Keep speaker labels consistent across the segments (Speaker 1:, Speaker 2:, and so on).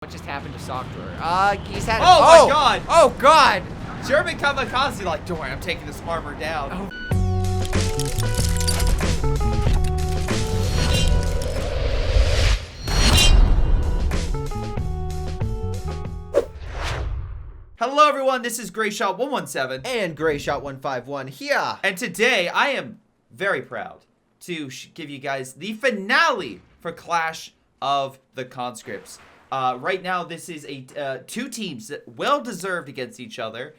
Speaker 1: What just happened to Software? He's had.
Speaker 2: Oh my God!
Speaker 1: Oh God!
Speaker 2: German kamikaze, like, don't worry, I'm taking this armor down.
Speaker 1: Oh.
Speaker 2: Hello everyone, this is Greyshot 117
Speaker 1: And Greyshot 151 here.
Speaker 2: and today I am very proud to give you guys the finale for Clash of the Conscripts. Right now this is a two teams that well deserved against each other.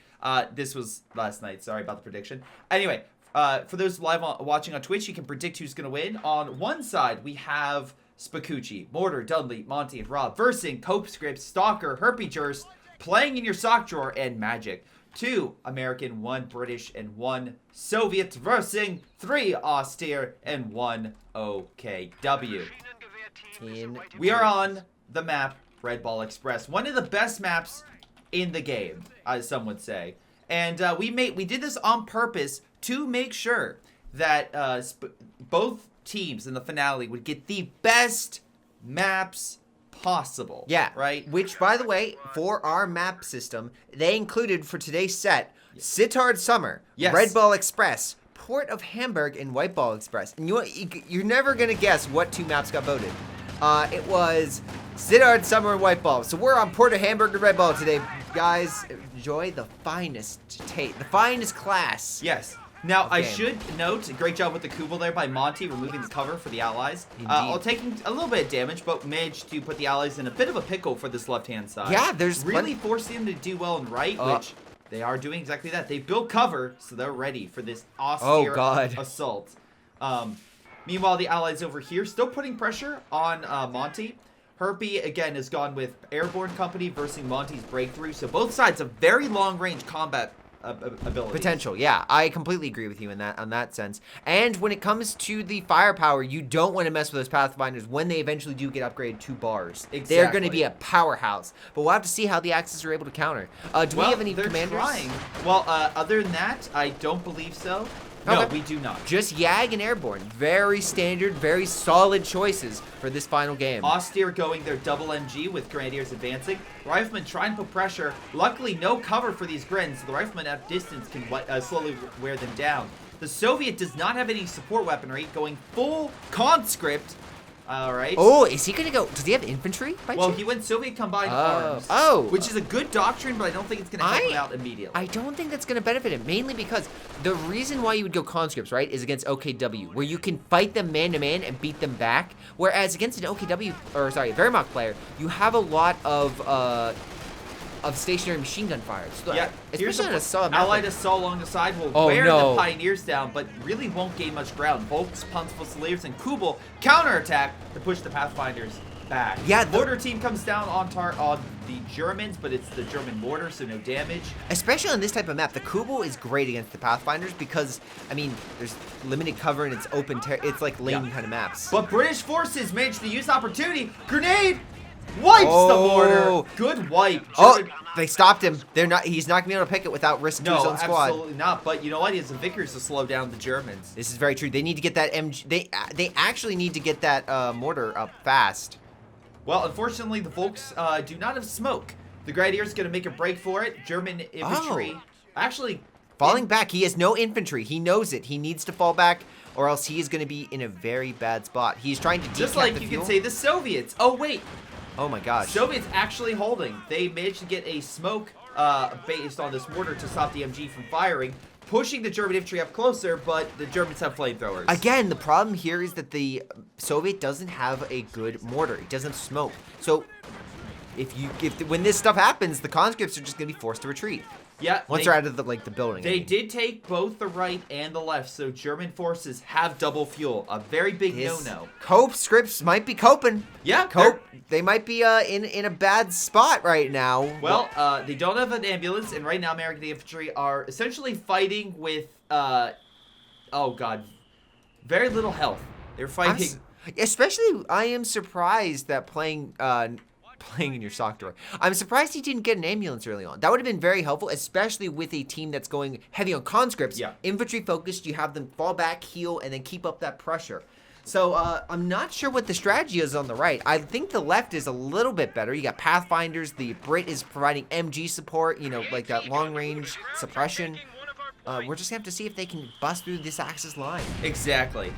Speaker 2: This was last night, sorry about the prediction. Anyway, for those live watching on Twitch, you can predict who's going to win. On one side we have BigChuche, Mortar, Dudley, Monty, and Rob versing CONSCRIPTS, Stalker, Herpy playing in your sock drawer, and Magic. 2 American, 1 British, and 1 Soviet versing 3 Austere and 1 OKW. We are on the map Red Ball Express, one of the best maps in the game, as some would say. And we did this on purpose to make sure that both teams in the finale would get the best maps possible.
Speaker 1: Yeah,
Speaker 2: right.
Speaker 1: Which, by the way, for our map system, they included for today's set Sittard Summer,
Speaker 2: Yes.
Speaker 1: Red Ball Express, Port of Hamburg, and White Ball Express. And you're never gonna guess what 2 maps got voted. It was Sittard Summer and White Ball. So we're on Port of Hamburg and Red Ball today, guys. Enjoy the finest the finest class.
Speaker 2: Yes. Now, I
Speaker 1: game.
Speaker 2: should note, great job with the Kubel there by Monty, removing the cover for the allies.
Speaker 1: Indeed.
Speaker 2: Taking a little bit of damage, but managed to put the allies in a bit of a pickle for this left-hand side.
Speaker 1: Yeah, there's
Speaker 2: really forcing them to do well and right, which they are doing exactly that. They built cover, so they're ready for this austere assault. Meanwhile, the allies over here still putting pressure on Monty. Herpy, again, has gone with Airborne Company versus Monty's Breakthrough, so both sides have very long-range combat ability.
Speaker 1: Potential, yeah. I completely agree with you on that sense. And when it comes to the firepower, you don't want to mess with those Pathfinders when they eventually do get upgraded to bars.
Speaker 2: Exactly.
Speaker 1: They're going to be a powerhouse. But we'll have to see how the Axis are able to counter. Do we have any commanders?
Speaker 2: Trying. Well, other than that, I don't believe so. No, we do not.
Speaker 1: Just Yag and Airborne. Very standard, very solid choices for this final game.
Speaker 2: Austere going their double MG with Grenadiers advancing. Riflemen trying to put pressure. Luckily, no cover for these Grens, so the Riflemen at distance can slowly wear them down. The Soviet does not have any support weaponry, going full conscript. All right.
Speaker 1: Oh, is he going to go? Does he have infantry?
Speaker 2: Well, he went Soviet combined arms. Which is a good doctrine, but I don't think it's going to help him out immediately.
Speaker 1: I don't think that's going to benefit him, mainly because the reason why you would go conscripts, right, is against OKW, where you can fight them man-to-man and beat them back, whereas against an OKW, or sorry, Wehrmacht player, you have a lot of stationary machine gun fire. So
Speaker 2: yeah,
Speaker 1: especially on a sub
Speaker 2: allied assault along the side will wear the Pioneers down, but really won't gain much ground. Volks, Punts, Fusiliers, and Kubel counterattack to push the Pathfinders back.
Speaker 1: Yeah,
Speaker 2: the mortar team comes down on the Germans, but it's the German mortar, so no damage.
Speaker 1: Especially on this type of map, the Kubel is great against the Pathfinders because, I mean, there's limited cover and it's open. It's like lane kind of maps.
Speaker 2: But British forces managed to use opportunity. Grenade! Wipes the mortar. Good wipe.
Speaker 1: German. They stopped him. He's not gonna be able to pick it without risk to his own squad.
Speaker 2: No, absolutely not. But you know what? He has the Vickers to slow down the Germans.
Speaker 1: This is very true. They need to get that MG. They actually need to get that mortar up fast.
Speaker 2: Well, unfortunately, the Volks do not have smoke. The Grenadiers going to make a break for it. German infantry actually
Speaker 1: falling back. He has no infantry. He knows it. He needs to fall back, or else he is going to be in a very bad spot. He's trying to decap
Speaker 2: just like
Speaker 1: the
Speaker 2: you
Speaker 1: fuel.
Speaker 2: Can say the Soviets. Oh wait.
Speaker 1: Oh my gosh.
Speaker 2: Soviets actually holding. They managed to get a smoke based on this mortar to stop the MG from firing, pushing the German infantry up closer, but the Germans have flamethrowers.
Speaker 1: Again, the problem here is that the Soviet doesn't have a good mortar. It doesn't smoke. So when this stuff happens, the conscripts are just going to be forced to retreat.
Speaker 2: Yeah.
Speaker 1: Once they're out of the building.
Speaker 2: They did take both the right and the left, so German forces have double fuel. A very big no-no.
Speaker 1: CONSCRIPTS might be coping.
Speaker 2: Yeah.
Speaker 1: They might be in a bad spot right now.
Speaker 2: Well, they don't have an ambulance, and right now American infantry are essentially fighting with, oh god, very little health. They're fighting.
Speaker 1: Especially, I am surprised that playing in your sock drawer. I'm surprised he didn't get an ambulance early on. That would have been very helpful, especially with a team that's going heavy on conscripts.
Speaker 2: Yeah.
Speaker 1: Infantry focused, you have them fall back, heal, and then keep up that pressure. So I'm not sure what the strategy is on the right. I think the left is a little bit better. You got Pathfinders. The Brit is providing MG support, you know, like that long-range suppression. We're just going to have to see if they can bust through this Axis line.
Speaker 2: Exactly.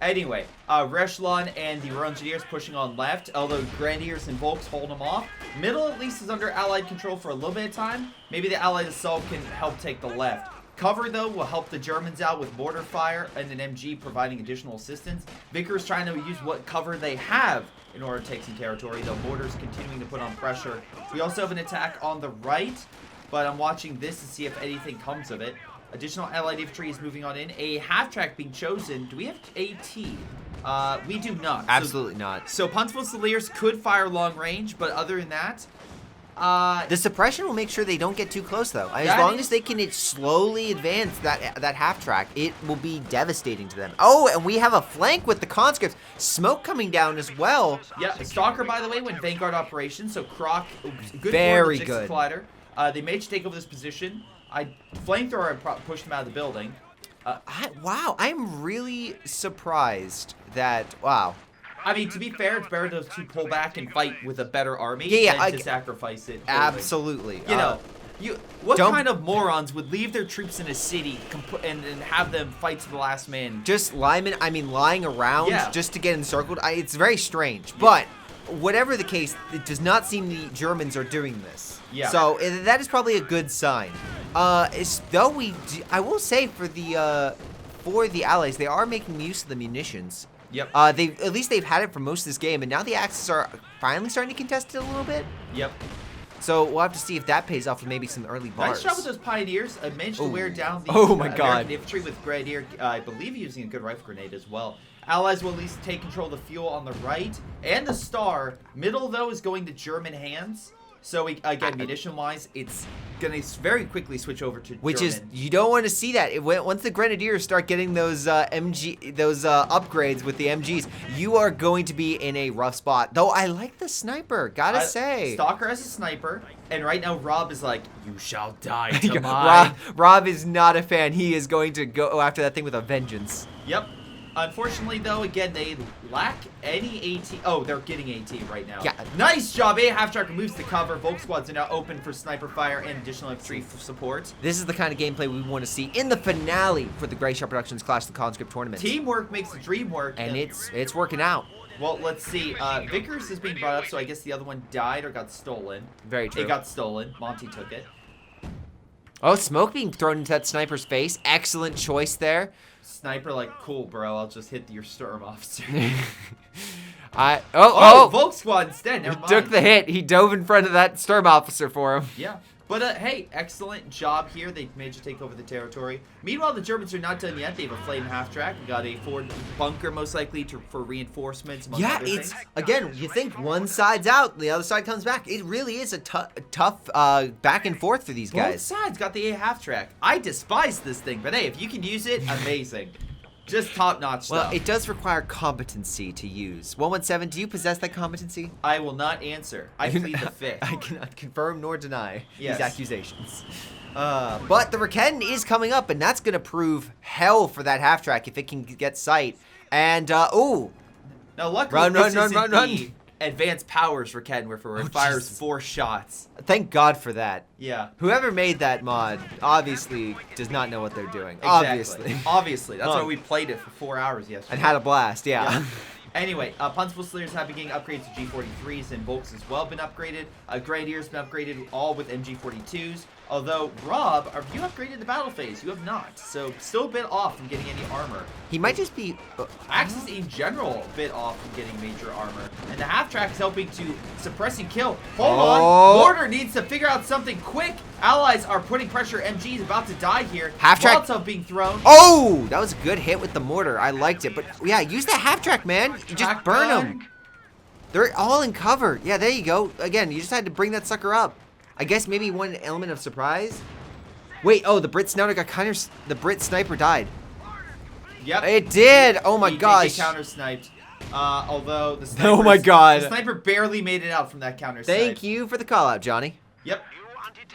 Speaker 2: Anyway, Reshlon and the Royal Engineers pushing on left, although Grenadiers and Volks hold them off. Middle, at least, is under Allied control for a little bit of time. Maybe the Allied assault can help take the left. Cover, though, will help the Germans out with mortar fire and an MG providing additional assistance. Vickers trying to use what cover they have in order to take some territory, though mortars continuing to put on pressure. We also have an attack on the right, but I'm watching this to see if anything comes of it. Additional Allied infantry is moving on in. A half-track being chosen. Do we have AT? We do not.
Speaker 1: Absolutely not.
Speaker 2: So Panzerfusiliers could fire long range, but other than that...
Speaker 1: the suppression will make sure they don't get too close, though. As long as they can slowly advance that half-track, it will be devastating to them. Oh, and we have a flank with the conscripts. Smoke coming down as well.
Speaker 2: Yeah, Stalker, by the way, went Vanguard operation, so Croc, good
Speaker 1: Very
Speaker 2: for the
Speaker 1: good.
Speaker 2: Collider. They managed to take over this position. Flamethrower pushed them out of the building.
Speaker 1: Wow, I'm really surprised that, wow.
Speaker 2: I mean, to be fair, it's better to pull back and fight with a better army than to sacrifice it.
Speaker 1: Absolutely.
Speaker 2: You know, what kind of morons would leave their troops in a city and have them fight to the last man?
Speaker 1: Just lying around just to get encircled. It's very strange. But whatever the case, it does not seem the Germans are doing this.
Speaker 2: Yeah.
Speaker 1: So that is probably a good sign. I will say for the Allies, they are making use of the munitions.
Speaker 2: Yep.
Speaker 1: At least they've had it for most of this game, and now the Axis are finally starting to contest it a little bit.
Speaker 2: Yep.
Speaker 1: So we'll have to see if that pays off with maybe some early bars.
Speaker 2: Nice job with those Pioneers. I managed to wear down the
Speaker 1: God.
Speaker 2: infantry with Grenadier, I believe using a good rifle grenade as well. Allies will at least take control of the fuel on the right and the star. Middle, though, is going to German hands. So, again, munition-wise, it's going to very quickly switch over to German.
Speaker 1: You don't want to see that. Once the Grenadiers start getting those upgrades with the MGs, you are going to be in a rough spot. Though I like the sniper, gotta say.
Speaker 2: Stalker has a sniper, and right now Rob is like, you shall die to mine.
Speaker 1: Rob is not a fan. He is going to go after that thing with a vengeance.
Speaker 2: Yep. Unfortunately, though, again, they lack any AT. Oh, they're getting AT right now.
Speaker 1: Yeah.
Speaker 2: Nice job. A half-track removes the cover. Volk squads are now open for sniper fire and additional infantry support.
Speaker 1: This is the kind of gameplay we want to see in the finale for the Greyshot Productions Clash of the Conscript tournament.
Speaker 2: Teamwork makes the dream work.
Speaker 1: And it's working out.
Speaker 2: Well, let's see. Vickers is being brought up, so I guess the other one died or got stolen.
Speaker 1: Very true.
Speaker 2: It got stolen. Monty took it.
Speaker 1: Oh, smoke being thrown into that sniper's face. Excellent choice there.
Speaker 2: Sniper, like, cool, bro. I'll just hit your Sturm officer. Volk squad instead. Never mind.
Speaker 1: He took the hit. He dove in front of that Sturm officer for him.
Speaker 2: Yeah. But, hey, excellent job here. They managed to take over the territory. Meanwhile, the Germans are not done yet. They have a flame half-track. We got a forward bunker, most likely, for reinforcements.
Speaker 1: Yeah, it's, again, you think one side's out, the other side comes back. It really is a tough back and forth for these guys.
Speaker 2: Both sides got the A half-track. I despise this thing, but, hey, if you can use it, amazing. Just top-notch stuff.
Speaker 1: Well, it does require competency to use. 117, do you possess that competency?
Speaker 2: I will not answer. I plead the fifth.
Speaker 1: I cannot confirm nor deny
Speaker 2: these
Speaker 1: accusations. But the Raketten is coming up, and that's going to prove hell for that half-track if it can get sight. And, ooh.
Speaker 2: Now, luckily, run. Advanced powers Raketten, where it fires 4 shots.
Speaker 1: Thank God for that.
Speaker 2: Yeah.
Speaker 1: Whoever made that mod obviously does not know what they're doing.
Speaker 2: Exactly. Obviously. That's why we played it for 4 hours yesterday.
Speaker 1: And had a blast, yeah.
Speaker 2: Anyway, Panzerfusiliers have been getting upgrades to G43s, and Volks as well been upgraded. Grenadiers been upgraded, all with MG42s. Although, Rob, have you upgraded the battle phase? You have not. So, still a bit off from getting any armor.
Speaker 1: He might just be...
Speaker 2: Axis in general a bit off from getting major armor. And the half-track is helping to suppress and kill. Hold on. Mortar needs to figure out something quick. Allies are putting pressure. MG is about to die here.
Speaker 1: Half-track.
Speaker 2: Molotov being thrown.
Speaker 1: Oh! That was a good hit with the mortar. I liked it. But, yeah, use that half-track, man. You just burn them. They're all in cover. Yeah, there you go. Again, you just had to bring that sucker up. I guess maybe one element of surprise. Wait, oh, the Brit sniper got the Brit sniper died.
Speaker 2: Yep.
Speaker 1: It did. Oh my gosh.
Speaker 2: He counter sniped. Although the sniper.
Speaker 1: Oh my god.
Speaker 2: The sniper barely made it out from that counter snipe.
Speaker 1: Thank you for the call out, Johnny.
Speaker 2: Yep.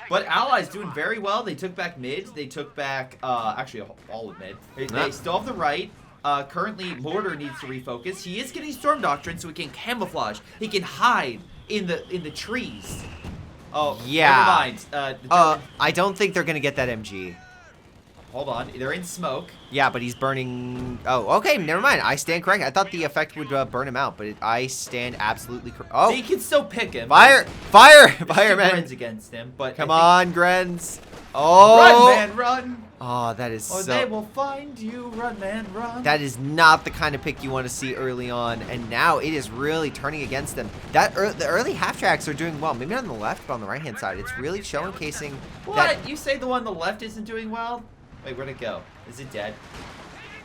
Speaker 2: But Allies doing very well. They took back mid. They took back actually all of mid. They still have the right. Currently, Mortar needs to refocus. He is getting Storm Doctrine, so he can camouflage. He can hide in the trees. Oh,
Speaker 1: yeah.
Speaker 2: Never mind.
Speaker 1: I don't think they're gonna get that MG.
Speaker 2: Hold on, they're in smoke.
Speaker 1: Yeah, but he's burning. Oh, okay, never mind. I stand correct. I thought the effect would burn him out, but I stand absolutely correct. Oh,
Speaker 2: So you can still pick him.
Speaker 1: fire,
Speaker 2: Man
Speaker 1: man!
Speaker 2: against him, but
Speaker 1: Come on, Grens. Oh,
Speaker 2: run, man, run!
Speaker 1: Oh, that is
Speaker 2: Or
Speaker 1: so.
Speaker 2: they will find you. Run, man, run.
Speaker 1: That is not the kind of pick you want to see early on, and now it is really turning against them. The early half tracks are doing well. Maybe not on the left, but on the right hand side, it's really showcasing.
Speaker 2: What?
Speaker 1: That,
Speaker 2: You say the one on the left isn't doing well? Wait, where'd it go? Is it dead?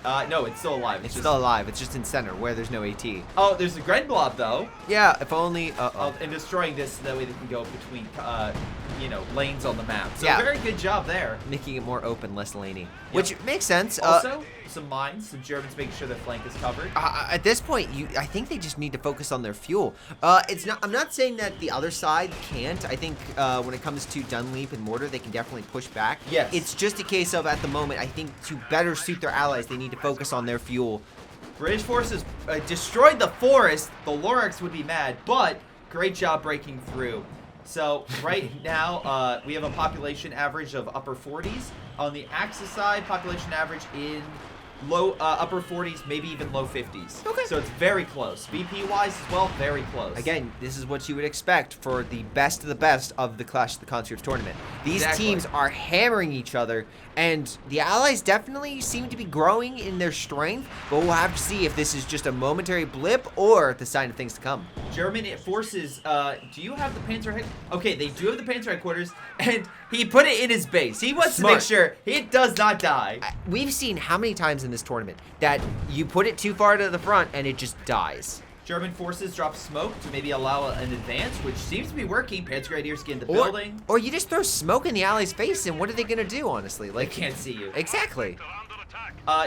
Speaker 2: No, it's still alive.
Speaker 1: it's still alive. It's just in center where there's no AT.
Speaker 2: Oh, there's a Gren Blob though.
Speaker 1: Yeah, if only.
Speaker 2: And destroying this, that way they can go between, lanes on the map. So
Speaker 1: Yeah.
Speaker 2: very good job there.
Speaker 1: Making it more open, less laney, which makes sense.
Speaker 2: Also, some mines, some Germans making sure their flank is covered.
Speaker 1: At this point, I think they just need to focus on their fuel. I'm not saying that the other side can't. I think when it comes to Dunleap and Mortar, they can definitely push back.
Speaker 2: Yes.
Speaker 1: It's just a case of, at the moment, I think to better suit their allies, they need to focus on their fuel.
Speaker 2: British forces destroyed the forest. The Lorax would be mad, but great job breaking through. So right now, we have a population average of upper 40s. On the Axis side, population average in upper 40s, maybe even low 50s.
Speaker 1: Okay.
Speaker 2: So it's very close. VP-wise as well, very close.
Speaker 1: Again, this is what you would expect for the best of the best of the Clash of the Conscripts tournament. These teams are hammering each other, and the Allies definitely seem to be growing in their strength, but we'll have to see if this is just a momentary blip or the sign of things to come.
Speaker 2: German forces, do you have the Panzer head? Okay, they do have the Panzer headquarters, and he put it in his base. He wants to make sure it does not die.
Speaker 1: We've seen how many times in this tournament that you put it too far to the front and it just dies.
Speaker 2: German forces drop smoke to maybe allow an advance, which seems to be working. Panzer Grenadiers get in the building.
Speaker 1: Or you just throw smoke in the Allies' face, and what are they gonna do, honestly?
Speaker 2: They can't see you.
Speaker 1: Exactly.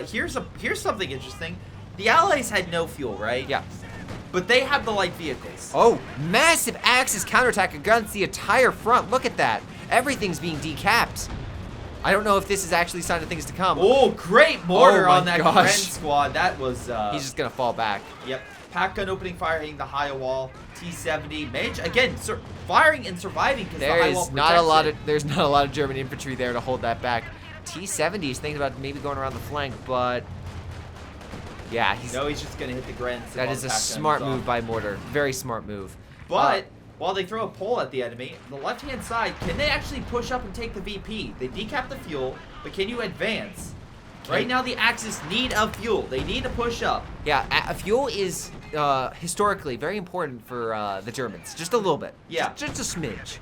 Speaker 2: Here's something interesting. The Allies had no fuel, right?
Speaker 1: Yeah.
Speaker 2: But they have the light vehicles.
Speaker 1: Oh, massive Axis counterattack against the entire front. Look at that. Everything's being decapped. I don't know if this is actually a sign of things to come.
Speaker 2: Oh, great mortar
Speaker 1: Oh my
Speaker 2: on that
Speaker 1: gosh.
Speaker 2: Gren squad. That was...
Speaker 1: He's just gonna fall back.
Speaker 2: Yep. Pack gun opening fire, hitting the high wall. T-70. Again, firing and surviving because the high wall
Speaker 1: There's not a lot of German infantry there to hold that back. T-70 is thinking about maybe going around the flank, but... Yeah, he's
Speaker 2: just going to hit the Grens.
Speaker 1: that is a smart move by Mortar. Very smart move.
Speaker 2: But while they throw a pole at the enemy, the left-hand side, can they actually push up and take the VP? They decap the fuel, but can you advance? Right now, the Axis need a fuel. They need to push up.
Speaker 1: Yeah, fuel is historically very important for the Germans. Just a little bit.
Speaker 2: Yeah.
Speaker 1: Just a smidge.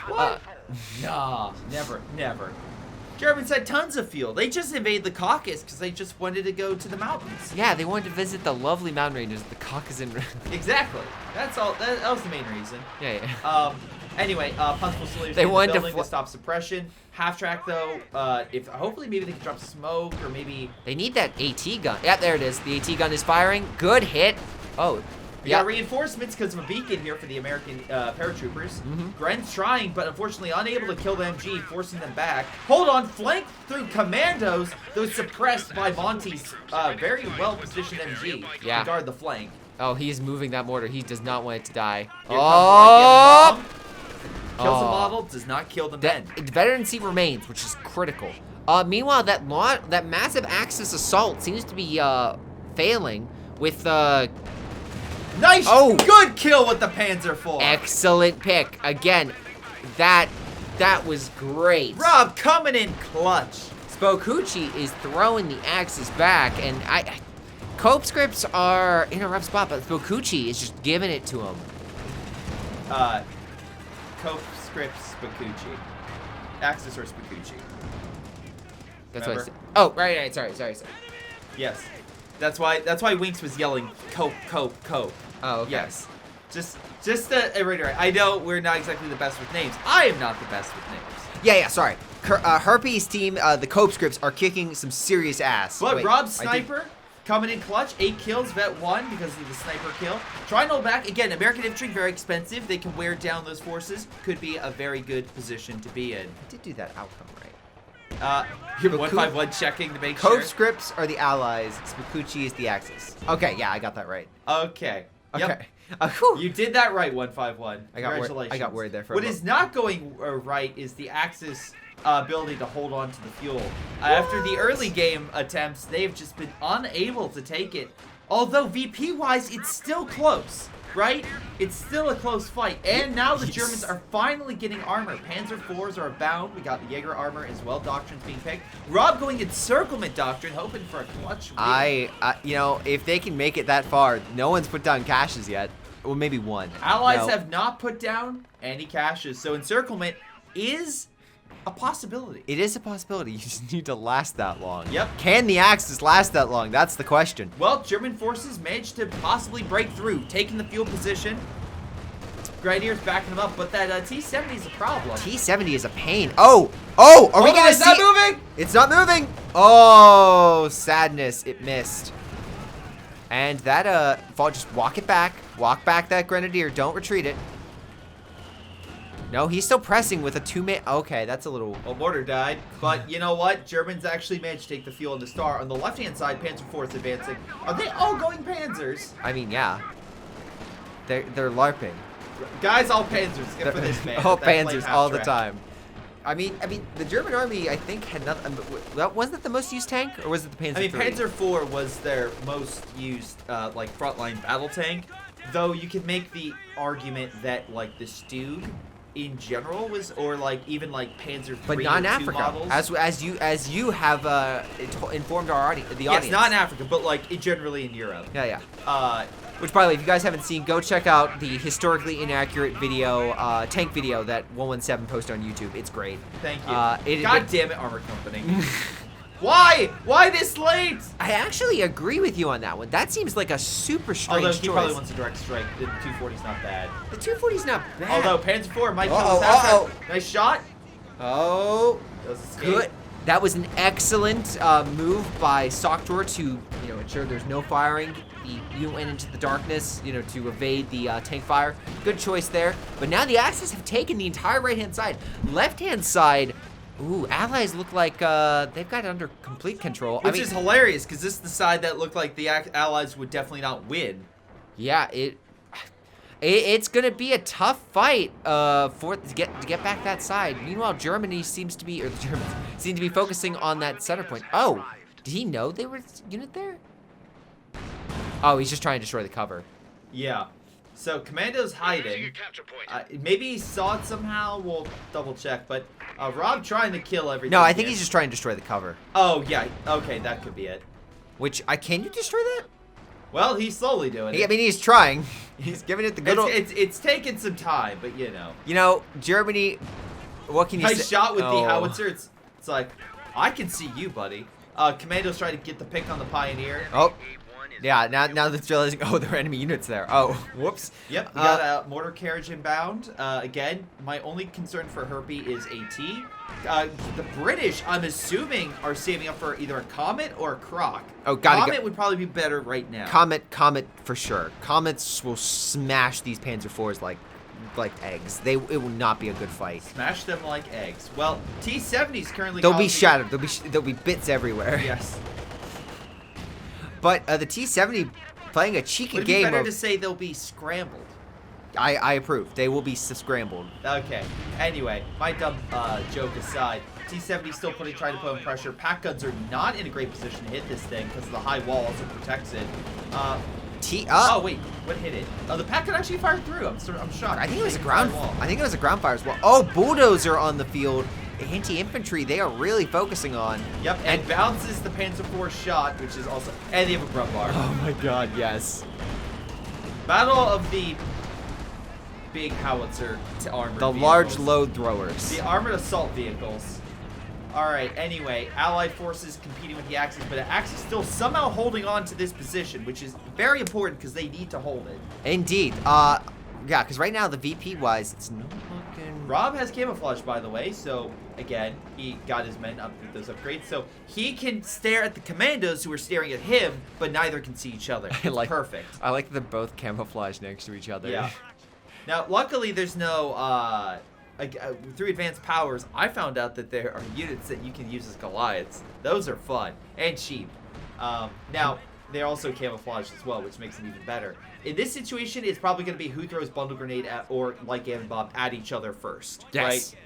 Speaker 2: What? Nah, never. Germans had tons of fuel. They just invaded the Caucasus because they just wanted to go to the mountains.
Speaker 1: Yeah, they wanted to visit the lovely mountain ranges of the Caucasus.
Speaker 2: Exactly. That's all. That was the main reason.
Speaker 1: Yeah.
Speaker 2: Anyway, Punchful Salutation
Speaker 1: They wanted
Speaker 2: building to stop suppression. Half track though. Hopefully maybe they can drop smoke or maybe
Speaker 1: They need that AT gun. Yeah, there it is. The AT gun is firing. Good hit. Oh.
Speaker 2: we got reinforcements because of a beacon here for the American paratroopers. Gren's trying, but unfortunately unable to kill the MG, forcing them back. Hold on, flanked through commandos, though suppressed by Monty's very well-positioned MG
Speaker 1: Yeah.
Speaker 2: to guard the flank.
Speaker 1: Oh, he's moving that mortar. He does not want it to die.
Speaker 2: Here comes the kills the
Speaker 1: Oh.
Speaker 2: model, does not kill the men.
Speaker 1: Veterancy remains, which is critical. Meanwhile, that massive Axis assault seems to be failing with
Speaker 2: Nice!
Speaker 1: Oh.
Speaker 2: Good kill with the Panzer IV.
Speaker 1: excellent pick. Again, that was great.
Speaker 2: Rob coming in clutch.
Speaker 1: BigChuche is throwing the Axis back, and CONSCRIPTS are in a rough spot, but BigChuche is just giving it to him.
Speaker 2: CoScripts BigChuche. Axis or BigChuche.
Speaker 1: That's what I
Speaker 2: Remember?
Speaker 1: said. Oh, right. Sorry.
Speaker 2: Yes. That's why Winks was yelling Cope.
Speaker 1: Oh, okay.
Speaker 2: Yes. Just to reiterate, I know we're not exactly the best with names. I am not the best with names.
Speaker 1: Yeah, sorry. Herpes team, the CONSCRIPTS are kicking some serious ass.
Speaker 2: But
Speaker 1: Wait,
Speaker 2: Rob Sniper coming in clutch, 8 kills, vet 1 because of the sniper kill. Trying to hold back. Again, American infantry, very expensive. They can wear down those forces. Could be a very good position to be in.
Speaker 1: I did do that outcome right. Here,
Speaker 2: 151 checking to make sure.
Speaker 1: CONSCRIPTS are the allies. BigChuche is the axis. Okay, yeah, I got that right.
Speaker 2: Okay. Yep.
Speaker 1: Okay.
Speaker 2: You did that right, 151.
Speaker 1: I got
Speaker 2: Congratulations.
Speaker 1: worried there for a
Speaker 2: What
Speaker 1: moment.
Speaker 2: is not going right is the Axis ability to hold on to the fuel. After the early game attempts, they've just been unable to take it. Although VP-wise, it's still close, right? It's still a close fight. And now the Germans are finally getting armor. Panzer IVs are abound. We got the Jaeger armor as well. Doctrines being picked. Rob going encirclement doctrine, hoping for a clutch win.
Speaker 1: You know, if they can make it that far, no one's put down caches yet. Well, maybe one.
Speaker 2: Allies have not put down any caches, so encirclement is a possibility.
Speaker 1: It is a possibility. You just need to last that long.
Speaker 2: Yep.
Speaker 1: Can the Axis last that long? That's the question.
Speaker 2: Well, German forces managed to possibly break through, taking the field position. Grenadiers backing them up, but that T-70 is a problem.
Speaker 1: T-70 is a pain. Oh! Are we gonna
Speaker 2: is
Speaker 1: see?
Speaker 2: that moving?
Speaker 1: It's not moving. Oh, sadness. It missed. And that fall, just walk it back. Walk back that Grenadier. Don't retreat it. No, he's still pressing with a 2-man. Okay, that's a little.
Speaker 2: Well, mortar died, but you know what? Germans actually managed to take the field in the star. On the left-hand side, Panzer IV is advancing. Are they all going Panzers?
Speaker 1: I mean, yeah. They're LARPing.
Speaker 2: Guys, all Panzers. Good for this man.
Speaker 1: All
Speaker 2: That flame
Speaker 1: Panzers
Speaker 2: half
Speaker 1: all the
Speaker 2: track.
Speaker 1: time. I mean, the German army, I think, had nothing. Wasn't it the most used tank, or was it the Panzer
Speaker 2: I mean,
Speaker 1: III?
Speaker 2: Panzer IV was their most used, like, frontline battle tank. Though you could make the argument that, like, the Stug in general was, or like even like Panzer III
Speaker 1: but not in
Speaker 2: or II
Speaker 1: Africa,
Speaker 2: models.
Speaker 1: as you have informed our audience.
Speaker 2: Yes, not in Africa, but like generally in Europe.
Speaker 1: Yeah. Which, by the way, if you guys haven't seen, go check out the historically inaccurate video, tank video that 117 posted on YouTube. It's great.
Speaker 2: Thank you. God damn it, Armor Company.
Speaker 1: Why?
Speaker 2: Why this late?
Speaker 1: I actually agree with you on that one. That seems like a super strange
Speaker 2: Although he
Speaker 1: choice.
Speaker 2: probably wants a direct strike. The 240's not bad.
Speaker 1: The 240's not bad.
Speaker 2: Although Panzer IV might kill his half. Nice shot.
Speaker 1: Oh,
Speaker 2: Does escape.
Speaker 1: good. That was an excellent move by Soktor to, ensure there's no firing. You went into the darkness, to evade the tank fire. Good choice there. But now the Axis have taken the entire right-hand side. Left-hand side, ooh, Allies look like they've got it under complete control.
Speaker 2: Which is hilarious, because this is the side that looked like the Allies would definitely not win.
Speaker 1: Yeah, it's gonna be a tough fight to get back that side. Meanwhile, Germany seems to be, or the Germans seem to be focusing on that center point. Oh, did he know they were unit there? Oh, he's just trying to destroy the cover.
Speaker 2: Yeah. So Commando's hiding. Maybe he saw it somehow. We'll double check. But Rob trying to kill everything.
Speaker 1: No, I think he's just trying to destroy the cover.
Speaker 2: Oh yeah. Okay, that could be it.
Speaker 1: Which can you destroy that?
Speaker 2: Well, he's slowly doing it.
Speaker 1: I mean, he's trying. He's giving it the good old.
Speaker 2: It's taken some time, but you know.
Speaker 1: Germany. What can you say?
Speaker 2: Nice shot with the howitzer. It's like, I can see you, buddy. Commando's trying to get the pick on the Pioneer.
Speaker 1: Oh. Yeah, now that's realizing, there are enemy units there. Oh, whoops.
Speaker 2: Yep, we got a mortar carriage inbound. Again, my only concern for Herpy is AT. The British, I'm assuming, are saving up for either a Comet or a Croc.
Speaker 1: Oh, gotta
Speaker 2: Comet would probably be better right now.
Speaker 1: Comet for sure. Comets will smash these Panzer IVs like eggs. It will not be a good fight.
Speaker 2: Smash them like eggs. Well, T-70's currently
Speaker 1: They'll be shattered. There'll be bits everywhere.
Speaker 2: Yes.
Speaker 1: But the T-70 playing a cheeky
Speaker 2: Would it be
Speaker 1: game
Speaker 2: better
Speaker 1: of...
Speaker 2: to say they'll be scrambled?
Speaker 1: I approve. They will be scrambled.
Speaker 2: Okay. Anyway, my dumb joke aside, T-70 still trying to put on pressure. Pack guns are not in a great position to hit this thing because the high wall also protects it. Oh wait, what hit it? Oh, the pack gun actually fired through. I'm shocked.
Speaker 1: I think it was a ground. I think it was a ground fire as well. Oh, bulldozer on the field. Anti-infantry, they are really focusing on.
Speaker 2: Yep, and bounces the Panzer IV shot, which is also, and they have a grub bar.
Speaker 1: Oh my God, yes.
Speaker 2: Battle of the big howitzer to armored
Speaker 1: The
Speaker 2: vehicles.
Speaker 1: large load throwers.
Speaker 2: The armored assault vehicles. All right. Anyway, Allied forces competing with the Axis, but the Axis still somehow holding on to this position, which is very important because they need to hold it.
Speaker 1: Indeed. Yeah, because right now the VP-wise, it's not looking.
Speaker 2: Rob has camouflage, by the way, so again, he got his men up with those upgrades, so he can stare at the commandos who are staring at him, but neither can see each other. Perfect.
Speaker 1: I like that they're both camouflaged next to each other.
Speaker 2: Yeah. Now, luckily, there's no through advanced powers, I found out that there are units that you can use as Goliaths. Those are fun and cheap. Now, they're also camouflaged as well, which makes them even better. In this situation, it's probably going to be who throws bundle grenade at, or like Gavin Bob, at each other first.
Speaker 1: Yes.
Speaker 2: Right?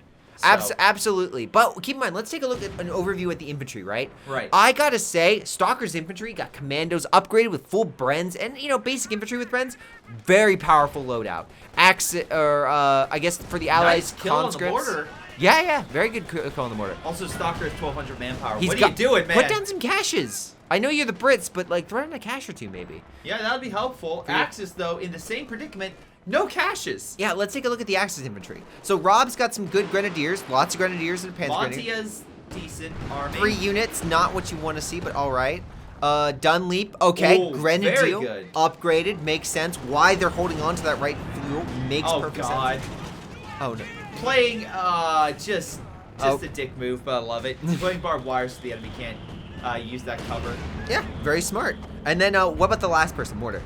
Speaker 2: So,
Speaker 1: Absolutely. But keep in mind, let's take a look at an overview at the infantry, right?
Speaker 2: Right.
Speaker 1: I gotta say, Stalker's infantry got commandos upgraded with full Brens and, basic infantry with Brens. Very powerful loadout. I guess for the allies,
Speaker 2: nice kill on the
Speaker 1: conscripts.
Speaker 2: border.
Speaker 1: Yeah. Very good kill on the mortar.
Speaker 2: Also, Stalker has 1,200 manpower.
Speaker 1: What
Speaker 2: are you doing, man?
Speaker 1: Put down some caches. I know you're the Brits, but, like, throw in a cache or two, maybe.
Speaker 2: Yeah, that would be helpful.
Speaker 1: Yeah.
Speaker 2: Axis, though, in the same predicament, no caches.
Speaker 1: Yeah, let's take a look at the Axis infantry. So Rob's got some good grenadiers, lots of grenadiers and a panzer grenadier.
Speaker 2: Montia's decent army.
Speaker 1: 3 units, not what you want to see, but all right. Dunleap, okay.
Speaker 2: Ooh,
Speaker 1: Grenadier,
Speaker 2: very good.
Speaker 1: upgraded, makes sense. Why they're holding on to that right fuel makes perfect sense. Oh, no.
Speaker 2: Playing, just a dick move, but I love it. Playing barbed wire so the enemy can't use that cover.
Speaker 1: Yeah, very smart. And then what about the last person, Mortar?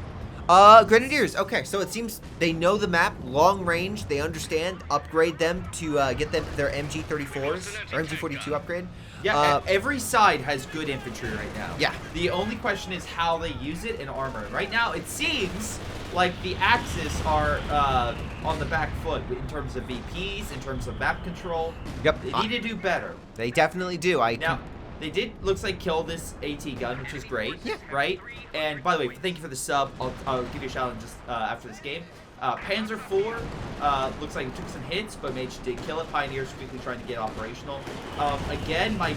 Speaker 1: Grenadiers. Okay, so it seems they know the map, long range. They understand. Upgrade them to get them their MG34s or MG42 upgrade.
Speaker 2: Yeah, every side has good infantry right now.
Speaker 1: Yeah.
Speaker 2: The only question is how they use it in armor. Right now, it seems like the Axis are on the back foot in terms of VPs, in terms of map control.
Speaker 1: Yep.
Speaker 2: They need to do better.
Speaker 1: They definitely do.
Speaker 2: Now, they did, looks like, kill this AT gun, which is great.
Speaker 1: Yeah.
Speaker 2: Right? And by the way, thank you for the sub. I'll give you a shout out just after this game. Panzer IV looks like it took some hits, but managed to kill it. Pioneers quickly trying to get operational. Again, my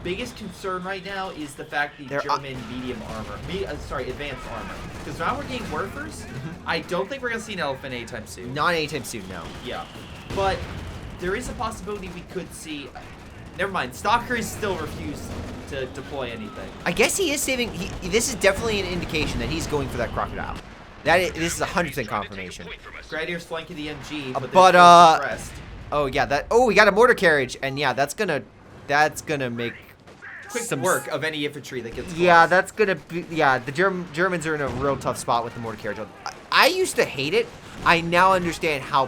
Speaker 2: biggest concern right now is the fact the German medium armor, advanced armor. Because now we're getting Werfers. I don't think we're going to see an elephant anytime soon.
Speaker 1: Not anytime soon, no.
Speaker 2: Yeah. But there is a possibility we could see... Never mind. Stalker is still refused to deploy anything.
Speaker 1: I guess he is saving... This is definitely an indication that he's going for that crocodile. This is 100% confirmation.
Speaker 2: Grenadiers flanking the MG, but
Speaker 1: but oh yeah, we got a mortar carriage, and yeah, that's gonna make
Speaker 2: quick work of any infantry that gets close.
Speaker 1: Yeah, that's gonna be the Germans are in a real tough spot with the mortar carriage. I used to hate it. I now understand how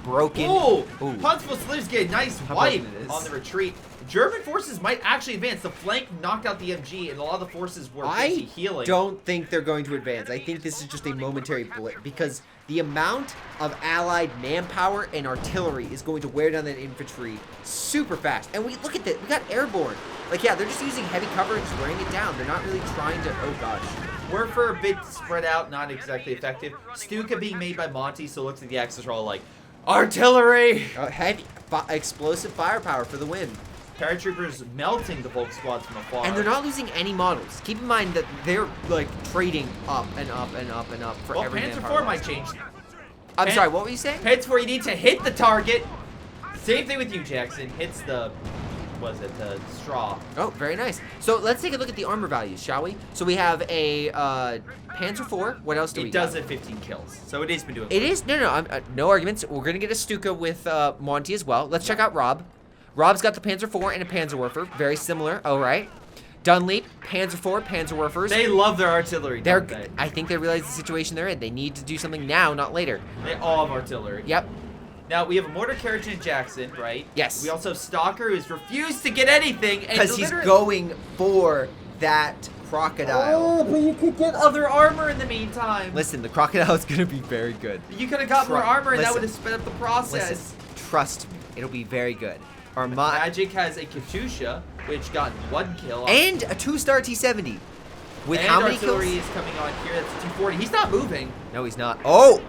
Speaker 1: broken.
Speaker 2: Ooh, Punchful Slivs get a nice wipe on the retreat. German forces might actually advance. The flank knocked out the MG, and a lot of the forces were busy healing.
Speaker 1: I don't think they're going to advance. I think this is just a momentary blip, because the amount of allied manpower and artillery is going to wear down that infantry super fast. And we look at that. We got airborne. Like, yeah, they're just using heavy cover and just wearing it down. They're not really trying to. Oh gosh.
Speaker 2: We're for a bit spread out, not exactly effective. Stuka being made by Monty, so it looks like the Axis are all like, artillery!
Speaker 1: Heavy, explosive firepower for the win.
Speaker 2: Paratroopers melting the Volk squads from afar.
Speaker 1: And they're not losing any models. Keep in mind that they're, like, trading up and up and up and up for every
Speaker 2: Panzer
Speaker 1: manpower.
Speaker 2: IV might change.
Speaker 1: I'm sorry, what were you saying?
Speaker 2: Panzer IV, you need to hit the target. Same thing with you, Jackson. Hits the... the straw.
Speaker 1: Oh, very nice. So let's take a look at the armor values, shall we? So we have a Panzer IV. What else do we got?
Speaker 2: It does have 15 kills, so it has been doing
Speaker 1: it. It is. No, no arguments. We're going to get a Stuka with Monty as well. Let's check out Rob. Rob's got the Panzer IV and a Panzerwerfer. Very similar. All right. Dunleap, Panzer IV, Panzerwerfers.
Speaker 2: They love their artillery, don't they?
Speaker 1: I think they realize the situation they're in. They need to do something now, not later.
Speaker 2: They all have artillery.
Speaker 1: Yep.
Speaker 2: Now, we have a mortar carriage in Jackson, right?
Speaker 1: Yes.
Speaker 2: We also have Stalker, who's refused to get anything.
Speaker 1: Because he's going for that crocodile.
Speaker 2: Oh, but you could get other armor in the meantime.
Speaker 1: Listen, the crocodile is going to be very good.
Speaker 2: You could have got more armor, and that would have sped up the process.
Speaker 1: Listen, trust me. It'll be very good.
Speaker 2: Magic has a Katusha, which got 1 kill.
Speaker 1: And a 2-star T-70. With
Speaker 2: and
Speaker 1: how many
Speaker 2: artillery
Speaker 1: kills?
Speaker 2: is coming on here. That's a 240. He's not moving.
Speaker 1: No, he's not. Oh!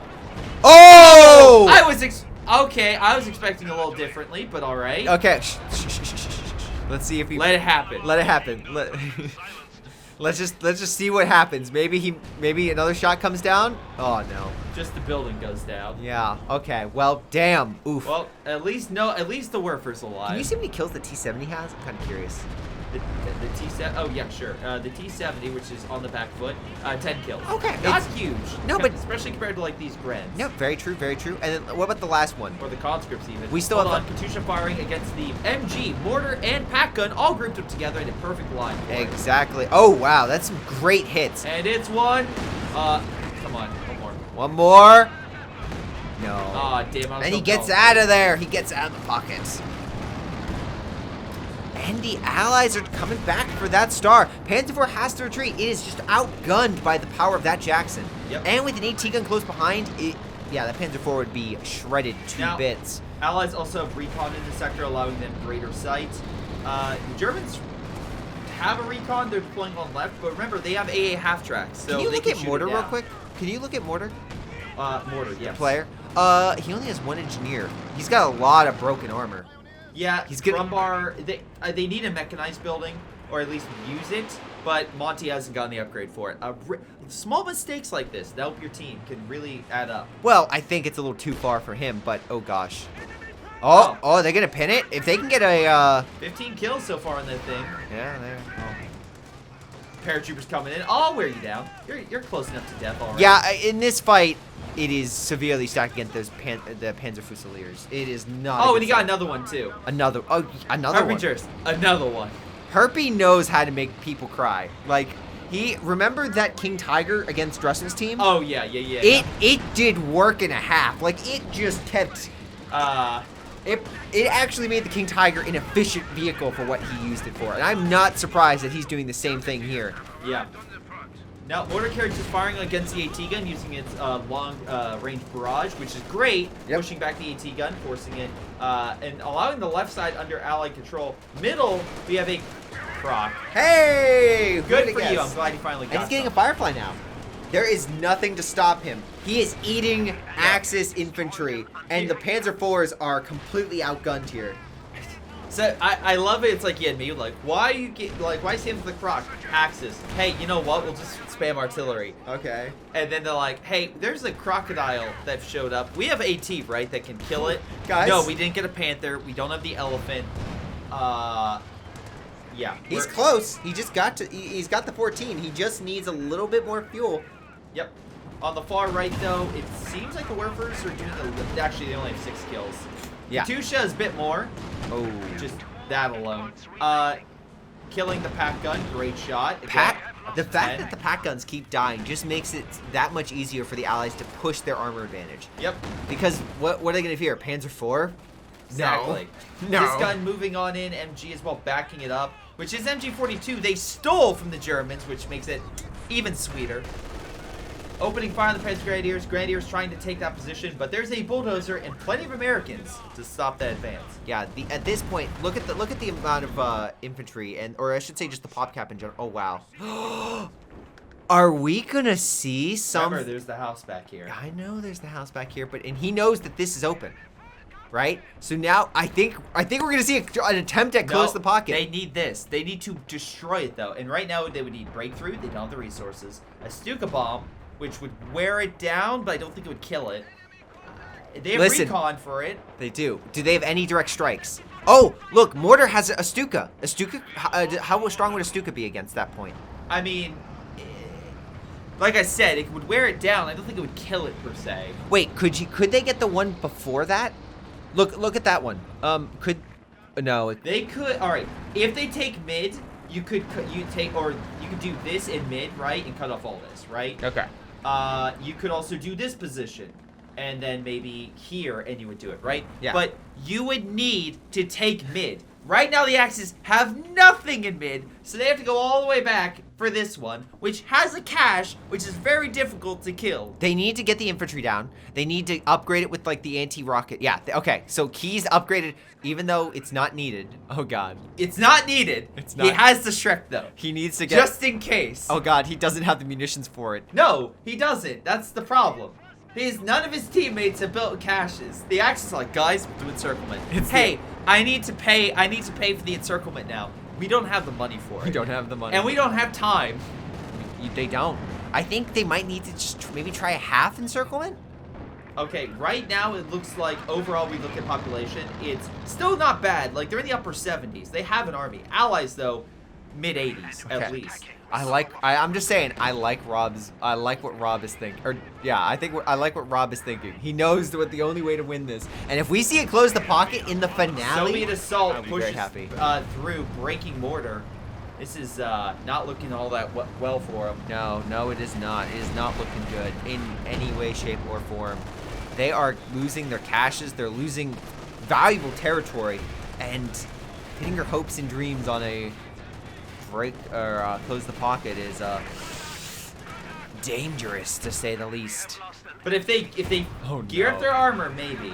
Speaker 1: Oh!
Speaker 2: I was expecting a little differently, but all right.
Speaker 1: Okay. Let's see if he...
Speaker 2: Let it happen.
Speaker 1: Let it happen. Let's just see what happens. Maybe another shot comes down. Oh no.
Speaker 2: Just the building goes down.
Speaker 1: Yeah. Okay. Well, damn. Oof.
Speaker 2: Well, at least the Werfer's alive.
Speaker 1: Can you see how many kills the T-70 has? I'm kind of curious.
Speaker 2: The T-70. Oh yeah, sure. The T-70, which is on the back foot, 10 kills.
Speaker 1: Okay.
Speaker 2: Not huge.
Speaker 1: No, but
Speaker 2: especially compared to like these Grens.
Speaker 1: No, very true, very true. And then what about the last one?
Speaker 2: Or the conscripts even.
Speaker 1: We still
Speaker 2: have Katusha firing against the MG, mortar, and pack gun, all grouped up together in a perfect line.
Speaker 1: Exactly. Oh wow, that's some great hits.
Speaker 2: And it's one. Come on, one more.
Speaker 1: One more. No.
Speaker 2: Oh, damn. I was
Speaker 1: And he
Speaker 2: hoping
Speaker 1: gets
Speaker 2: that
Speaker 1: out of there. He gets out of the pockets. And the allies are coming back for that star. Panzer IV has to retreat. It is just outgunned by the power of that Jackson.
Speaker 2: Yep.
Speaker 1: And with an AT gun close behind, yeah, that Panzer IV would be shredded to bits.
Speaker 2: Allies also have recon in the sector, allowing them greater sight. The Germans have a recon. They're deploying on left, but remember, they have AA half-tracks. So
Speaker 1: Can you look at
Speaker 2: shoot
Speaker 1: Mortar
Speaker 2: it
Speaker 1: real
Speaker 2: down.
Speaker 1: quick? Can you look at Mortar?
Speaker 2: Mortar, yes.
Speaker 1: Player? He only has one engineer. He's got a lot of broken armor.
Speaker 2: Yeah,
Speaker 1: He's gonna-
Speaker 2: Brumbar, they need a mechanized building, or at least use it, but Monty hasn't gotten the upgrade for it. Small mistakes like this that help your team can really add up.
Speaker 1: Well, I think it's a little too far for him, but oh gosh. Oh, they're gonna pin it? If they can get a
Speaker 2: 15 kills so far on that thing.
Speaker 1: yeah, there.
Speaker 2: Paratroopers coming in. I'll wear you down. You're close enough to death already.
Speaker 1: Yeah, in this fight, it is severely stacked against those the Panzer Fusiliers. It is not.
Speaker 2: Oh, and he got another one too.
Speaker 1: another one.
Speaker 2: Harbingers, another one.
Speaker 1: Herpy knows how to make people cry. Like he remember that King Tiger against Dressen's team.
Speaker 2: Oh yeah.
Speaker 1: It did work and a half. Like it just kept. It actually made the King Tiger an efficient vehicle for what he used it for, and I'm not surprised that he's doing the same thing here.
Speaker 2: Yeah. Now, mortar carriage is firing against the AT gun using its long range barrage, which is great, pushing back the AT gun, forcing it, and allowing the left side under Allied control. Middle, we have a Croc.
Speaker 1: Hey!
Speaker 2: Good for you. I'm glad you finally got
Speaker 1: And he's getting a
Speaker 2: some.
Speaker 1: Firefly now. There is nothing to stop him. He is eating Axis infantry, and the Panzer IVs are completely outgunned here.
Speaker 2: So I love it. It's like you and me, like why is him the Croc? Axis. Hey, you know what? We'll just spam artillery.
Speaker 1: Okay.
Speaker 2: And then they're like, hey, there's a crocodile that showed up. We have AT, right, that can kill it.
Speaker 1: Guys.
Speaker 2: No, we didn't get a panther. We don't have the elephant. Yeah.
Speaker 1: He's close. He just got to. He's got the 14. He just needs a little bit more fuel.
Speaker 2: Yep. On the far right, though, it seems like the Werfers are doing actually, they only have 6 kills.
Speaker 1: Yeah.
Speaker 2: Katusha is a bit more.
Speaker 1: Oh.
Speaker 2: Just that alone. Killing the pack gun, great shot.
Speaker 1: The
Speaker 2: Again,
Speaker 1: fact that the pack guns keep dying just makes it that much easier for the Allies to push their armor advantage.
Speaker 2: Yep.
Speaker 1: Because what are they going to fear? Panzer IV?
Speaker 2: Exactly.
Speaker 1: No.
Speaker 2: This gun moving on in, MG as well backing it up, which is MG42. They stole from the Germans, which makes it even sweeter. Opening fire on the Panzer Grenadiers. Grenadiers trying to take that position, but there's a bulldozer and plenty of Americans to stop that advance.
Speaker 1: Yeah. At this point, look at the amount of infantry or I should say just the pop cap in general. Oh wow. Are we gonna see some?
Speaker 2: Remember, there's the house back here.
Speaker 1: I know there's the house back here, and he knows that this is open, right? So now I think we're gonna see an attempt at close the pocket.
Speaker 2: They need this. They need to destroy it though, and right now they would need breakthrough. They don't have the resources. A Stuka bomb, which would wear it down, but I don't think it would kill it. They have recon for it.
Speaker 1: They do. Do they have any direct strikes? Oh, look, Mortar has a Stuka. A Stuka. How strong would a Stuka be against that point?
Speaker 2: I mean, like I said, it would wear it down. I don't think it would kill it per se.
Speaker 1: Wait, could they get the one before that? Look at that one. No.
Speaker 2: They could. All right, if they take mid, you could do this in mid, right, and cut off all this, right?
Speaker 1: Okay.
Speaker 2: You could also do this position, and then maybe here, and you would do it, right?
Speaker 1: Yeah.
Speaker 2: But you would need to take mid. Right now, the Axis have nothing in mid, so they have to go all the way back for this one, which has a cache, which is very difficult to kill.
Speaker 1: They need to get the infantry down. They need to upgrade it with like the anti-rocket. Yeah. Okay. So Key's upgraded, even though it's not needed. Oh God.
Speaker 2: It's not needed.
Speaker 1: It's not.
Speaker 2: He has the Shrek though.
Speaker 1: He needs to get.
Speaker 2: Just in case.
Speaker 1: Oh God. He doesn't have the munitions for it.
Speaker 2: No, he doesn't. That's the problem. None of his teammates have built caches. The Axis are like, guys, we'll do encirclement. Hey, I need to pay for the encirclement now. We don't have the money for it.
Speaker 1: We don't have the money.
Speaker 2: And we don't have time.
Speaker 1: They don't. I think they might need to just maybe try a half encirclement.
Speaker 2: Okay, right now it looks like overall we look at population, it's still not bad. Like they're in the upper 70s. They have an army. Allies though, mid 80s at least.
Speaker 1: I'm just saying, I like what Rob is thinking. Or yeah, I like what Rob is thinking. He knows what the only way to win this. And if we see it close the pocket in the finale,
Speaker 2: Soviet assault
Speaker 1: I'll be
Speaker 2: pushes
Speaker 1: very happy.
Speaker 2: through, breaking mortar. This is not looking all that well for him.
Speaker 1: No, it is not. It is not looking good in any way, shape, or form. They are losing their caches. They're losing valuable territory, and pinning your hopes and dreams on a break or close the pocket is dangerous, to say the least.
Speaker 2: But if they gear up their armor, maybe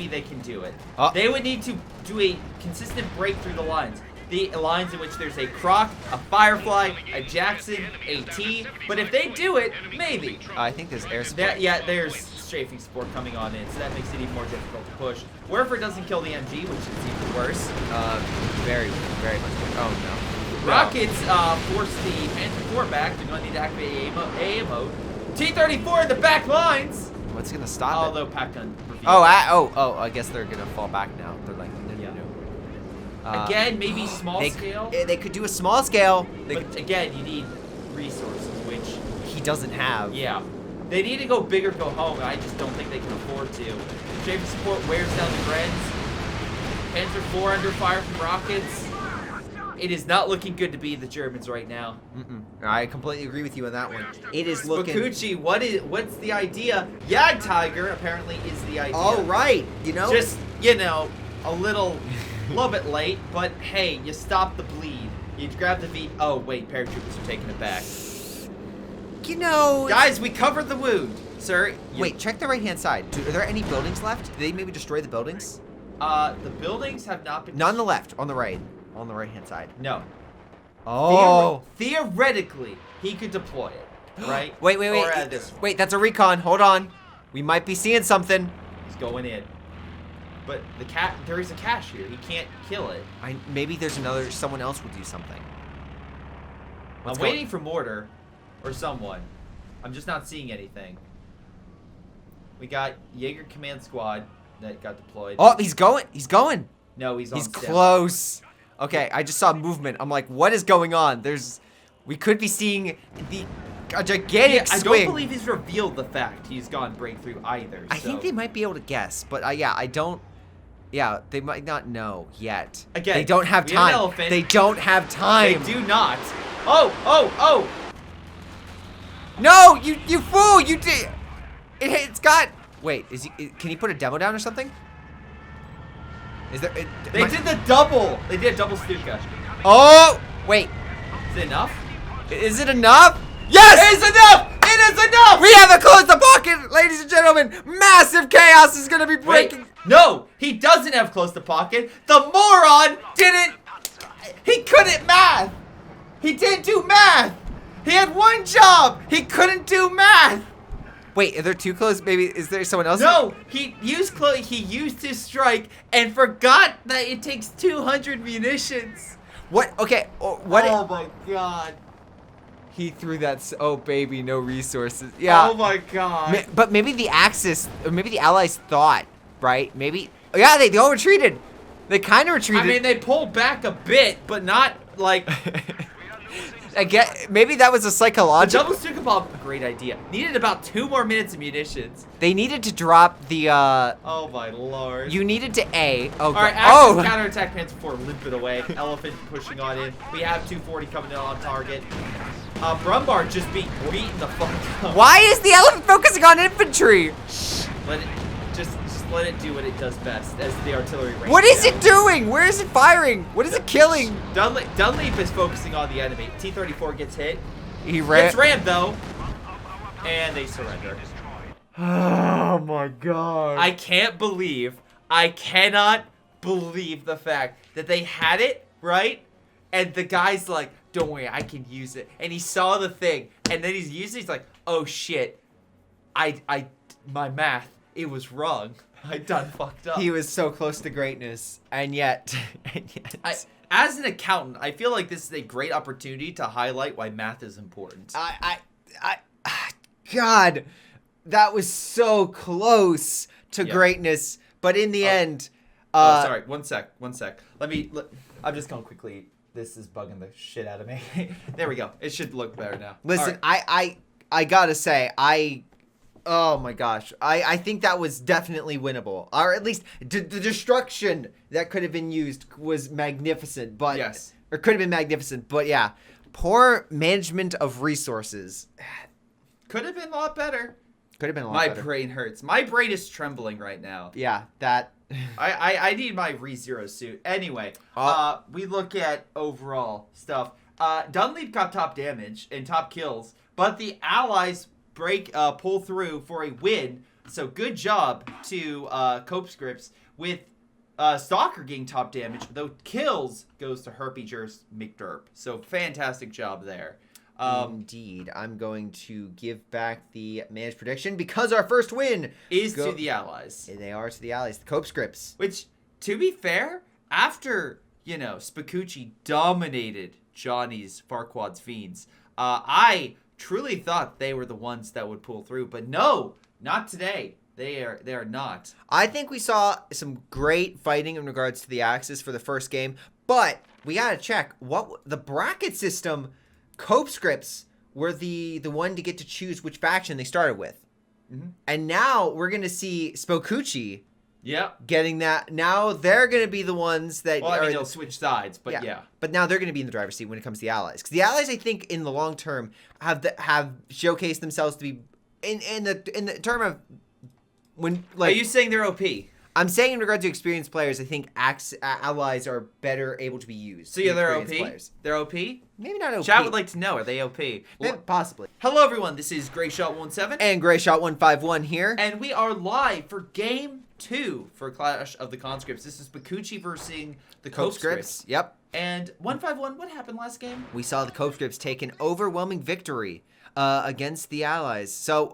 Speaker 2: they can do it. They would need to do a consistent break through the lines. The lines in which there's a Croc, a Firefly, a Jackson, a T. But if they do it, maybe.
Speaker 1: I think there's air support.
Speaker 2: There's strafing support coming on in, so that makes it even more difficult to push. Wherever it doesn't kill the MG, which is even worse.
Speaker 1: Very, very much. Oh no.
Speaker 2: Rockets force the Panther 4 back. They're going to need to activate A mode. T-34 in the back lines.
Speaker 1: What's gonna stop it?
Speaker 2: Although pack gun.
Speaker 1: I guess they're gonna fall back now. They're like, no.
Speaker 2: Again, maybe small scale.
Speaker 1: They could do a small scale.
Speaker 2: But again, you need resources, which
Speaker 1: he doesn't have.
Speaker 2: Yeah. They need to go big or go home, and I just don't think they can afford to. Strafing support wears down the Grens. Panther 4 under fire from rockets. It is not looking good to be the Germans right now.
Speaker 1: I completely agree with you on that one. It is looking.
Speaker 2: BigChuche, what's the idea? Yeah, Tiger apparently is the idea.
Speaker 1: All right,
Speaker 2: Just a little bit late, but hey, you stop the bleed. You grab the V. Oh wait, paratroopers are taking it back. Guys, we covered the wound, sir.
Speaker 1: Wait, check the right-hand side. Are there any buildings left? Did they maybe destroy the buildings?
Speaker 2: The buildings have not been.
Speaker 1: Not on the left, on the right. On the right-hand side.
Speaker 2: No.
Speaker 1: Oh.
Speaker 2: Theoretically, he could deploy it, right?
Speaker 1: Wait. Wait, that's a recon. Hold on. We might be seeing something.
Speaker 2: He's going in. But there is a cache here. He can't kill it.
Speaker 1: Maybe there's someone else will do something.
Speaker 2: I'm waiting for mortar or someone. I'm just not seeing anything. We got Jaeger Command Squad that got deployed.
Speaker 1: Oh, he's going. He's going.
Speaker 2: No, he's
Speaker 1: close. Okay, I just saw movement. I'm like, what is going on? We could be seeing a gigantic swing.
Speaker 2: I don't believe he's revealed the fact he's gone breakthrough either.
Speaker 1: I think they might be able to guess, but I don't. Yeah, they might not know yet.
Speaker 2: Again,
Speaker 1: they don't have time. They don't have time.
Speaker 2: They do not. Oh!
Speaker 1: No, you fool! You did. It's got. Wait, can he put a demo down or something? Is there?
Speaker 2: They did the double. They did a double Stuka.
Speaker 1: Oh, wait.
Speaker 2: Is it enough?
Speaker 1: Is it enough? Yes!
Speaker 2: It is enough! It is enough!
Speaker 1: We haven't closed the pocket, ladies and gentlemen. Massive chaos is gonna be breaking.
Speaker 2: Wait, no, he doesn't have close to pocket. The moron didn't. He couldn't math. He didn't do math. He had one job. He couldn't do math.
Speaker 1: Wait, are there too close? Maybe is there someone else?
Speaker 2: No, he used his strike and forgot that it takes 200 munitions.
Speaker 1: What? Okay. What?
Speaker 2: Oh my god.
Speaker 1: He threw that. Oh baby, no resources. Yeah.
Speaker 2: Oh my god.
Speaker 1: But maybe the Axis, or maybe the Allies thought, right? Maybe. Yeah, they all retreated. They kind of retreated.
Speaker 2: I mean, they pulled back a bit, but not like.
Speaker 1: I get. Maybe that was a psychological.
Speaker 2: The double Stuka bomb, great idea. Needed about 2 more minutes of munitions.
Speaker 1: They needed to drop the.
Speaker 2: Oh my lord.
Speaker 1: You needed to A. Oh.
Speaker 2: All right. Axis counterattack Panther 4 limping away. Elephant pushing on in. We have 240 coming in on target. Brumbar just beaten the fuck up.
Speaker 1: Why is the Elephant focusing on infantry?
Speaker 2: Let it just let it do what it does best as the artillery range.
Speaker 1: What is it doing? Where is it firing? What is it killing?
Speaker 2: Dunleap is focusing on the enemy. T-34 gets hit.
Speaker 1: He ran.
Speaker 2: Gets rammed though, and they surrender.
Speaker 1: Oh my god!
Speaker 2: I cannot believe the fact that they had it right, and the guy's like, "Don't worry, I can use it." And he saw the thing, and then he's using it. He's like, "Oh shit, my math, it was wrong. I done fucked up."
Speaker 1: He was so close to greatness, and yet,
Speaker 2: as an accountant, I feel like this is a great opportunity to highlight why math is important.
Speaker 1: God, that was so close to greatness, but in the end,
Speaker 2: sorry, one sec. I'm just going quickly. This is bugging the shit out of me. There we go. It should look better now.
Speaker 1: Listen, right. I gotta say, oh my gosh, I think that was definitely winnable, or at least the destruction that could have been used was magnificent, but
Speaker 2: yes,
Speaker 1: or could have been magnificent, but yeah, poor management of resources.
Speaker 2: Could have been a lot better.
Speaker 1: Could have been a lot
Speaker 2: My
Speaker 1: better.
Speaker 2: brain hurts. My brain is trembling right now.
Speaker 1: Yeah, that.
Speaker 2: I need my ReZero suit. Anyway, we look at overall stuff. Dunleap got top damage and top kills, but the allies pull through for a win. So good job to CoHScripts with Stalker getting top damage, though kills goes to Herpy McDerp. So fantastic job there.
Speaker 1: Indeed. I'm going to give back the managed prediction because our first win
Speaker 2: is to the allies.
Speaker 1: They are to the allies, the CoHScripts.
Speaker 2: Which, to be fair, after, BigChuche dominated Johnny's Farquaad's Fiends, I truly thought they were the ones that would pull through. But no, not today. They are not.
Speaker 1: I think we saw some great fighting in regards to the Axis for the first game, but we gotta check what the bracket system. CoHScripts were the one to get to choose which faction they started with, and now we're gonna see BigChuche.
Speaker 2: Yeah.
Speaker 1: Getting that. Now they're gonna be the ones that.
Speaker 2: Well, I mean, they'll switch sides, but yeah.
Speaker 1: But now they're gonna be in the driver's seat when it comes to the allies, because the allies, I think, in the long term, have showcased themselves to be in the term of. When,
Speaker 2: Are you saying they're OP?
Speaker 1: I'm saying in regard to experienced players, I think allies are better able to be used.
Speaker 2: So yeah, they're OP?
Speaker 1: Players.
Speaker 2: They're OP?
Speaker 1: Maybe not OP.
Speaker 2: Chat would like to know, are they OP?
Speaker 1: Possibly.
Speaker 2: Hello everyone, this is Greyshot17.
Speaker 1: And Greyshot151 here.
Speaker 2: And we are live for Game 2 for Clash of the Conscripts. This is BigChuche versus the CoHScripts.
Speaker 1: Yep.
Speaker 2: And 151, what happened last game?
Speaker 1: We saw the CoHScripts take an overwhelming victory against the allies. So,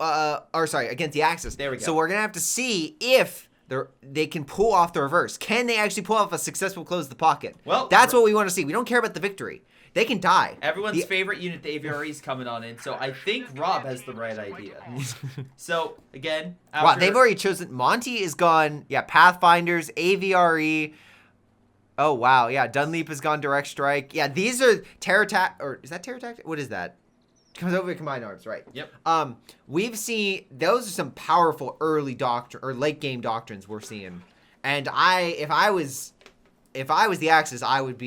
Speaker 1: against the Axis.
Speaker 2: There we go.
Speaker 1: So we're going to have to see if they can pull off the reverse. Can they actually pull off a successful close the pocket?
Speaker 2: Well,
Speaker 1: that's what we want to see. We don't care about the victory. They can die.
Speaker 2: Everyone's favorite unit, the Aphyria, is coming on in, so I think Rob has the right idea. So, again,
Speaker 1: wow, they've already chosen. Monty is gone. Yeah, Pathfinders, AVRE. Oh, wow. Yeah, Dunleap has gone Direct Strike. Yeah, these are Terror Tactic. Or is that Terror Tactic? What is that? Comes over Combined Arms, right?
Speaker 2: Yep.
Speaker 1: We've seen those are some powerful early doctrine or late game doctrines we're seeing, and if I was the Axis, I would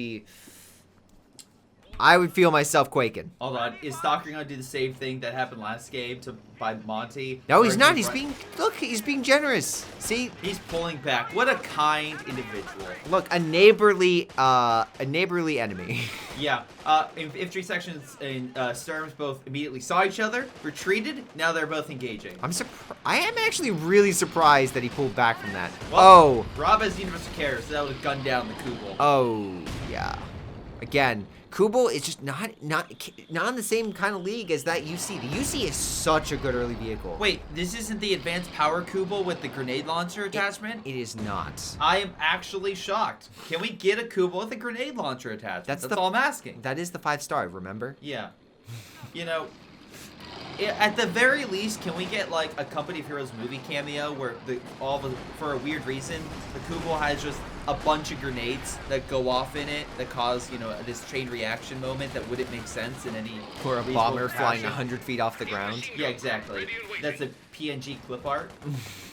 Speaker 1: feel myself quaking.
Speaker 2: Hold on, is Stalker gonna do the same thing that happened last game by Monty?
Speaker 1: No, he's not. He's being generous. See,
Speaker 2: he's pulling back. What a kind individual.
Speaker 1: Look, a neighborly enemy.
Speaker 2: Yeah. Infantry sections and Sturms both immediately saw each other, retreated. Now they're both engaging.
Speaker 1: I am actually really surprised that he pulled back from that.
Speaker 2: Well, Rob has Universal Care, so that would gun down the Kubel.
Speaker 1: Oh yeah. Again, Kubel is just not in the same kind of league as that UC. The UC is such a good early vehicle.
Speaker 2: Wait, this isn't the advanced power Kubel with the grenade launcher attachment?
Speaker 1: It is not.
Speaker 2: I am actually shocked. Can we get a Kubel with a grenade launcher attachment? That's all I'm asking.
Speaker 1: That is the 5-star, remember?
Speaker 2: Yeah. At the very least, can we get like a Company of Heroes movie cameo where for a weird reason, the Kubel has just a bunch of grenades that go off in it that cause, this chain reaction moment that wouldn't make sense in any
Speaker 1: or a bomber flying 100 feet off the ground.
Speaker 2: Yeah, exactly. That's a PNG clip art.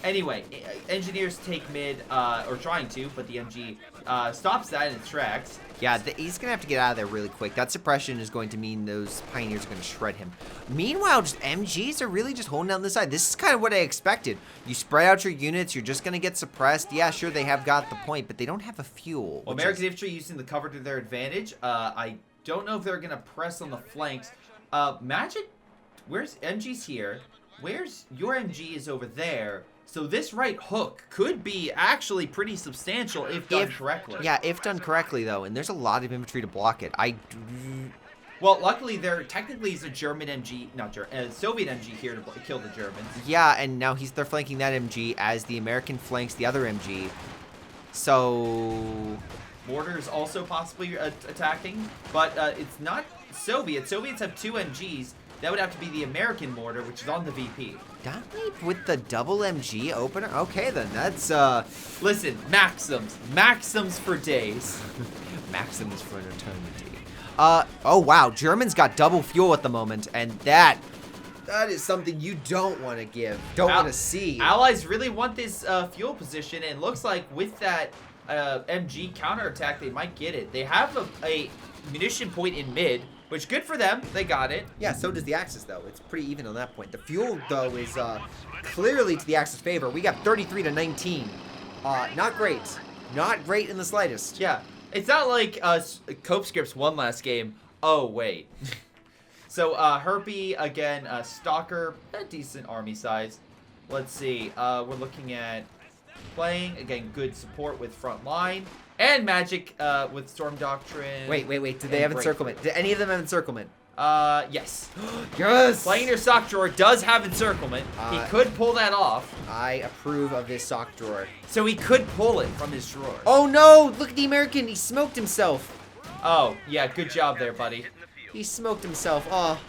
Speaker 2: Anyway, engineers take mid, or trying to, but the MG stops that in its tracks.
Speaker 1: Yeah, he's going to have to get out of there really quick. That suppression is going to mean those Pioneers are going to shred him. Meanwhile, just MGs are really just holding down the side. This is kind of what I expected. You spread out your units, you're just going to get suppressed. Yeah, sure, they have got the point, but they don't have a fuel.
Speaker 2: Well, American Infantry using the cover to their advantage. I don't know if they're going to press on the flanks. Magic, where's MG's here? Where's your MG is over there. So this right hook could be actually pretty substantial if done correctly.
Speaker 1: Yeah, if done correctly, though, and there's a lot of infantry to block it.
Speaker 2: Well, luckily, there technically is a German MG, Soviet MG here to kill the Germans.
Speaker 1: Yeah, and now they're flanking that MG as the American flanks the other MG. So...
Speaker 2: Mortars also possibly attacking, but it's not Soviet. Soviets have 2 MGs. That would have to be the American mortar, which is on the VP.
Speaker 1: Dunleap with the double MG opener? Okay, then. That's,
Speaker 2: Listen, Maxims. Maxims for days.
Speaker 1: Maxims for an eternity. Oh, wow. Germans got double fuel at the moment, and that is something you don't want to give. Don't want to see.
Speaker 2: Allies really want this fuel position, and it looks like with that MG counterattack, they might get it. They have a munition point in mid. which good for them. They got it.
Speaker 1: Yeah, so does the Axis, though. It's pretty even on that point. The fuel, though, is clearly to the Axis' favor. We got 33 to 19. Not great. Not great in the slightest.
Speaker 2: Yeah, it's not like CONSCRIPTS won last game. Oh, wait. So, Herpy, again, Stalker, a decent army size. Let's see. We're looking at playing. Again, good support with front line. And Magic with Storm Doctrine.
Speaker 1: Wait. Did they have encirclement? Did any of them have encirclement?
Speaker 2: Yes.
Speaker 1: Yes!
Speaker 2: Playing your sock drawer does have encirclement. He could pull that off.
Speaker 1: I approve of this sock drawer.
Speaker 2: So he could pull it from his drawer.
Speaker 1: Oh, no! Look at the American. He smoked himself.
Speaker 2: Oh, yeah. Good job there, buddy.
Speaker 1: He smoked himself. Oh.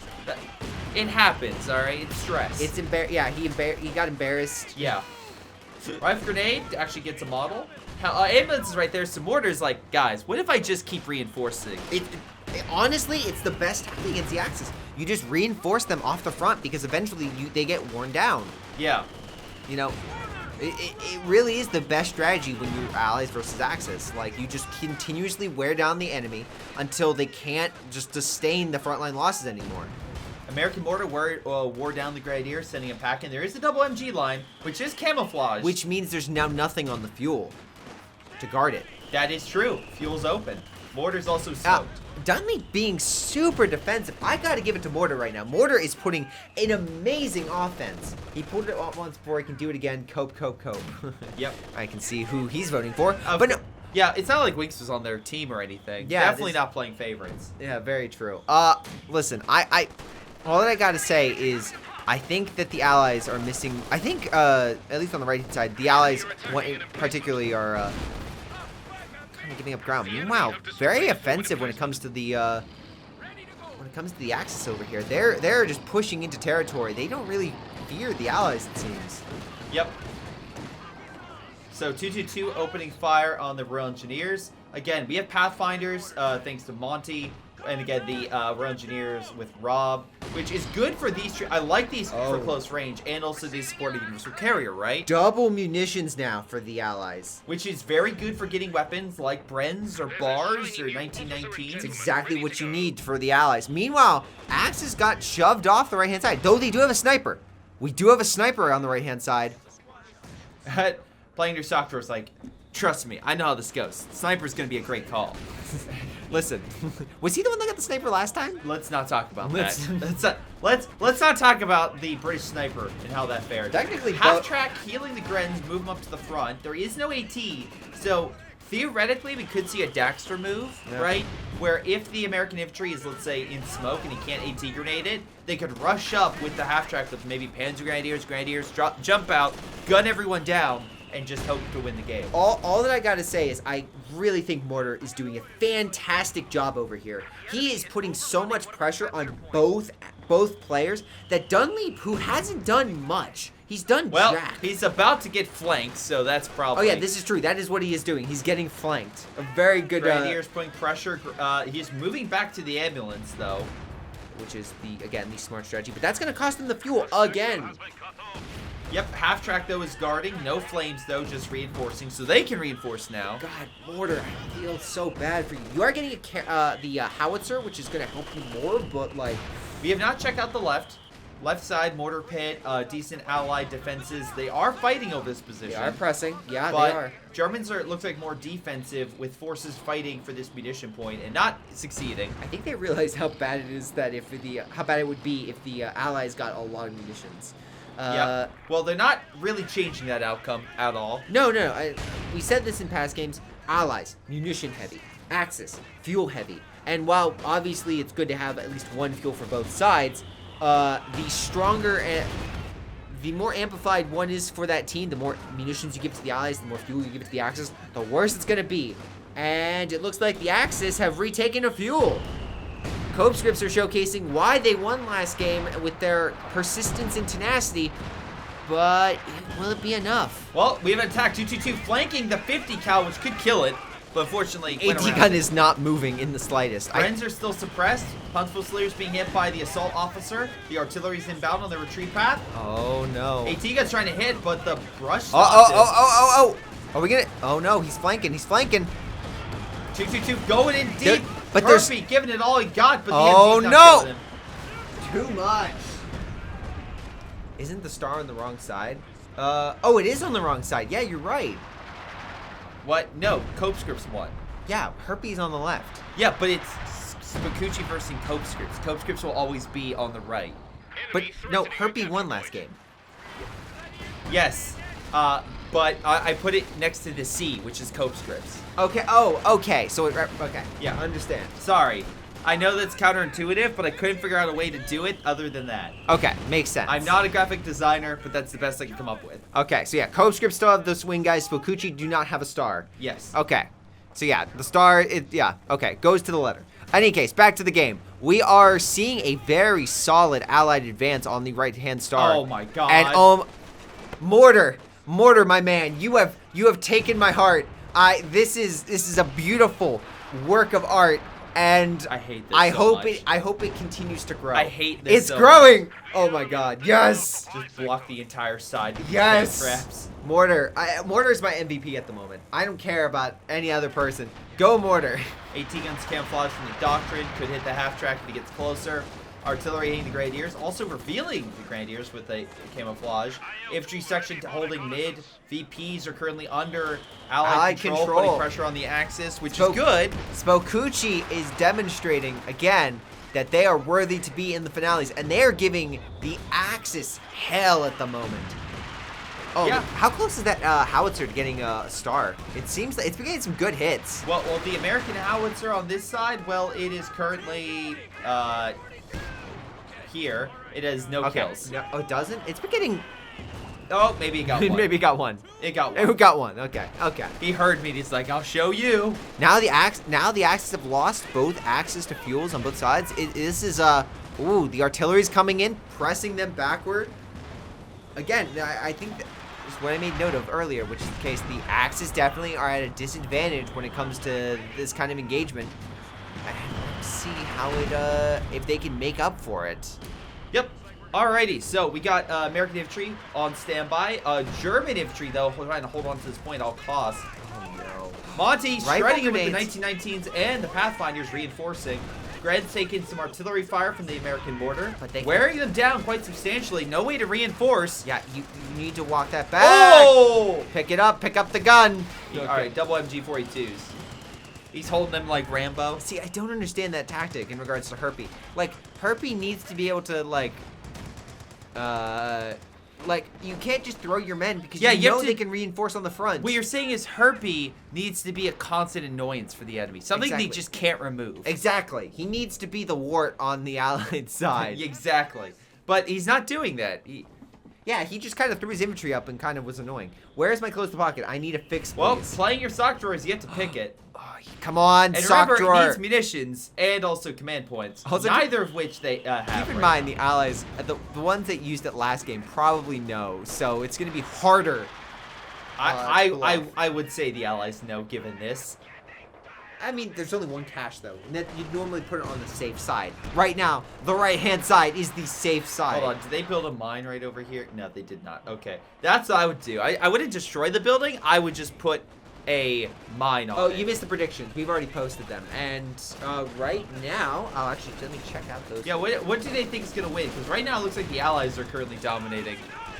Speaker 2: It happens, all right? It's stress.
Speaker 1: It's yeah, he got embarrassed.
Speaker 2: Yeah. Rifle grenade actually gets a model. Ambulance is right there. Some mortars like, guys, what if I just keep reinforcing?
Speaker 1: Honestly, it's the best tactic against the Axis. You just reinforce them off the front because eventually they get worn down.
Speaker 2: Yeah.
Speaker 1: You know, it really is the best strategy when you're allies versus Axis. Like, you just continuously wear down the enemy until they can't just sustain the frontline losses anymore.
Speaker 2: American mortar wore down the Grenadier, sending him packing. There is a double MG line, which is camouflage.
Speaker 1: Which means there's now nothing on the fuel to guard it.
Speaker 2: That is true. Fuel's open. Mortar's also smoked.
Speaker 1: Dunley being super defensive. I gotta give it to Mortar right now. Mortar is putting an amazing offense. He pulled it off once before. He can do it again. Cope.
Speaker 2: Yep.
Speaker 1: I can see who he's voting for. But no.
Speaker 2: Yeah, it's not like Winks was on their team or anything.
Speaker 1: Yeah,
Speaker 2: definitely not playing favorites.
Speaker 1: Yeah, very true. Listen, all that I gotta say is I think that the Allies are missing. I think, at least on the right-hand side, the Allies particularly are kind of giving up ground. Meanwhile, very offensive when it comes to the Axis over here. They're just pushing into territory. They don't really fear the Allies, it seems.
Speaker 2: Yep. So 222 opening fire on the Royal Engineers. Again, we have Pathfinders thanks to Monty. And again, the Royal Engineers with Rob, which is good for these. I like these for close range, and also these supporting universal carrier, right?
Speaker 1: Double munitions now for the Allies,
Speaker 2: which is very good for getting weapons like Bren's or Bars or 1919.
Speaker 1: It's exactly what you need for the Allies. Meanwhile, Axis got shoved off the right-hand side, though they do have a sniper. We do have a sniper on the right-hand side.
Speaker 2: Playing your sock drawer is like, trust me, I know how this goes. Sniper's gonna be a great call.
Speaker 1: Listen, was he the one that got the sniper last time?
Speaker 2: Let's not talk about that. Let's not talk about the British sniper and how that fared.
Speaker 1: Technically,
Speaker 2: half track healing the Grens, move them up to the front. There is no AT, so theoretically we could see a Daxter move, right? Where if the American infantry is, let's say, in smoke and he can't AT grenade it, they could rush up with the half track with maybe Panzer Grenadiers, jump out, gun everyone down, and just hope to win the game.
Speaker 1: All that I gotta say is I really think Mortar is doing a fantastic job over here. He is putting so much pressure on both players that Dunleap, who hasn't done much, he's done jack.
Speaker 2: He's about to get flanked, so that's probably...
Speaker 1: Oh yeah, this is true. That is what he is doing. He's getting flanked. A very good...
Speaker 2: Grenadiers putting pressure. He's moving back to the ambulance, though.
Speaker 1: Which is, the smart strategy. But that's going to cost him the fuel again.
Speaker 2: Yep, half track though is guarding. No flames though, just reinforcing, so they can reinforce now.
Speaker 1: God, Mortar, I feel so bad for you. You are getting the howitzer, which is going to help you more, but like...
Speaker 2: We have not checked out the left. Left side, mortar pit, decent allied defenses. They are fighting over this position.
Speaker 1: They are pressing. Yeah,
Speaker 2: but
Speaker 1: they are.
Speaker 2: Germans are, it looks like, more defensive with forces fighting for this munition point and not succeeding.
Speaker 1: I think they realize how bad it is that how bad it would be if the Allies got a lot of munitions.
Speaker 2: Yeah. Well, they're not really changing that outcome at all.
Speaker 1: No. We said this in past games. Allies, munition heavy. Axis, fuel heavy. And while obviously it's good to have at least one fuel for both sides, the stronger and the more amplified one is for that team, the more munitions you give to the Allies, the more fuel you give to the Axis, the worse it's going to be. And it looks like the Axis have retaken a fuel. CONSCRIPTS are showcasing why they won last game with their persistence and tenacity, but will it be enough?
Speaker 2: Well, we have an attack 222 flanking the 50 cal, which could kill it, but unfortunately
Speaker 1: AT gun is not moving in the slightest.
Speaker 2: Friends are still suppressed. Punch Fusiliers being hit by the assault officer. The artillery's inbound on the retreat path.
Speaker 1: Oh no.
Speaker 2: AT gun's trying to hit, but the brush
Speaker 1: Oh. Are we gonna? Oh no, he's flanking.
Speaker 2: 222 going in deep.
Speaker 1: But
Speaker 2: Harpy giving it all he got, but the
Speaker 1: Oh,
Speaker 2: MG's not
Speaker 1: no!
Speaker 2: killing him.
Speaker 1: Too much. Isn't the star on the wrong side? Oh, it is on the wrong side. Yeah, you're right.
Speaker 2: What? No, CONSCRIPTS won.
Speaker 1: Yeah, Herpy's on the left.
Speaker 2: Yeah, but it's BigChuche versus CONSCRIPTS. CONSCRIPTS will always be on the right.
Speaker 1: But no, Herpy won last game.
Speaker 2: Yes, but I put it next to the C, which is CONSCRIPTS.
Speaker 1: Okay. Oh, okay. So okay.
Speaker 2: Yeah.
Speaker 1: Understand.
Speaker 2: Sorry. I know that's counterintuitive, but I couldn't figure out a way to do it other than that.
Speaker 1: Okay, makes sense.
Speaker 2: I'm not a graphic designer, but that's the best I can come up with.
Speaker 1: Okay, so yeah, CoScript still have the swing guys. BigChuche do not have a star.
Speaker 2: Yes.
Speaker 1: Okay, so yeah, the star. Okay, goes to the letter. In any case, back to the game. We are seeing a very solid allied advance on the right-hand star.
Speaker 2: Oh my god.
Speaker 1: And Mortar, my man, you have taken my heart. This is a beautiful work of art. And
Speaker 2: I hate this so much.
Speaker 1: I hope it continues to grow.
Speaker 2: I hate this
Speaker 1: It's
Speaker 2: so
Speaker 1: growing. Oh my god. Yes.
Speaker 2: Just block the entire side.
Speaker 1: Yes.
Speaker 2: Traps.
Speaker 1: Mortar. Mortar is my MVP at the moment. I don't care about any other person. Go Mortar.
Speaker 2: AT guns camouflage from the Doctrine. Could hit the half track if he gets closer. Artillery hitting the Grenadiers. Also revealing the Grenadiers with a camouflage. Infantry section holding mid. VPs are currently under Allied control. Putting pressure on the Axis, which is good.
Speaker 1: BigChuche is demonstrating, again, that they are worthy to be in the finales. And they are giving the Axis hell at the moment. Oh, yeah. How close is that howitzer to getting a star? It seems that it's been getting some good hits.
Speaker 2: Well, the American howitzer on this side, well, it is currently here. It has no kills.
Speaker 1: No, oh, it doesn't? It's been getting...
Speaker 2: Oh, maybe it got one.
Speaker 1: Maybe it got one.
Speaker 2: It got one.
Speaker 1: It got one. Okay. Okay.
Speaker 2: He heard me. He's like, "I'll show you."
Speaker 1: Now the Axis have lost both axes to fuels on both sides. This is ooh, the artillery's coming in, pressing them backward. Again, I think that is what I made note of earlier, which is the case. The Axis definitely are at a disadvantage when it comes to this kind of engagement. And let's see how it if they can make up for it.
Speaker 2: Yep. Alrighty, so we got American infantry on standby. German infantry, though, trying to hold on to this point at all costs.
Speaker 1: Oh, no.
Speaker 2: Monty shredding him with the 1919s and the Pathfinders reinforcing. Gred's taking some artillery fire from the American mortar,
Speaker 1: but they
Speaker 2: wearing them down quite substantially. No way to reinforce.
Speaker 1: Yeah, you need to walk that back.
Speaker 2: Oh!
Speaker 1: Pick it up. Pick up the gun.
Speaker 2: Okay. Alright, double MG42s. He's holding them like Rambo.
Speaker 1: See, I don't understand that tactic in regards to Herpy. Like, Herpy needs to be able to, like, you can't just throw your men because you know they can reinforce on the front.
Speaker 2: What you're saying is Herpy needs to be a constant annoyance for the enemy. Something they just can't remove.
Speaker 1: Exactly. He needs to be the wart on the Allied side.
Speaker 2: Exactly. But he's not doing that.
Speaker 1: Yeah, he just kind of threw his infantry up and kind of was annoying. Where's my close to pocket? I need a fix, please.
Speaker 2: Well, playing your sock drawers, you get to pick it.
Speaker 1: Come on,
Speaker 2: and
Speaker 1: sock
Speaker 2: remember,
Speaker 1: drawer.
Speaker 2: it needs munitions and also command points. Also, neither of which they have.
Speaker 1: Keep in mind, the Allies, the ones that used it last game probably know, so it's going to be harder.
Speaker 2: I would say the Allies know, given this.
Speaker 1: I mean, there's only one cache, though. You'd normally put it on the safe side. Right now, the right-hand side is the safe side.
Speaker 2: Hold on, did they build a mine right over here? No, they did not. Okay, that's what I would do. I wouldn't destroy the building. I would just put a mine on it.
Speaker 1: Oh, you missed the predictions. We've already posted them. And right now, actually, let me check out those.
Speaker 2: Yeah, what do they think is going to win? Because right now it looks like the Allies are currently dominating.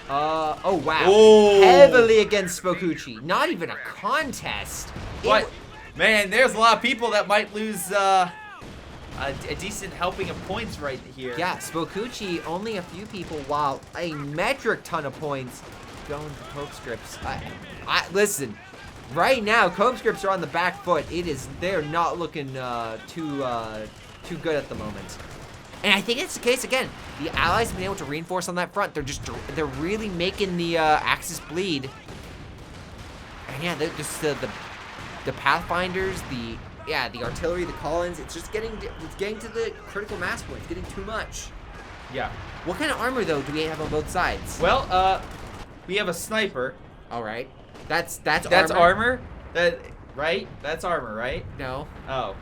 Speaker 1: Oh, wow.
Speaker 2: Oh.
Speaker 1: Heavily against BigChuche. Not even a contest.
Speaker 2: What? Man, there's a lot of people that might lose a decent helping of points right here.
Speaker 1: Yeah, BigChuche, only a few people, while a metric ton of points going to CONSCRIPTS. Listen, right now, CONSCRIPTS are on the back foot. They're not looking too good at the moment. And I think it's the case again. The Allies have been able to reinforce on that front. They're really making the Axis bleed. And yeah, the Pathfinders, the artillery, the Collins, it's getting to the critical mass point. It's getting too much.
Speaker 2: Yeah.
Speaker 1: What kind of armor though do we have on both sides?
Speaker 2: Well, we have a sniper.
Speaker 1: All right. That's
Speaker 2: armor. Right? That's armor, right?
Speaker 1: No.
Speaker 2: Oh.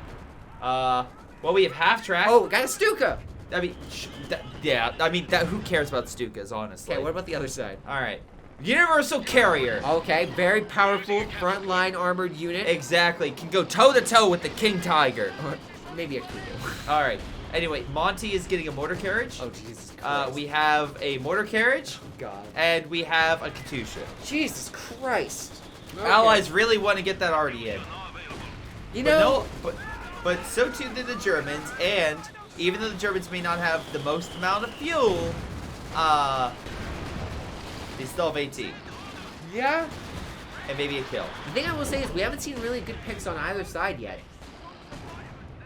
Speaker 2: Well, we have half track.
Speaker 1: Oh, we got a Stuka.
Speaker 2: I mean, yeah. I mean, who cares about Stukas, honestly?
Speaker 1: Okay, what about the other side?
Speaker 2: All right. Universal carrier.
Speaker 1: Okay, very powerful frontline armored unit.
Speaker 2: Exactly. Can go toe to toe with the King Tiger.
Speaker 1: maybe a Kudo.
Speaker 2: All right. Anyway, Monty is getting a mortar carriage.
Speaker 1: Oh, Jesus Christ.
Speaker 2: We have a mortar carriage.
Speaker 1: God.
Speaker 2: And we have a Katusha.
Speaker 1: Jesus Christ. Okay.
Speaker 2: Allies really want to get that already in.
Speaker 1: You
Speaker 2: But
Speaker 1: know...
Speaker 2: but so too did the Germans, and even though the Germans may not have the most amount of fuel, they still have 18.
Speaker 1: Yeah.
Speaker 2: And maybe a kill.
Speaker 1: The thing I will say is we haven't seen really good picks on either side yet.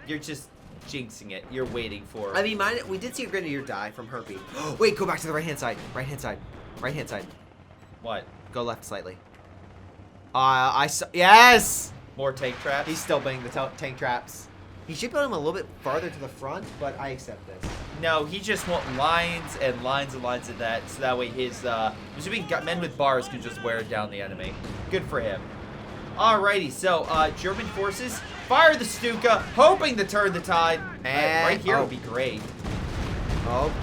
Speaker 2: You're just jinxing it. You're waiting for...
Speaker 1: I mean, we did see a Grenadier die from Herpy. Wait, go back to the right-hand side. Right-hand side. Right-hand side.
Speaker 2: What?
Speaker 1: Go left slightly. I saw... Yes!
Speaker 2: More tank traps?
Speaker 1: He's still banging the tank traps. He should put him a little bit farther to the front, but I accept this.
Speaker 2: No, he just wants lines and lines and lines of that, so that way his, assuming men with bars can just wear down the enemy. Good for him. Alrighty, so, German forces fire the Stuka, hoping to turn the tide.
Speaker 1: And,
Speaker 2: right here would be great.
Speaker 1: Oh.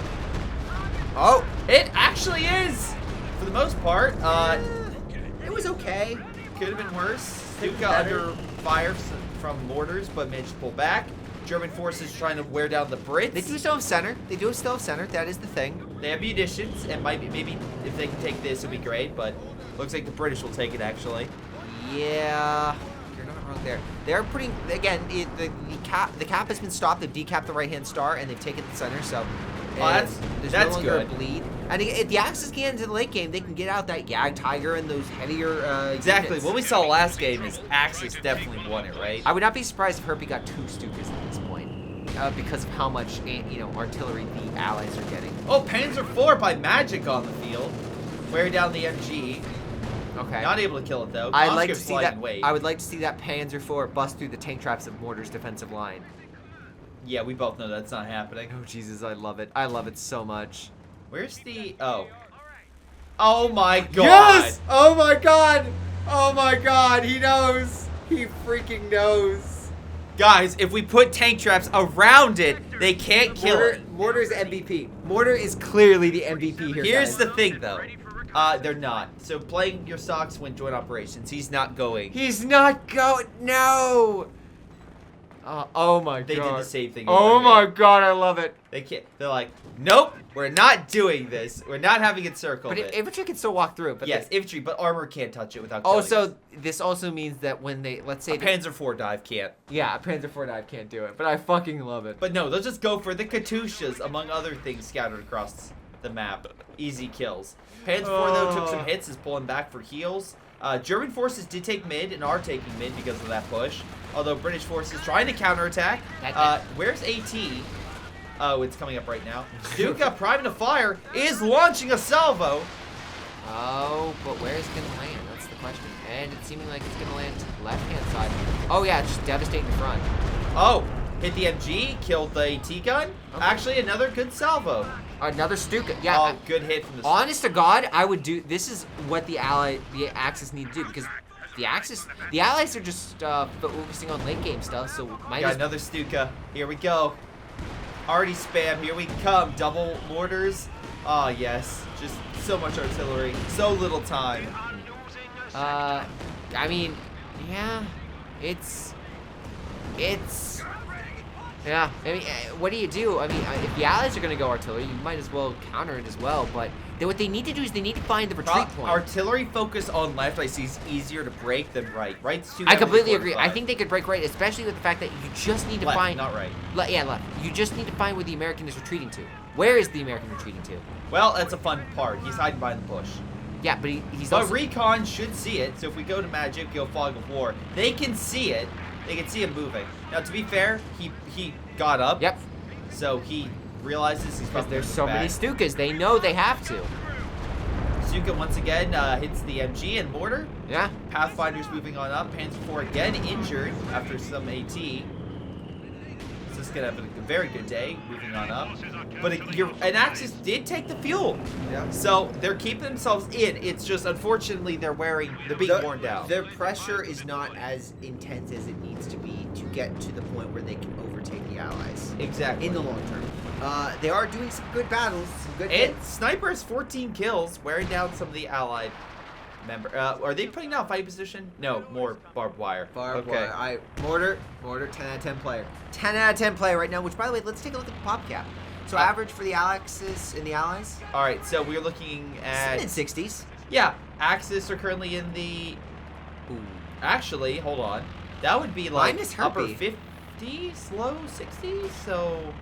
Speaker 1: Oh!
Speaker 2: It actually is! For the most part,
Speaker 1: It was okay.
Speaker 2: could have been worse.
Speaker 1: Could
Speaker 2: Stuka
Speaker 1: be
Speaker 2: under fire from mortars, but managed to pull back. German forces trying to wear down the Brits.
Speaker 1: They do still have center. They do still have center. That is the thing.
Speaker 2: They have munitions, and maybe if they can take this, it'd be great, but looks like the British will take it, actually.
Speaker 1: Yeah. You're not wrong there. They're putting, again, the cap has been stopped. They've decapped the right-hand star, and they've taken the center, so...
Speaker 2: that's
Speaker 1: no longer
Speaker 2: good.
Speaker 1: a bleed. And if the Axis get into the late game, they can get out that Yag Tiger and those heavier
Speaker 2: Exactly.
Speaker 1: units.
Speaker 2: What we saw last game is Axis definitely won it, right?
Speaker 1: I would not be surprised if Herpy got 2 Stukas at this point. Because of how much, artillery the Allies are getting.
Speaker 2: Oh, Panzer IV by magic on the field. Wear down the MG.
Speaker 1: Okay.
Speaker 2: Not able to kill it, though.
Speaker 1: I'd like to
Speaker 2: Conscripts
Speaker 1: see
Speaker 2: flying
Speaker 1: that.
Speaker 2: weight.
Speaker 1: I would like to see that Panzer IV bust through the tank traps of Mortar's defensive line.
Speaker 2: Yeah, we both know that's not happening.
Speaker 1: Oh Jesus, I love it. I love it so much.
Speaker 2: Where's the... Oh. Oh my god!
Speaker 1: Yes! Oh my god! Oh my god! He knows! He freaking knows!
Speaker 2: Guys, if we put tank traps around it, they can't kill it.
Speaker 1: Mortar's MVP. Mortar is clearly the MVP here.
Speaker 2: Here's
Speaker 1: guys.
Speaker 2: the thing, though. They're not. So playing your socks when joint operations, he's not going.
Speaker 1: He's not going. No! Oh my god.
Speaker 2: They did the same thing.
Speaker 1: Oh
Speaker 2: over
Speaker 1: my
Speaker 2: again.
Speaker 1: god, I love it.
Speaker 2: They can't. They're like, nope, we're not doing this. We're not having it circled.
Speaker 1: But infantry can still walk through. But
Speaker 2: yes, infantry, but armor can't touch it without killing
Speaker 1: also,
Speaker 2: us.
Speaker 1: this also means that when they, let's say,
Speaker 2: A Panzer IV dive can't.
Speaker 1: yeah, a Panzer IV dive can't do it, but I fucking love it.
Speaker 2: But no, they'll just go for the Katyushas, among other things scattered across the map. Easy kills. Panzer IV, though, took some hits, is pulling back for heals. German forces did take mid and are taking mid because of that push. Although British forces trying to counterattack. Where's AT? Oh, it's coming up right now. Stuka, priming to fire, is launching a salvo.
Speaker 1: Oh, but where is it going to land? That's the question. And it's seeming like it's going to land left-hand side. Oh, yeah, it's just devastating the front.
Speaker 2: Oh, hit the MG, killed the AT gun.
Speaker 1: Okay.
Speaker 2: Actually, another good salvo.
Speaker 1: Another Stuka. Yeah.
Speaker 2: Oh, good hit from the...
Speaker 1: Honest to God, I would do... This is what the Axis need to do, because the Allies are just focusing on late-game stuff, so might
Speaker 2: Got
Speaker 1: as
Speaker 2: another Stuka. Here we go. Already spam. Here we come. Double mortars. Oh, yes. Just so much artillery. So little time.
Speaker 1: I mean, yeah, it's, yeah, I mean, what do you do? I mean, if the Allies are going to go artillery, you might as well counter it as well, but what they need to do is they need to find the retreat point.
Speaker 2: Artillery focus on left, I see, is easier to break than right. Right's too
Speaker 1: I completely agree. I think they could break right, especially with the fact that you just need to
Speaker 2: left,
Speaker 1: find...
Speaker 2: not right.
Speaker 1: Yeah, left. You just need to find where the American is retreating to. Where is the American retreating to?
Speaker 2: Well, that's a fun part. He's hiding behind the bush.
Speaker 1: Yeah, but he's
Speaker 2: But
Speaker 1: also...
Speaker 2: Recon should see it, so if we go to Magic, go Fog of War, they can see it. They can see him moving. Now, to be fair, he got up.
Speaker 1: Yep.
Speaker 2: So he realizes he's
Speaker 1: Because
Speaker 2: probably
Speaker 1: there's
Speaker 2: moving
Speaker 1: so
Speaker 2: back.
Speaker 1: many Stukas. They know they have to.
Speaker 2: Stuka once again hits the MG and mortar.
Speaker 1: Yeah.
Speaker 2: Pathfinder's moving on up. Panzer IV again injured after some AT. So it's gonna have a very good day moving on up. But an Axis did take the fuel.
Speaker 1: Yeah.
Speaker 2: So they're keeping themselves in. It's just unfortunately they're being worn down.
Speaker 1: Their pressure is not as intense as it needs to be to get to the point where they can overtake the Allies.
Speaker 2: Exactly.
Speaker 1: In the long term. They are doing some good battles, some good
Speaker 2: And
Speaker 1: hits.
Speaker 2: Sniper has 14 kills, wearing down some of the Allied member. Are they putting down fighting position? No, more barbed wire.
Speaker 1: Barbed wire. Mortar, 10 out of 10 player. 10 out of 10 player right now, which, by the way, let's take a look at the pop cap. So average for the Axis in the Allies?
Speaker 2: All right, so we're looking at...
Speaker 1: mid-60s.
Speaker 2: Yeah, Axis are currently in the... Ooh. Actually, hold on. That would be like upper 50s, low 60s, so...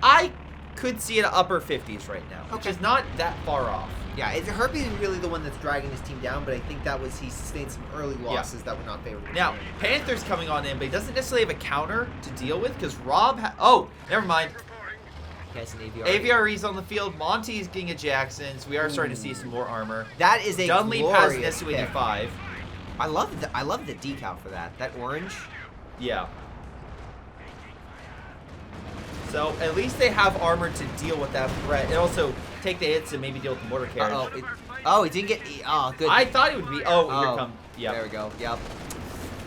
Speaker 2: I could see it upper 50s right now, which is not that far off.
Speaker 1: Yeah, Herpy is really the one that's dragging his team down, but I think that was he sustained some early losses that were not favorable.
Speaker 2: Now, Panther's coming on in, but he doesn't necessarily have a counter to deal with because Rob. Oh, never mind.
Speaker 1: He has an AVRE.
Speaker 2: AVRE's on the field. Monty's getting a Jackson's. We are starting to see some more armor.
Speaker 1: That is a
Speaker 2: Dunleap has an SU-85.
Speaker 1: I love the decal for that. That orange.
Speaker 2: Yeah. So at least they have armor to deal with that threat, and also take the hits and maybe deal with the mortar carriage.
Speaker 1: He didn't get. Oh, good.
Speaker 2: I thought it would be. Oh, here come. Yeah.
Speaker 1: There we go. Yep.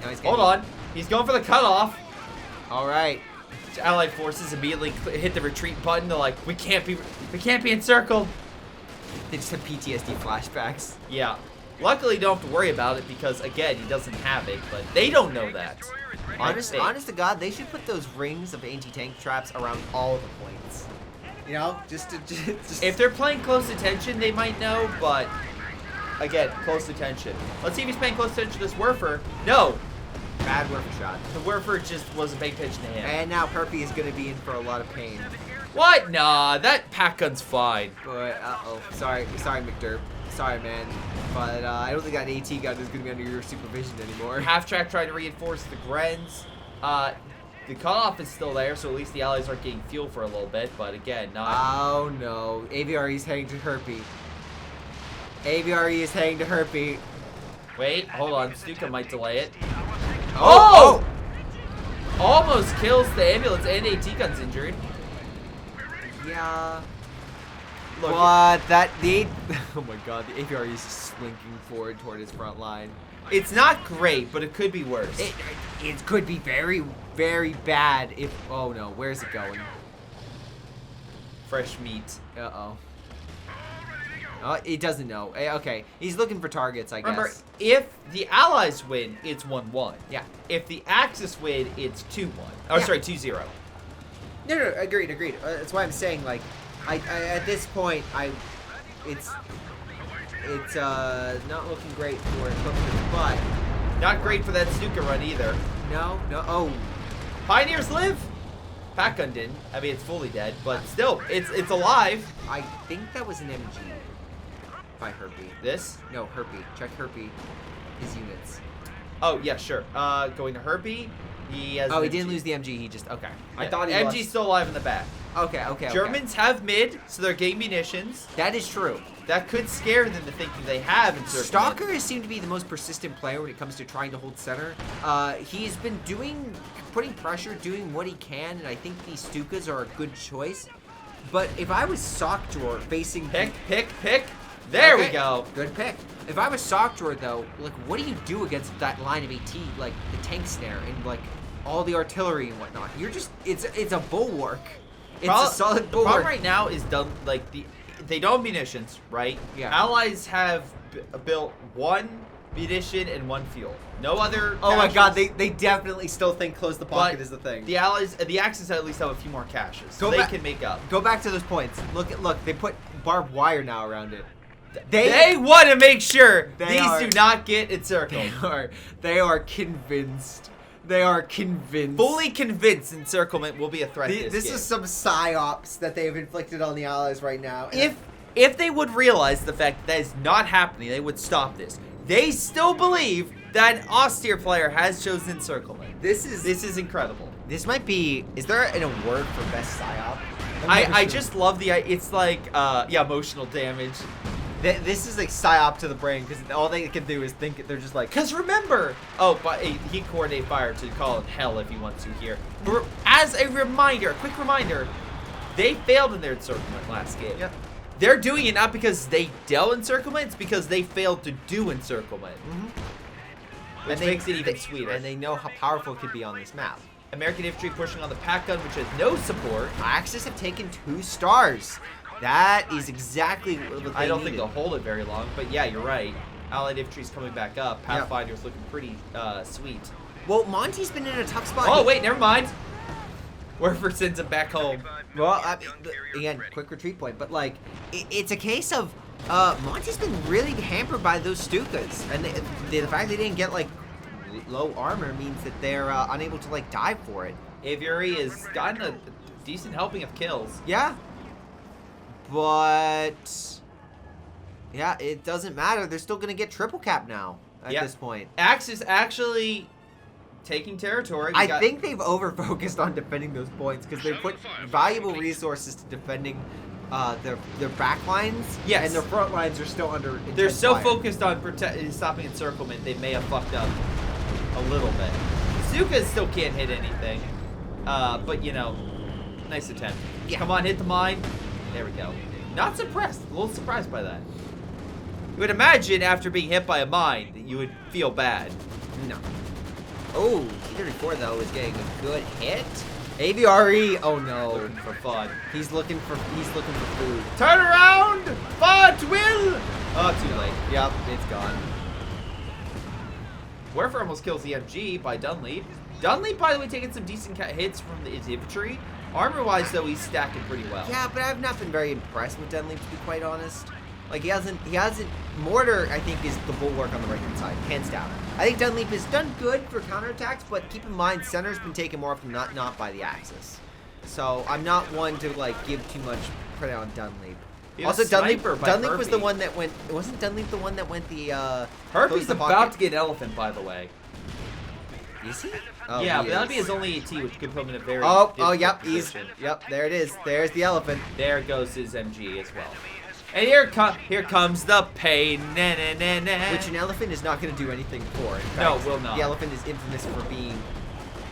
Speaker 1: Now he's
Speaker 2: Hold on. He's going for the cutoff.
Speaker 1: All right.
Speaker 2: Allied forces immediately hit the retreat button. They're like, we can't be encircled.
Speaker 1: They just have PTSD flashbacks.
Speaker 2: Yeah. Luckily, you don't have to worry about it because, again, he doesn't have it, but they don't know that.
Speaker 1: Honest to God, they should put those rings of anti-tank traps around all the points. You know, just
Speaker 2: if they're playing close attention, they might know, but again, close attention. Let's see if he's paying close attention to this Werfer. No.
Speaker 1: Bad Werfer shot.
Speaker 2: The Werfer just wasn't paying attention to him.
Speaker 1: And now Herpy is going to be in for a lot of pain.
Speaker 2: What? Nah, that pack gun's fine.
Speaker 1: But, sorry, McDurp. Sorry, man. But I don't think that AT gun is going to be under your supervision anymore.
Speaker 2: Half-track trying to reinforce the Grens. The cutoff is still there, so at least the Allies aren't getting fuel for a little bit. But again, not...
Speaker 1: Oh, no. AVRE is heading to Herpy. AVRE is heading to Herpy.
Speaker 2: Wait, hold on. Stuka might delay it.
Speaker 1: Oh!
Speaker 2: Almost kills the ambulance and AT gun's injured.
Speaker 1: Yeah.
Speaker 2: Look,
Speaker 1: oh my God, the AVRE is slinking forward toward his front line.
Speaker 2: It's not great, but it could be worse.
Speaker 1: It could be very, very bad if... Oh, no. Where's it going?
Speaker 2: Fresh meat.
Speaker 1: Uh-oh. Oh, he doesn't know. Okay. He's looking for targets, I guess.
Speaker 2: Remember, if the Allies win, it's 1-1.
Speaker 1: Yeah.
Speaker 2: If the Axis win, it's 2-1. Oh, sorry, 2-0.
Speaker 1: No, agreed. That's why I'm saying, like, I at this point, it's not looking great for equipment, but
Speaker 2: not great for that Stuka run either.
Speaker 1: No. Oh,
Speaker 2: Pioneers live. Pack gun didn't. I mean, it's fully dead, but still, it's alive.
Speaker 1: I think that was an MG by Herpy.
Speaker 2: This?
Speaker 1: No, Herpy. Check Herpy. His units.
Speaker 2: Oh yeah, sure. Going to Herpy. He has.
Speaker 1: Oh, he didn't lose the MG. He just okay.
Speaker 2: Yeah. I thought he MG's still alive in the back.
Speaker 1: Okay.
Speaker 2: Germans have mid, so they're getting munitions.
Speaker 1: That is true.
Speaker 2: That could scare them to think they have encirclement.
Speaker 1: Stalker has seemed to be the most persistent player when it comes to trying to hold center. He's been putting pressure, doing what he can, and I think these Stukas are a good choice. But if I was Sockdrawer facing...
Speaker 2: Pick. There we go.
Speaker 1: Good pick. If I was Sockdrawer, though, like, what do you do against that line of AT, like, the tank snare and, like, all the artillery and whatnot? You're just... It's a bulwark. It's a solid bulwark.
Speaker 2: The problem right now is they don't have munitions, right?
Speaker 1: Yeah.
Speaker 2: Allies have built one munition and one fuel. No other.
Speaker 1: Oh my God, they definitely still think close the pocket is the thing.
Speaker 2: The Allies, the Axis at least have a few more caches, so they can make up.
Speaker 1: Go back to those points. Look, they put barbed wire now around it.
Speaker 2: They want to make sure these do not get encircled.
Speaker 1: They are convinced. They are convinced.
Speaker 2: Fully convinced encirclement will be a threat.
Speaker 1: This is some psyops that they have inflicted on the Allies right now.
Speaker 2: If they would realize the fact that is not happening, they would stop this. They still believe that an austere player has chosen encirclement. This is incredible.
Speaker 1: This might be. Is there an award for best psyop?
Speaker 2: I just love it's like emotional damage.
Speaker 1: This is like psyop to the brain because all they can do is think they're just like.
Speaker 2: Because remember, but he can coordinate fire to call it hell if he wants to here. As a quick reminder, they failed in their encirclement last game.
Speaker 1: Yep.
Speaker 2: They're doing it not because they dealt encirclement, it's because they failed to do encirclement. Which makes it even sweeter.
Speaker 1: And they know how powerful it could be on this map.
Speaker 2: American infantry pushing on the pack gun, which has no support.
Speaker 1: Axis have taken 2 stars. That is exactly what they
Speaker 2: I don't think
Speaker 1: needed.
Speaker 2: they'll hold it very long, but yeah, you're right. Allied infantry's coming back up. Pathfinder's looking pretty sweet.
Speaker 1: Well, Monty's been in a tough spot.
Speaker 2: Oh, wait, never mind. Werfer sends him back home.
Speaker 1: Well, I mean, again, quick retreat point, but like, it's a case of Monty's been really hampered by those Stukas, and the fact they didn't get like low armor means that they're unable to like dive for it.
Speaker 2: Aviary has gotten a decent helping of kills.
Speaker 1: Yeah, but yeah, it doesn't matter. They're still gonna get triple cap now at this point.
Speaker 2: Axe is actually taking territory.
Speaker 1: I think they've over-focused on defending those points because they put valuable resources to defending their back lines.
Speaker 2: Yes.
Speaker 1: And their front lines are still under intense
Speaker 2: They're so
Speaker 1: fire.
Speaker 2: focused on stopping encirclement, they may have fucked up a little bit. Stukas still can't hit anything. But, you know, nice attempt.
Speaker 1: Yeah.
Speaker 2: Come on, hit the mine. There we go. Not surprised. A little surprised by that. You would imagine after being hit by a mine that you would feel bad.
Speaker 1: No. Oh, T-34 though is getting a good hit. AVRE. Oh no.
Speaker 2: Looking for fun.
Speaker 1: He's looking for food.
Speaker 2: Turn around! Fart will! Oh, too late.
Speaker 1: Yep, it's gone.
Speaker 2: Werfer almost kills the MG by Dunleap. Dunleap, by the way, taking some decent hits from his infantry. Armor-wise, though, he's stacking pretty well.
Speaker 1: Yeah, but I've not been very impressed with Dunleap, to be quite honest. Like, he hasn't, Mortar, I think, is the bulwark on the right-hand side, hands down. I think Dunleap has done good for counterattacks, but keep in mind, center's been taken more often than not by the Axis. So, I'm not one to, like, give too much credit on Dunleap. Also, Dunleap was the one that went, wasn't Dunleap the one that went the,
Speaker 2: Herpy's about to get Elephant, by the way.
Speaker 1: Is he?
Speaker 2: Oh, yeah, but that'd be his only AT, which could put him in a very
Speaker 1: yep, yep, there it is. There's the Elephant.
Speaker 2: There goes his MG as well. And here comes the pain. Nah, nah, nah, nah.
Speaker 1: Which an elephant is not going to do anything for. In fact,
Speaker 2: No, will not.
Speaker 1: The elephant is infamous for being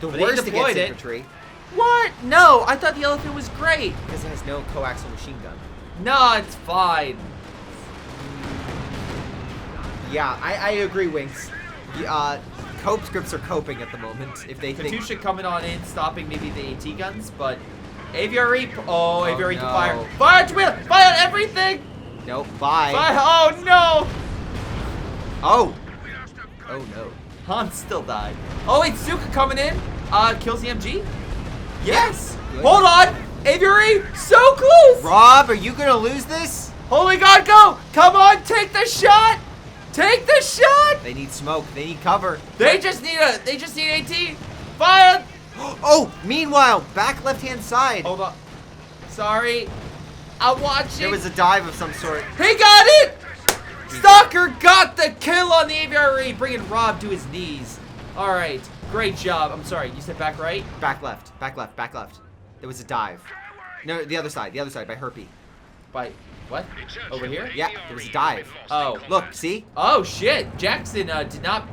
Speaker 1: the
Speaker 2: But
Speaker 1: worst
Speaker 2: he
Speaker 1: against
Speaker 2: deployed
Speaker 1: infantry.
Speaker 2: What? No, I thought the Elephant was great.
Speaker 1: Because it has no coaxial machine gun.
Speaker 2: No, it's fine.
Speaker 1: Yeah, I agree, Winks. CONSCRIPTS are coping at the moment. If they think...
Speaker 2: COH2 coming on in, stopping maybe the AT guns, but Aviary, Aviary
Speaker 1: no.
Speaker 2: to fire. Fire to wheel! Fire everything!
Speaker 1: Nope, bye.
Speaker 2: Fire! Oh no!
Speaker 1: Oh! Oh no.
Speaker 2: Han still died. Oh wait, Suka coming in, kills the MG? Yes!
Speaker 1: Good.
Speaker 2: Hold on! Aviary, so close!
Speaker 1: Rob, are you gonna lose this?
Speaker 2: Holy God, go! Come on, take the shot! Take the shot!
Speaker 1: They need smoke. They need cover.
Speaker 2: They just need AT. Fire!
Speaker 1: Oh! Meanwhile, back left-hand side.
Speaker 2: Hold on. Sorry. I'm watching.
Speaker 1: There was a dive of some sort.
Speaker 2: He got it! Stalker got the kill on the Aviary, bringing Rob to his knees. All right, great job. I'm sorry, you said back right?
Speaker 1: Back left. Back left. Back left. There was a dive. No, the other side. The other side by Herpy.
Speaker 2: By what? Over here?
Speaker 1: Yeah, there was a dive.
Speaker 2: Oh.
Speaker 1: Look, see?
Speaker 2: Oh, shit. Jackson did not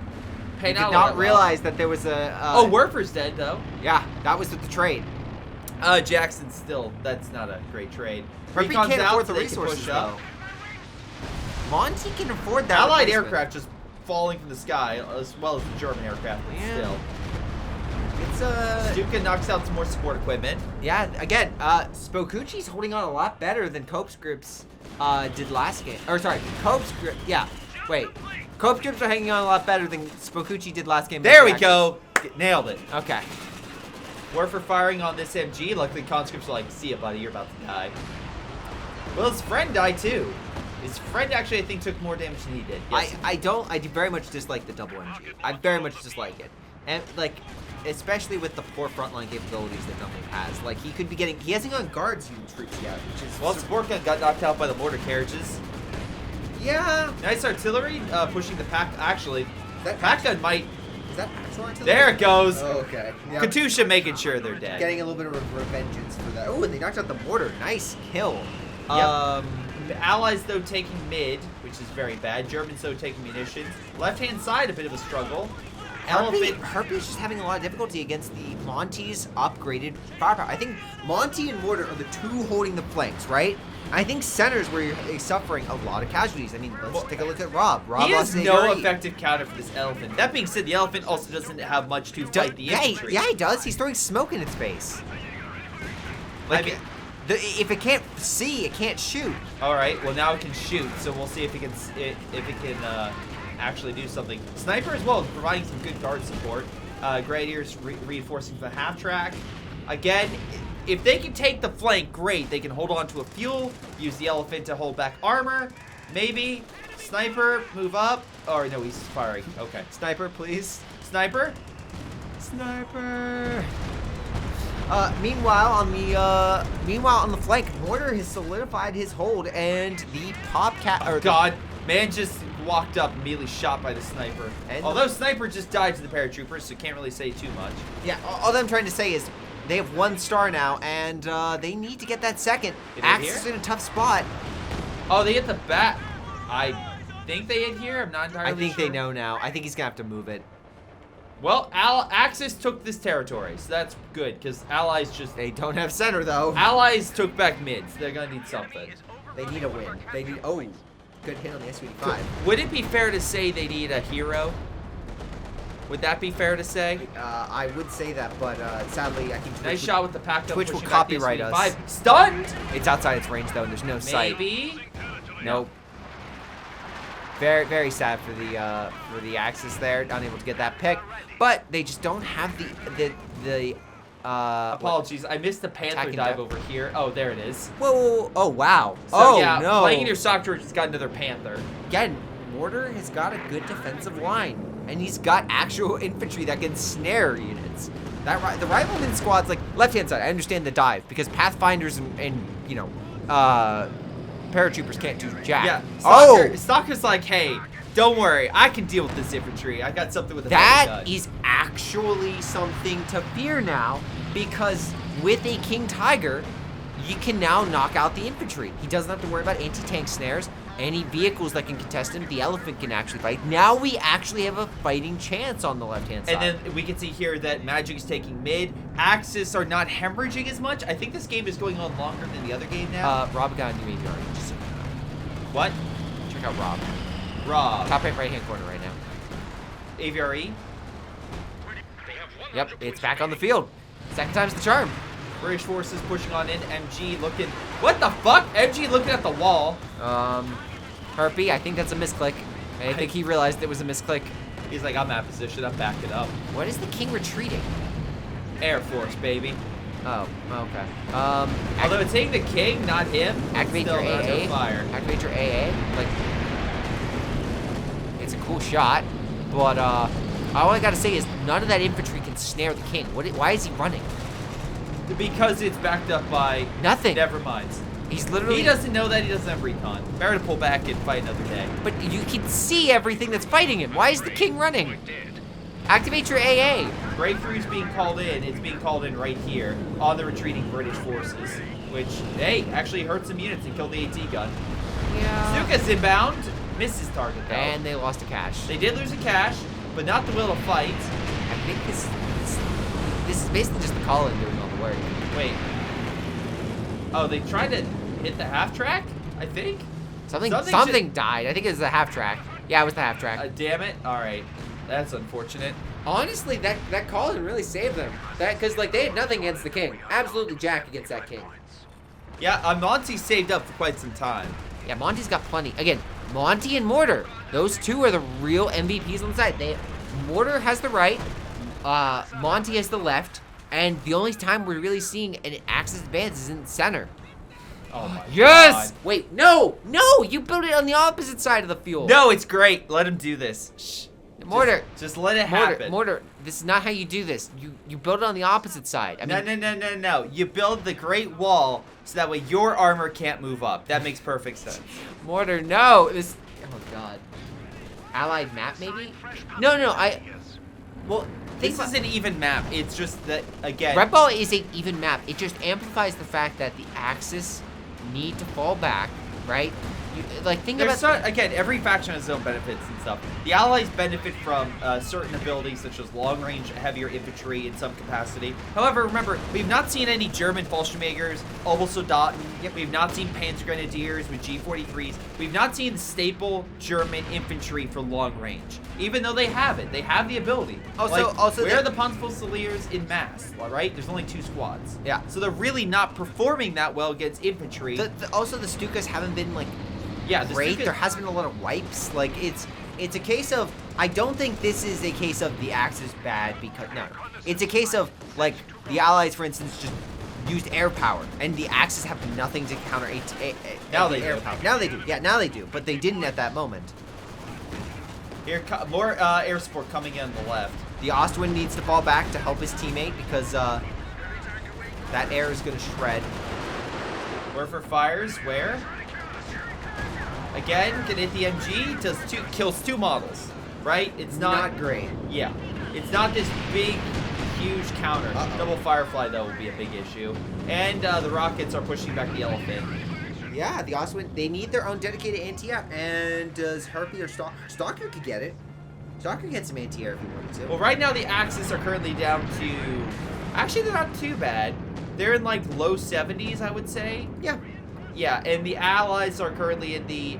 Speaker 2: pay
Speaker 1: Did not realize that there was a...
Speaker 2: oh, Werfer's dead, though.
Speaker 1: Yeah, that was with the trade.
Speaker 2: Jackson still, that's not a great trade.
Speaker 1: Herpy
Speaker 2: Recon's
Speaker 1: can't
Speaker 2: out,
Speaker 1: afford
Speaker 2: so
Speaker 1: the
Speaker 2: they can
Speaker 1: resources,
Speaker 2: push up.
Speaker 1: though. Monty can afford that
Speaker 2: Allied
Speaker 1: replacement.
Speaker 2: aircraft just falling from the sky, as well as the German aircraft, but still.
Speaker 1: It's
Speaker 2: Stuka knocks out some more support equipment.
Speaker 1: Yeah, again, Spokuchi's holding on a lot better than CONSCRIPTS did last game. Or sorry, CONSCRIPTS, yeah. Wait. CONSCRIPTS are hanging on a lot better than Spokuchi did last game.
Speaker 2: There we go. Nailed it.
Speaker 1: Okay.
Speaker 2: Werfer firing on this MG. Luckily, conscripts are like, see ya, buddy. You're about to die. Well, his friend died, too. His friend actually, I think, took more damage than he did. Yes.
Speaker 1: I very much dislike the double MG. I very much dislike it. And, like, especially with the poor frontline capabilities that Dunleap has. Like, he could be getting... He hasn't gotten guards unit troops yet, which is...
Speaker 2: Well, support gun got knocked out by the mortar carriages.
Speaker 1: Yeah.
Speaker 2: Nice artillery pushing the pack. Actually, that pack gun might...
Speaker 1: Is that actual artillery?
Speaker 2: There it goes.
Speaker 1: Oh, okay. Yeah.
Speaker 2: Katusha making sure they're dead.
Speaker 1: Getting a little bit of revengeance for that. Oh, and they knocked out the mortar. Nice kill.
Speaker 2: Yep. The Allies, though, taking mid, which is very bad. Germans, though, taking munitions. Left-hand side, a bit of a struggle.
Speaker 1: Herpy's just having a lot of difficulty against the Monty's upgraded firepower. I think Monty and Mortar are the two holding the flanks, right? I think center's where you're suffering a lot of casualties. I mean, let's take a look at Rob.
Speaker 2: He has no effective counter for this elephant. That being said, the elephant also doesn't have much to fight the infantry.
Speaker 1: Yeah, he does. He's throwing smoke in its face.
Speaker 2: Like,
Speaker 1: If it can't see, it can't shoot.
Speaker 2: All right. Well, now it can shoot, so we'll see if it can actually do something. Sniper as well, providing some good guard support. Grenadier's reinforcing the half track. Again, if they can take the flank, great. They can hold on to a fuel, use the elephant to hold back armor. Maybe. Sniper, move up. Or no, he's firing. Okay.
Speaker 1: Sniper, please.
Speaker 2: Sniper.
Speaker 1: Sniper. Meanwhile on the flank, Mortar has solidified his hold, and the
Speaker 2: Oh God, man just walked up, immediately shot by the sniper.
Speaker 1: And
Speaker 2: although sniper just died to the paratroopers, so can't really say too much.
Speaker 1: Yeah, all I'm trying to say is they have 1 star now, and they need to get that second. Axis is in a tough spot.
Speaker 2: Oh, they hit the bat. I think they hit here. I'm not entirely sure.
Speaker 1: I think they know now. I think he's gonna have to move it.
Speaker 2: Well, Axis took this territory, so that's good, because Allies just...
Speaker 1: They don't have center, though.
Speaker 2: Allies took back mids. They're going to need something.
Speaker 1: They need a win. They need... Oh, good hit on the S-55.
Speaker 2: Would it be fair to say they need a hero? Would that be fair to say?
Speaker 1: I would say that, but sadly, I think...
Speaker 2: Nice shot with the pack-up.
Speaker 1: Twitch will copyright us.
Speaker 2: Stunned!
Speaker 1: It's outside its range, though, and there's no sight.
Speaker 2: Maybe?
Speaker 1: Nope. Very, very sad for the Axis there, unable to get that pick. But they just don't have the
Speaker 2: apologies, I missed the Panther dive over here. Oh, there it is.
Speaker 1: Whoa, oh wow.
Speaker 2: So,
Speaker 1: oh
Speaker 2: yeah,
Speaker 1: no.
Speaker 2: playing in your sock drawer just got another Panther.
Speaker 1: Again, Mortar has got a good defensive line, and he's got actual infantry that can snare units. The rifleman squad's like left-hand side. I understand the dive because Pathfinders and you know, paratroopers can't do jack.
Speaker 2: Yeah. Stalker's like, hey, don't worry, I can deal with this infantry. I got something with a
Speaker 1: that is actually something to fear now, because with a King Tiger, you can now knock out the infantry. He doesn't have to worry about anti-tank snares. Any vehicles that can contest him, the elephant can actually fight. Now we actually have a fighting chance on the left-hand side.
Speaker 2: And then we can see here that Magic is taking mid. Axis are not hemorrhaging as much. I think this game is going on longer than the other game now.
Speaker 1: Rob got a new aviary. Just so you know.
Speaker 2: What?
Speaker 1: Check out Rob.
Speaker 2: Rob.
Speaker 1: Top right-hand corner right now.
Speaker 2: Aviary.
Speaker 1: Yep, it's back on the field. Second time's the charm.
Speaker 2: British forces pushing on in. MG looking. What the fuck? MG looking at the wall.
Speaker 1: Harpy, I think that's a misclick. I think he realized it was a misclick.
Speaker 2: He's like, I'm out of position. I'm backing up.
Speaker 1: What is the King retreating? Air
Speaker 2: Force, baby.
Speaker 1: Oh, okay.
Speaker 2: Although it's hitting the King, not him.
Speaker 1: Activate your AA.
Speaker 2: Fire.
Speaker 1: Activate your AA. Like, it's a cool shot, but all I gotta say is none of that infantry can snare the King. Why is he running?
Speaker 2: Because it's backed up by
Speaker 1: nothing.
Speaker 2: Never mind.
Speaker 1: He's literally.
Speaker 2: He doesn't know that. He doesn't have recon. Better to pull back and fight another day.
Speaker 1: But you can see everything that's fighting him. Why is the King running? Activate your AA.
Speaker 2: Breakthrough's being called in. It's being called in right here on the retreating British forces, which, hey, actually hurt some units and killed the AT gun.
Speaker 1: Yeah.
Speaker 2: Stuka's inbound. Misses target, though.
Speaker 1: And they lost a cache.
Speaker 2: They did lose a cache, but not the will to fight.
Speaker 1: I think this is basically just the call-in doing all the work.
Speaker 2: Wait. Oh, they tried to hit the half track, I think?
Speaker 1: Something died. I think it was the half track. Yeah, it was the half track.
Speaker 2: Damn it. All right. That's unfortunate.
Speaker 1: Honestly, that call-in really saved them. Because, like, they had nothing against the King. Absolutely jack against that King.
Speaker 2: Yeah, Monty saved up for quite some time.
Speaker 1: Yeah, Monty's got plenty. Again, Monty and Mortar. Those two are the real MVPs on the side. Mortar has the right. Monty has the left. And the only time we're really seeing an Axis advance is in the center.
Speaker 2: Oh my
Speaker 1: yes!
Speaker 2: God.
Speaker 1: Wait, no! No! You built it on the opposite side of the field.
Speaker 2: No, it's great. Let him do this. Shh.
Speaker 1: Mortar.
Speaker 2: Just let it happen.
Speaker 1: Mortar, this is not how you do this. You build it on the opposite side. I mean,
Speaker 2: No. You build the Great Wall so that way your armor can't move up. That makes perfect sense.
Speaker 1: Mortar, no. Oh, God. Allied map, maybe? No. Well,
Speaker 2: this is an even map. It's just that, again.
Speaker 1: Red Ball is an even map. It just amplifies the fact that the Axis need to fall back, right? like, think
Speaker 2: There's
Speaker 1: about...
Speaker 2: again, every faction has its own benefits and stuff. The Allies benefit from certain abilities such as long-range, heavier infantry in some capacity. However, remember, we've not seen any German Fallschirmjägers, Obersoldaten.
Speaker 1: Yep. We've
Speaker 2: We've not seen Panzergrenadiers with G43s. We've not seen the staple German infantry for long range, even though they have it. They have the ability.
Speaker 1: Also,
Speaker 2: where are the Panzerfusiliers in mass? Right? There's only 2 squads.
Speaker 1: Yeah.
Speaker 2: So they're really not performing that well against infantry.
Speaker 1: Also, the Stukas haven't been, like,
Speaker 2: yeah, the
Speaker 1: great.
Speaker 2: Stukas-
Speaker 1: There hasn't been a lot of wipes. Like, it's a case of... I don't think this is a case of the Axe is bad because... No. It's a case of, like, the Allies, for instance, just used air power, and the Axes have nothing to counter
Speaker 2: Now they
Speaker 1: air
Speaker 2: do.
Speaker 1: power. Now they do. Yeah, now they do. But they didn't at that moment.
Speaker 2: Here, more air support coming in on the left.
Speaker 1: The Ostwind needs to fall back to help his teammate because that air is going to shred.
Speaker 2: Werfer fires where? Again, can hit the MG, kills 2 models, right? It's not
Speaker 1: great.
Speaker 2: Yeah, it's not this big, huge counter.
Speaker 1: Uh-oh.
Speaker 2: Double Firefly though will be a big issue, and the rockets are pushing back the Elephant.
Speaker 1: Yeah, the Ostwind, they need their own dedicated anti-air, and does Harpy or Stalker could get it. Stalker gets some anti-air if he wanted to.
Speaker 2: Well, right now the Axis are currently down to, actually they're not too bad. They're in like low 70s, I would say.
Speaker 1: Yeah.
Speaker 2: Yeah, and the Allies are currently in the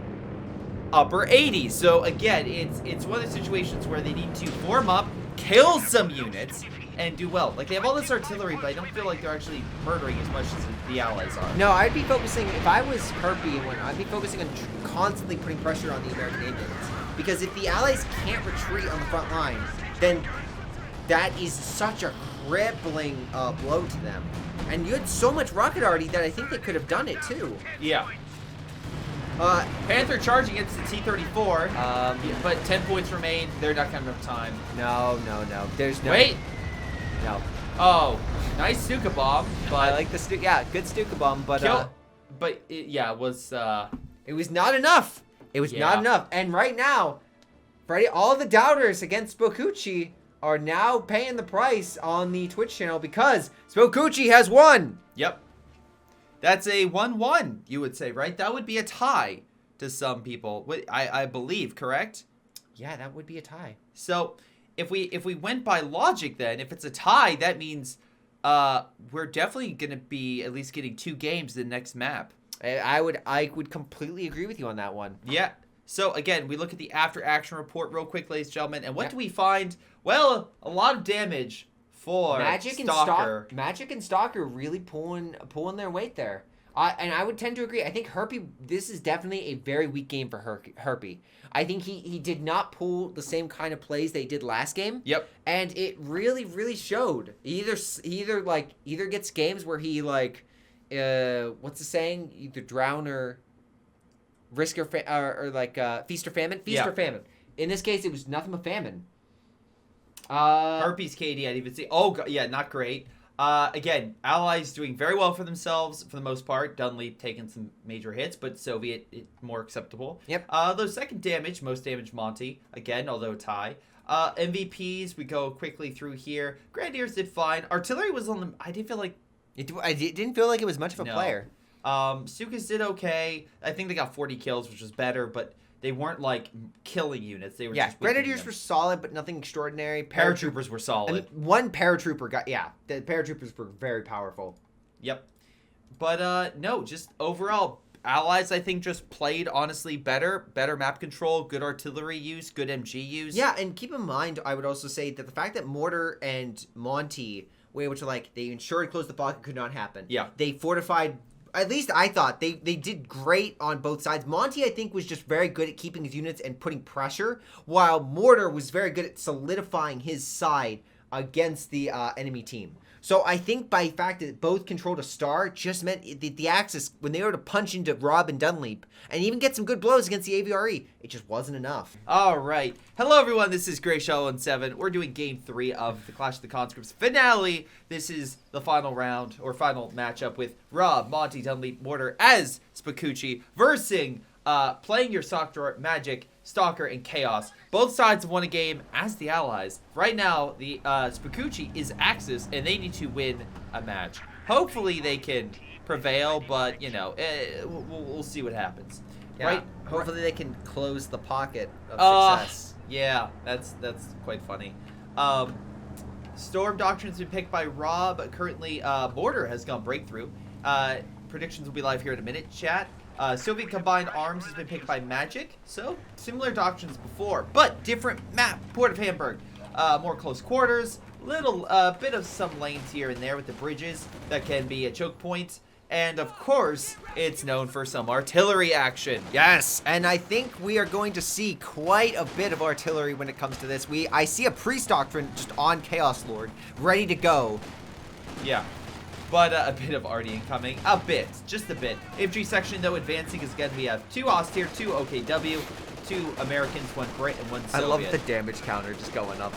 Speaker 2: upper 80s. So again, it's one of the situations where they need to form up, kill some units, and do well. Like, they have all this artillery, but I don't feel like they're actually murdering as much as the Allies are.
Speaker 1: No, I'd be focusing, if I was Harpy, I'd be focusing on constantly putting pressure on the American ambulance. Because if the Allies can't retreat on the front line, then that is such a crippling blow to them. And you had so much rocket already that I think they could have done it too.
Speaker 2: Yeah. Panther charging against the T-34, but 10 points remain. They're not going to have enough time.
Speaker 1: No. There's no...
Speaker 2: Wait.
Speaker 1: No.
Speaker 2: Oh, nice Stuka bomb. But
Speaker 1: I like the Stuka... Yeah, good Stuka bomb, but...
Speaker 2: it was...
Speaker 1: It was not enough. It was not enough. And right now, Freddie, all the doubters against BigChuche are now paying the price on the Twitch channel because BigChuche has won.
Speaker 2: Yep. That's a 1-1, you would say, right? That would be a tie to some people. I believe, correct?
Speaker 1: Yeah, that would be a tie.
Speaker 2: So, if we went by logic then, if it's a tie, that means we're definitely going to be at least getting 2 games in the next map.
Speaker 1: I would completely agree with you on that one.
Speaker 2: Yeah. So, again, we look at the after-action report real quick, ladies and gentlemen, and what do we find? Well, a lot of damage for Stalker.
Speaker 1: Magic and Stalker really pulling their weight there. And I would tend to agree. I think Harpy, this is definitely a very weak game for Harpy. I think he did not pull the same kind of plays they did last game.
Speaker 2: Yep.
Speaker 1: And it really, really showed. He either gets games where he what's the saying? Either drown or risk or feast or famine. Feast or famine. In this case, it was nothing but famine.
Speaker 2: Harpy's KD, I'd even say. Oh, God, yeah, not great. Again, Allies doing very well for themselves for the most part. Dunleap taking some major hits, but Soviet more acceptable.
Speaker 1: Yep.
Speaker 2: Though second damage, most damage Monty. Again, although a tie. MVPs, we go quickly through here. Grenadiers did fine. Artillery was on the... I didn't feel like...
Speaker 1: I didn't feel like it was much of a player.
Speaker 2: Stukas did okay. I think they got 40 kills, which was better, but... They weren't, like, killing units. They were just...
Speaker 1: Grenadiers were solid, but nothing extraordinary.
Speaker 2: Paratroopers were solid.
Speaker 1: And one paratrooper got... Yeah, the paratroopers were very powerful.
Speaker 2: Yep. But, no, just overall, Allies, I think, just played, honestly, better. Better map control, good artillery use, good MG use.
Speaker 1: Yeah, and keep in mind, I would also say that the fact that Mortar and Monty were able to, they ensured close the fog could not happen.
Speaker 2: Yeah.
Speaker 1: They fortified... At least I thought they did great on both sides. Monty, I think, was just very good at keeping his units and putting pressure, while Mortar was very good at solidifying his side against the enemy team. So I think by the fact that both controlled a star just meant the Axis, when they were to punch into Rob and Dunleap and even get some good blows against the AVRE, it just wasn't enough.
Speaker 2: All right. Hello, everyone. This is Greyshot 7. We're doing Game 3 of the Clash of the Conscripts finale. This is the final round, or final matchup with Rob, Monty, Dunleap, Mortar as BigChuche versus playing your Stalker, Magic, Stalker, and Chaos. Both sides have won a game as the Allies. Right now, the BigChuche is Axis, and they need to win a match. Hopefully, they can prevail, but, you know, we'll see what happens.
Speaker 1: Yeah.
Speaker 2: Right.
Speaker 1: Hopefully they can close the pocket of success.
Speaker 2: Yeah, that's quite funny. Storm Doctrine's been picked by Rob. Currently, Mortar has gone breakthrough. Predictions will be live here in a minute, chat. Soviet Combined Arms has been picked by Magic. So, similar doctrines before, but different map. Port of Hamburg. More close quarters. Little bit of some lanes here and there with the bridges that can be a choke point. And, of course, it's known for some artillery action.
Speaker 1: Yes, and I think we are going to see quite a bit of artillery when it comes to this. I see a Priest Doctrine just on Chaos Lord, ready to go.
Speaker 2: Yeah, but a bit of arty incoming. A bit, just a bit. Infantry section, though, advancing is going to be 2 Austere, 2 OKW, 2 Americans, 1 Brit, and 1 Soviet.
Speaker 1: I love the damage counter just going up.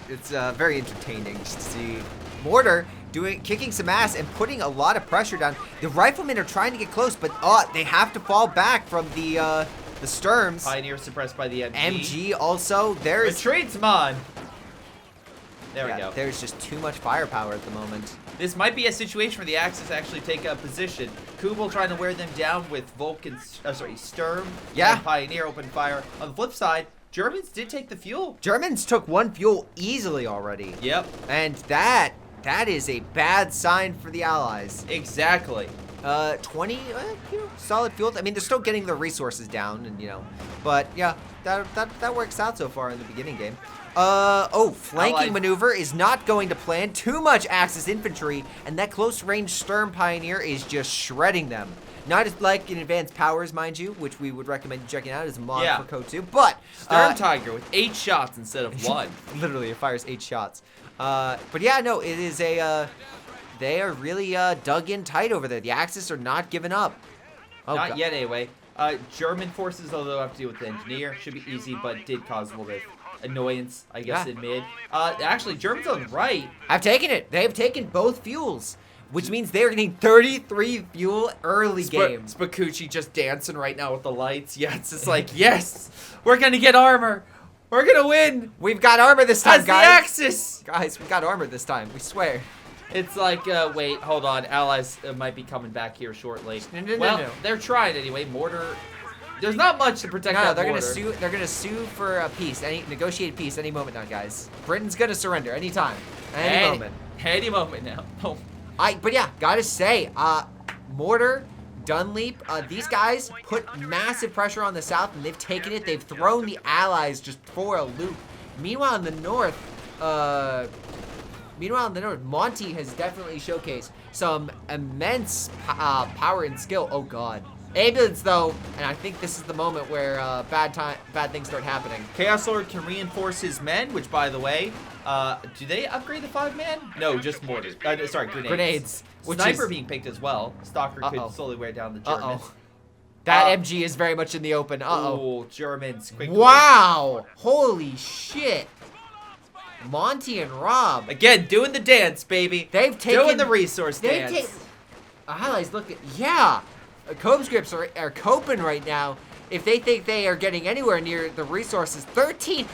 Speaker 1: It's very entertaining just to see Mortar kicking some ass and putting a lot of pressure down. The riflemen are trying to get close, but they have to fall back from the Sturms.
Speaker 2: Pioneer suppressed by the MG.
Speaker 1: MG also.
Speaker 2: Retreats, man. There we go.
Speaker 1: There's just too much firepower at the moment.
Speaker 2: This might be a situation where the Axis actually take a position. Kubel trying to wear them down with Sturm.
Speaker 1: Yeah.
Speaker 2: And Pioneer open fire. On the flip side, Germans did take the fuel.
Speaker 1: Germans took 1 fuel easily already.
Speaker 2: Yep.
Speaker 1: And that is a bad sign for the Allies.
Speaker 2: Exactly.
Speaker 1: 20 solid fuel. I mean, they're still getting their resources down, and but yeah, that works out so far in the beginning game. Flanking
Speaker 2: Allied
Speaker 1: maneuver is not going to plan. Too much Axis infantry, and that close range Sturm Pioneer is just shredding them. Not as like in advanced powers, mind you, which we would recommend checking out as a mod for CoH2, but
Speaker 2: Sturm Tiger with 8 shots instead of 1.
Speaker 1: Literally, it fires 8 shots. But yeah, no, it is they are really dug in tight over there. The Axis are not giving up.
Speaker 2: Not yet, anyway. German forces, although have to deal with the engineer, should be easy, but did cause a little bit of annoyance, I guess, in mid. Actually, Germans on the right.
Speaker 1: I've taken it. They've taken both fuels, which means they're getting 33 fuel early game.
Speaker 2: BigChuche just dancing right now with the lights. Yeah, it's just like, yes, we're going to get armor. We're going to win.
Speaker 1: We've got armor this time,
Speaker 2: guys.
Speaker 1: The
Speaker 2: Axis.
Speaker 1: Guys, we got armor this time. We swear.
Speaker 2: It's like, wait, hold on. Allies might be coming back here shortly. No. They're trying anyway. Mortar. There's not much to protect that
Speaker 1: they're
Speaker 2: mortar.
Speaker 1: gonna sue. They're gonna sue for a peace. Negotiated peace any moment now, guys. Britain's gonna surrender anytime, any moment.
Speaker 2: Any moment now. Oh.
Speaker 1: But yeah, gotta say, Mortar, Dunleap, these guys put massive pressure on the south, and they've taken it. They've thrown the Allies just for a loop. Meanwhile, in the north, Monty has definitely showcased some immense power and skill. Oh God. Ambulance though, and I think this is the moment where bad things start happening.
Speaker 2: Chaos Lord can reinforce his men, which, by the way, do they upgrade the 5-man? No, just mortars. Sorry, grenades. Sniper being picked as well. Stalker could slowly wear down the Germans.
Speaker 1: That MG is very much in the open.
Speaker 2: Oh, Germans. Quickly.
Speaker 1: Wow! Holy shit! Monty and Rob.
Speaker 2: Again, doing the dance, baby.
Speaker 1: They've taken...
Speaker 2: Doing the resource dance.
Speaker 1: Allies, look at... Yeah! CONSCRIPTS are coping right now. If they think they are getting anywhere near the resources. 13!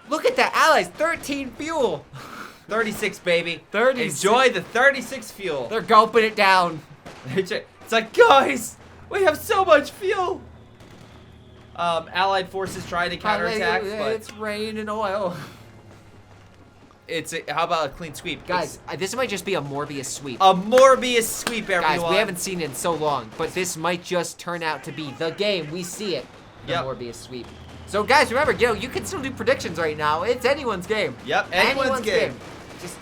Speaker 1: Look at that, Allies! 13 fuel!
Speaker 2: 36, baby.
Speaker 1: 36.
Speaker 2: Enjoy the 36 fuel.
Speaker 1: They're gulping it down.
Speaker 2: It's like, guys, we have so much fuel. Allied forces trying to counterattack, but
Speaker 1: it's rain and oil.
Speaker 2: How about a clean sweep?
Speaker 1: Guys, this might just be a Morbius sweep.
Speaker 2: A Morbius sweep, everyone.
Speaker 1: Guys, we haven't seen it in so long, but this might just turn out to be the game. We see it. The Morbius sweep. So, guys, remember, you can still do predictions right now. It's anyone's game.
Speaker 2: Yep, anyone's game.
Speaker 1: Just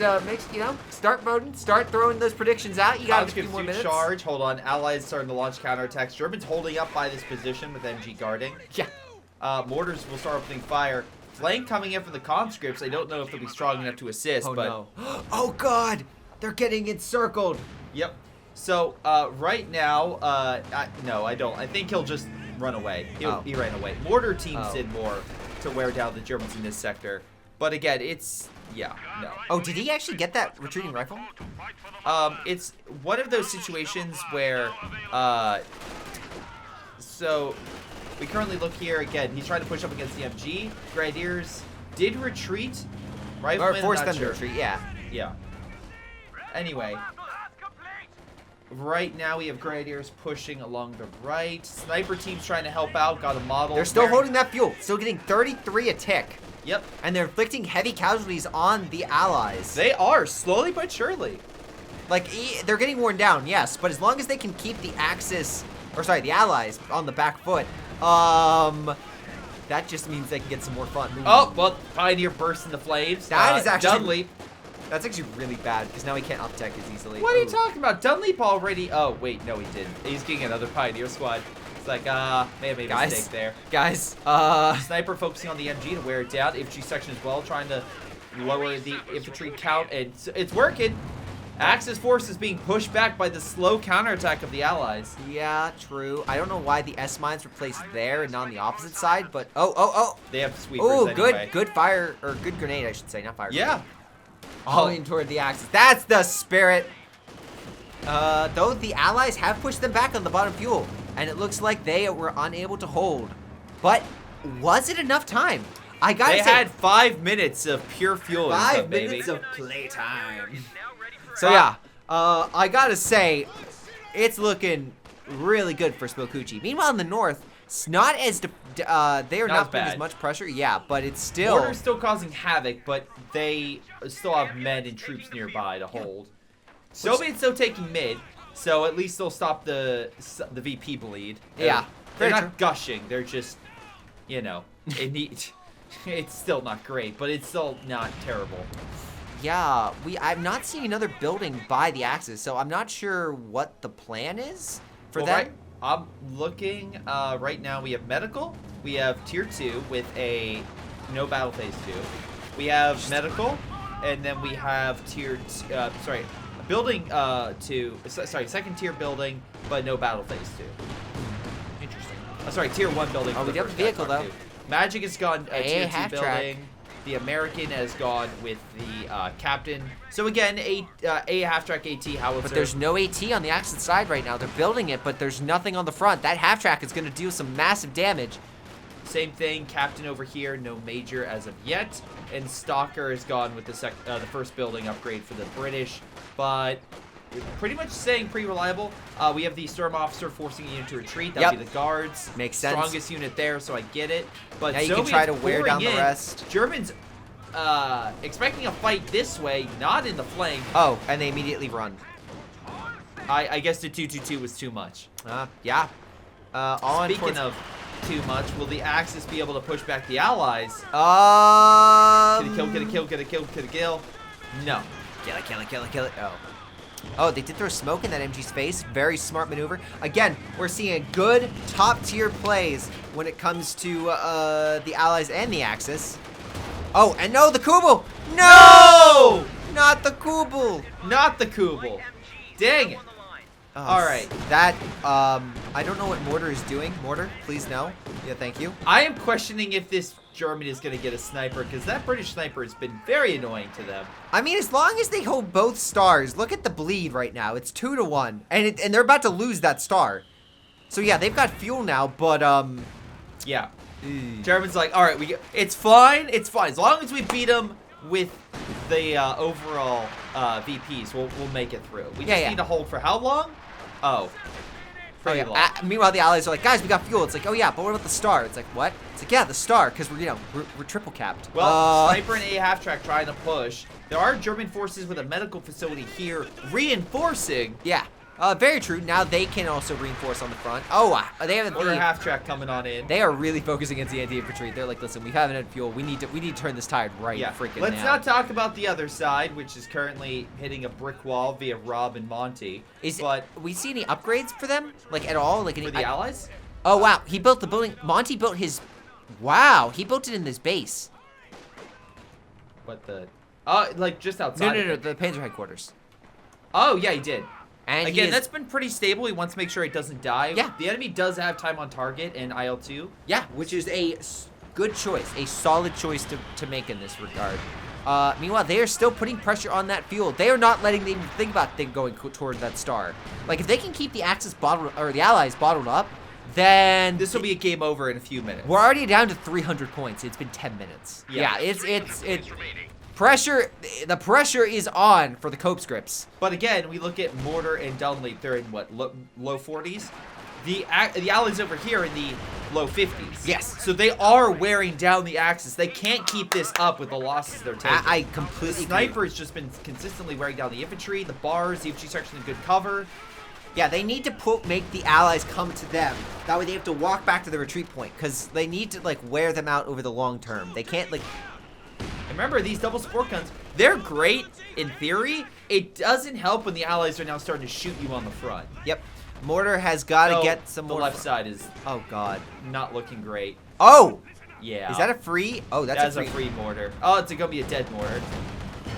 Speaker 1: start voting, start throwing those predictions out. You got a few more minutes.
Speaker 2: Charge. Hold on. Allies starting to launch counterattacks. Germans holding up by this position with MG guarding.
Speaker 1: Yeah.
Speaker 2: Mortars will start opening fire. Flank coming in from the conscripts. I don't know if they'll be strong enough to assist.
Speaker 1: Oh,
Speaker 2: but
Speaker 1: no. Oh, God. They're getting encircled.
Speaker 2: Yep. So, right now, no, I don't. I think he'll just run away. He ran away. Mortar teams did more to wear down the Germans in this sector. But again, no.
Speaker 1: Oh, did he actually get that retreating rifle?
Speaker 2: It's one of those situations where, so we currently look here again. He's trying to push up against the MG. Grenadiers did retreat. Riflemen,
Speaker 1: Or force them to
Speaker 2: sure.
Speaker 1: retreat, yeah.
Speaker 2: Yeah. Anyway. Right now we have Grenadiers pushing along the right. Sniper team's trying to help out. Got a model.
Speaker 1: They're still holding that fuel. Still getting 33 a tick.
Speaker 2: Yep.
Speaker 1: And they're inflicting heavy casualties on the allies.
Speaker 2: They are, slowly but surely.
Speaker 1: Like, they're getting worn down, yes. But as long as they can keep the Axis, or sorry, the allies on the back foot, that just means they can get some more fun.
Speaker 2: Oh, well, Pioneer bursts into flames.
Speaker 1: That is actually...
Speaker 2: Dunleap.
Speaker 1: That's actually really bad, because now he can't up-tech as easily.
Speaker 2: What are you talking about? Dunleap already... Oh, wait, no, he didn't. He's getting another Pioneer squad. It's like, may have made a mistake there.
Speaker 1: Guys,
Speaker 2: Sniper focusing on the MG to wear it down. Infantry section as well, trying to lower the infantry count, and it's working. Axis force is being pushed back by the slow counterattack of the allies.
Speaker 1: Yeah, true. I don't know why the S-mines were placed there and not on the opposite side, but...
Speaker 2: They have sweepers anyway.
Speaker 1: Good fire, or good grenade, I should say, not fire.
Speaker 2: Yeah.
Speaker 1: Hauling toward the Axis. That's the spirit. Though the allies have pushed them back on the bottom fuel, and it looks like they were unable to hold. But was it enough time? I gotta say,
Speaker 2: they had 5 minutes of pure fuel.
Speaker 1: 5 minutes of playtime. So yeah, I gotta say, it's looking really good for BigChuche. Meanwhile, in the north, it's not as they are not putting as much pressure. Yeah, but it's still.
Speaker 2: Mortar's still causing havoc, but they still have men and troops nearby to hold. Soviets still taking mid, so at least they'll stop the VP bleed.
Speaker 1: Yeah,
Speaker 2: they're not gushing. They're just, you know, it's still not great, but it's still not terrible.
Speaker 1: Yeah, I'm not seeing another building by the Axis, so I'm not sure what the plan is for them.
Speaker 2: Right, I'm looking, right now we have medical, we have tier 2 with a no battle phase 2. We have medical, and then we have building 2, sorry, second tier building, but no battle phase 2. Interesting. Tier 1 building.
Speaker 1: Oh, we have a vehicle though.
Speaker 2: Magic has gone tier 2
Speaker 1: half
Speaker 2: building.
Speaker 1: track.
Speaker 2: The American has gone with the captain. So again, a half-track AT howitzer.
Speaker 1: But there's no AT on the Axis side right now. They're building it, but there's nothing on the front. That half-track is going to do some massive damage.
Speaker 2: Same thing, captain over here, no major as of yet. And Stalker has gone with the first building upgrade for the British. But pretty much staying pretty reliable. We have the Storm Officer forcing a unit to retreat. That would be the Guards.
Speaker 1: Makes sense.
Speaker 2: Strongest unit there, so I get it. But
Speaker 1: now you can try to wear down the rest.
Speaker 2: Germans expecting a fight this way, not in the flank.
Speaker 1: Oh, and they immediately run.
Speaker 2: I guess the 2-2-2 was too much.
Speaker 1: Yeah.
Speaker 2: Speaking of too much, will the Axis be able to push back the Allies? Get a kill. No.
Speaker 1: Kill it. Oh, they did throw smoke in that MG's face. Very smart maneuver. Again, we're seeing good top-tier plays when it comes to the Allies and the Axis. Oh, and no, the Kubel! No! Not the Kubel!
Speaker 2: Not the Kubel. Dang it.
Speaker 1: Oh,
Speaker 2: all right.
Speaker 1: That, I don't know what Mortar is doing. Mortar, please no. Yeah, thank you.
Speaker 2: I am questioning if this German is going to get a sniper, because that British sniper has been very annoying to them.
Speaker 1: I mean, as long as they hold both stars, look at the bleed right now. It's 2-1, and they're about to lose that star. So yeah, they've got fuel now, but
Speaker 2: yeah. German's like, all right, it's fine. It's fine as long as we beat them with the overall VPs. We'll make it through. We just need to hold for how long? Oh. Pretty long.
Speaker 1: Meanwhile, the Allies are like, guys, we got fuel. It's like, oh yeah, but what about the star? It's like, what? It's like, yeah, the star, because we're triple capped.
Speaker 2: Well, Sniper and a half-track trying to push. There are German forces with a medical facility here reinforcing.
Speaker 1: Yeah. Very true. Now they can also reinforce on the front. Oh, they have
Speaker 2: a half-track coming on in.
Speaker 1: They are really focusing against the anti-infantry. They're like, listen, we haven't had fuel. We need to turn this tide right freaking now.
Speaker 2: Let's not talk about the other side, which is currently hitting a brick wall via Rob and Monty.
Speaker 1: We see any upgrades for them? Like, at all? Like
Speaker 2: for the Allies?
Speaker 1: Oh, wow. He built the building. Monty built his... Wow. He built it in this base.
Speaker 2: What the... like just outside.
Speaker 1: No. The Panzer headquarters.
Speaker 2: Oh, yeah, he did.
Speaker 1: And
Speaker 2: again, that's been pretty stable. He wants to make sure it doesn't die.
Speaker 1: Yeah.
Speaker 2: The enemy does have time on target and IL-2.
Speaker 1: Yeah, which is a good choice, a solid choice to make in this regard. Meanwhile, they are still putting pressure on that fuel. They are not letting them think about going toward that star. Like, if they can keep the Axis bottled, or the Allies bottled up, then
Speaker 2: this will be a game over in a few minutes.
Speaker 1: We're already down to 300 points. It's been 10 minutes. Yeah, it's The pressure is on for the CONSCRIPTS.
Speaker 2: But again, we look at Mortar and Dunleap. They're in what, low 40s? The Allies over here in the low 50s.
Speaker 1: Yes.
Speaker 2: So they are wearing down the Axis. They can't keep this up with the losses they're taking.
Speaker 1: I completely
Speaker 2: The sniper has just been consistently wearing down the infantry, the bars, the infantry section in good cover.
Speaker 1: Yeah, they need to make the allies come to them. That way they have to walk back to the retreat point, because they need to, like, wear them out over the long term. They can't, like...
Speaker 2: And remember, these double support guns, they're great in theory. It doesn't help when the allies are now starting to shoot you on the front.
Speaker 1: Yep. Mortar has got to get some
Speaker 2: the
Speaker 1: more...
Speaker 2: left side is
Speaker 1: Oh, God.
Speaker 2: not looking great.
Speaker 1: Oh!
Speaker 2: Yeah.
Speaker 1: Is that a free? Oh, that's
Speaker 2: a free mortar. Oh, it's going to be a dead mortar.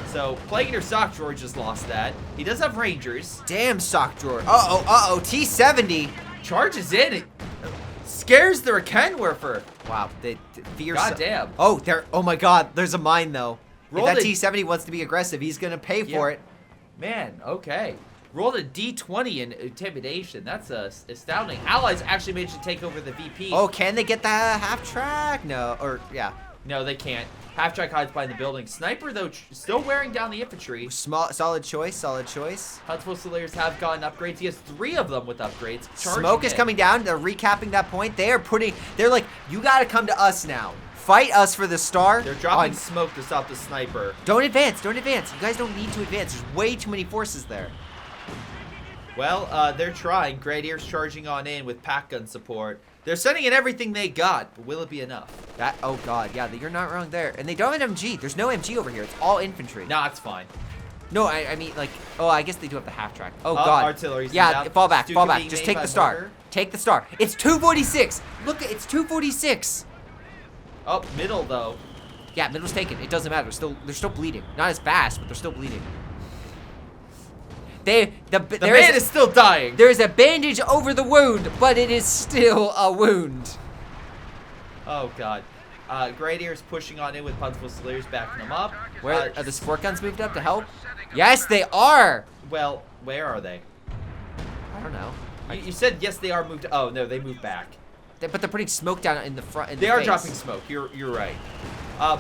Speaker 2: So, Plague Eater Sock Drawer just lost that. He does have Rangers.
Speaker 1: Damn, sock drawer. Uh-oh. T-70.
Speaker 2: Charges in. It scares the Rakenwerfer.
Speaker 1: Wow. They fear...
Speaker 2: God damn.
Speaker 1: Oh, my God. There's a mine, though.
Speaker 2: Rolled
Speaker 1: if that
Speaker 2: a-
Speaker 1: T-70 wants to be aggressive, he's going to pay for it.
Speaker 2: Man, okay. Rolled a D20 in Intimidation. That's astounding. Allies actually managed to take over the VP.
Speaker 1: Oh, can they get the half-track? No. Or, yeah.
Speaker 2: No, they can't. Half-track hides behind the building. Sniper, though, still wearing down the infantry.
Speaker 1: Solid choice.
Speaker 2: Hunt's Fusiliers have gotten upgrades. He has 3 of them with upgrades.
Speaker 1: Smoke is coming down. They're recapping that point. They're like, you got to come to us now. Fight us for the star.
Speaker 2: They're dropping smoke to stop the sniper.
Speaker 1: Don't advance. You guys don't need to advance. There's way too many forces there.
Speaker 2: Well, they're trying. Grenadiers charging on in with pack gun support. They're sending in everything they got, but will it be enough?
Speaker 1: Oh, God. Yeah, you're not wrong there. And they don't have MG. There's no MG over here. It's all infantry.
Speaker 2: Nah, it's fine.
Speaker 1: No, I mean, like, oh, I guess they do have the half-track. Oh, God.
Speaker 2: Artillery's
Speaker 1: Yeah,
Speaker 2: down.
Speaker 1: fall back.
Speaker 2: Stuka being
Speaker 1: Just
Speaker 2: made
Speaker 1: take
Speaker 2: by
Speaker 1: the star.
Speaker 2: mortar.
Speaker 1: Take the star. It's 246. Look, it's 246.
Speaker 2: Oh, middle, though.
Speaker 1: Yeah, middle's taken. It doesn't matter. They're still bleeding. Not as fast, but they're still bleeding.
Speaker 2: The man is still dying.
Speaker 1: There is a bandage over the wound, but it is still a wound.
Speaker 2: Oh, God. Grenadiers pushing on in with Hunt's Fusiliers backing them up.
Speaker 1: Where are the support guns moved up to help? Yes, they are.
Speaker 2: Well, where are they?
Speaker 1: I don't know.
Speaker 2: You said yes, they are moved. Oh, no, they moved back.
Speaker 1: But they're putting smoke down in the front.
Speaker 2: They are dropping smoke. You're right.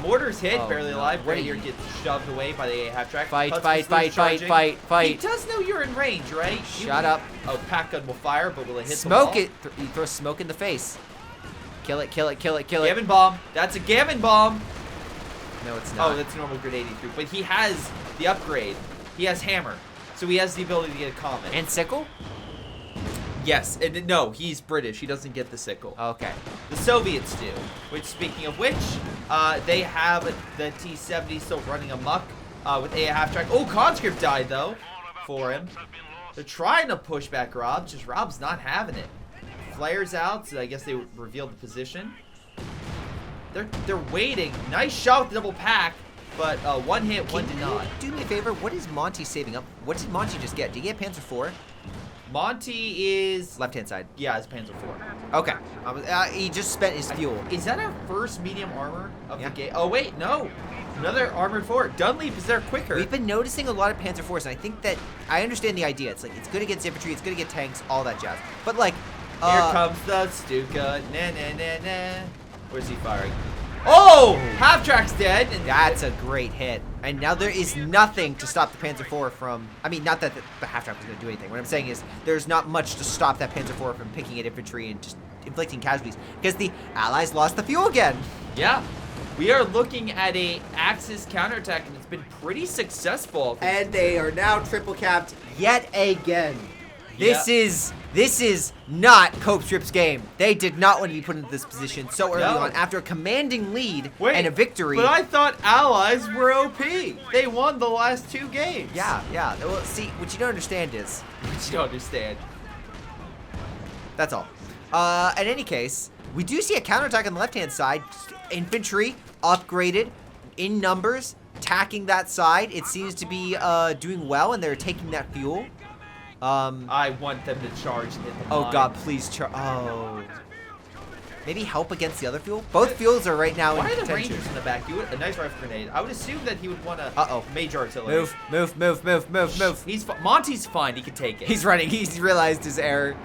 Speaker 2: Mortar's hit, barely alive.
Speaker 1: Wait.
Speaker 2: Grenadier gets shoved away by the half-track.
Speaker 1: Fight.
Speaker 2: He does know you're in range, right?
Speaker 1: Shut up.
Speaker 2: Oh, pack gun will fire, but will it hit
Speaker 1: Smoke
Speaker 2: the
Speaker 1: it. You throw smoke in the face. Kill it.
Speaker 2: Gavin bomb. That's a Gavin bomb.
Speaker 1: No, it's not.
Speaker 2: Oh, that's normal grenade through. But he has the upgrade. He has hammer. So he has the ability to get a comet.
Speaker 1: And sickle?
Speaker 2: Yes. And no, he's British. He doesn't get the sickle.
Speaker 1: Okay.
Speaker 2: The Soviets do. Which, speaking of which, they have the T-70 still running amok with a half-track. Oh, Conscript died, though, for him. They're trying to push back Rob. Just Rob's not having it. Flares out, so I guess they revealed the position. They're waiting. Nice shot with the double pack, but one hit, one did not.
Speaker 1: Do me a favor. What is Monty saving up? What did Monty just get? Did he get Panzer IV?
Speaker 2: Monty is...
Speaker 1: Left-hand side.
Speaker 2: Yeah, it's Panzer IV.
Speaker 1: Okay. He just spent his fuel.
Speaker 2: Is that our first medium armor of the game? Oh, wait, no. Another armored fort. Dunleap is there quicker.
Speaker 1: We've been noticing a lot of Panzer IVs, and I think that... I understand the idea. It's like, it's good against infantry, it's good against tanks, all that jazz. But, like...
Speaker 2: Here comes the Stuka. Na. Where's he firing? Oh! Half-track's dead. And
Speaker 1: that's a great hit. And now there is nothing to stop the Panzer IV from... I mean, not that the half-track was going to do anything. What I'm saying is there's not much to stop that Panzer IV from picking at infantry and just inflicting casualties. Because the Allies lost the fuel again.
Speaker 2: Yeah. We are looking at a Axis counterattack, and it's been pretty successful.
Speaker 1: And they are now triple capped yet again. This is not CONSCRIPTS' game. They did not want to be put into this position so early on after a commanding lead and a victory.
Speaker 2: But I thought Allies were OP. They won the last 2 games.
Speaker 1: Yeah. Well, see, what you don't understand is...
Speaker 2: What you don't understand.
Speaker 1: That's all. In any case, we do see a counterattack on the left-hand side. Infantry upgraded in numbers, attacking that side. It seems to be doing well, and they're taking that fuel.
Speaker 2: I want them to charge and hit the mine.
Speaker 1: Oh God, please charge. Oh. Maybe help against the other fuel? Both fuels are right now in
Speaker 2: contention.
Speaker 1: contention.
Speaker 2: Why are the Rangers in the back? A nice rifle grenade. I would assume that he would want a major artillery.
Speaker 1: Move.
Speaker 2: Monty's fine. He can take it.
Speaker 1: He's running. He's realized his error.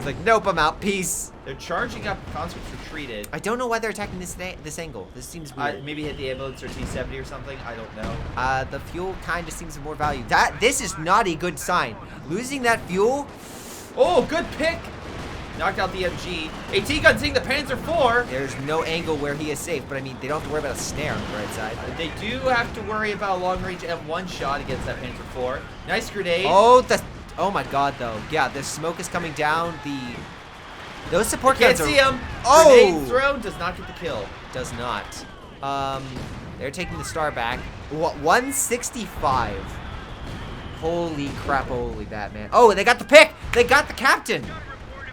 Speaker 1: It's like, nope, I'm out. Peace.
Speaker 2: They're charging up. Conscripts retreated.
Speaker 1: I don't know why they're attacking this angle. This seems weird.
Speaker 2: Maybe hit the ambulance or T-70 or something. I don't know.
Speaker 1: The fuel kind of seems of more value. This is not a good sign. Losing that fuel.
Speaker 2: Oh, good pick. Knocked out the MG. AT gun seeing the Panzer IV.
Speaker 1: There's no angle where he is safe, but I mean, they don't have to worry about a snare on the right side.
Speaker 2: They do have to worry about a long-range M1 shot against that Panzer IV. Nice grenade.
Speaker 1: Oh my God, though. Yeah, the smoke is coming down. Those support
Speaker 2: Can't
Speaker 1: guns
Speaker 2: see him.
Speaker 1: Oh!
Speaker 2: Grenade thrown does not get the kill.
Speaker 1: Does not. They're taking the star back. 165. Holy crap, holy Batman. Oh, they got the pick. They got the captain.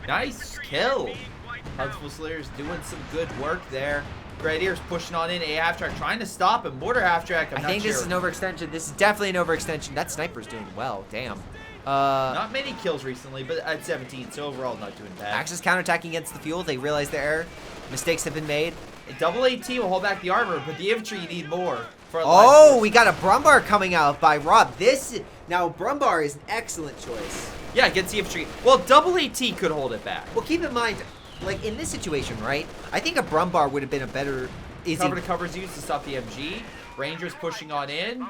Speaker 2: Nice kill. Huntsville Slayer's doing some good work there. Grenadiers pushing on in. A half-track trying to stop him. Mortar half-track,
Speaker 1: I think this is an overextension. This is definitely an overextension. That sniper's doing well. Damn.
Speaker 2: Not many kills recently, but at 17, so overall not doing bad.
Speaker 1: Axis counterattacking against the fuel. They realize their error. Mistakes have been made.
Speaker 2: Double AT will hold back the armor, but the infantry you need more.
Speaker 1: Oh, we got a Brumbar coming out by Rob. Now Brumbar is an excellent choice.
Speaker 2: Yeah, against the infantry. Well, double AT could hold it back.
Speaker 1: Well, keep in mind, like in this situation, right? I think a Brumbar would have been a better.
Speaker 2: Cover to cover is used to stop the MG. Rangers pushing on in.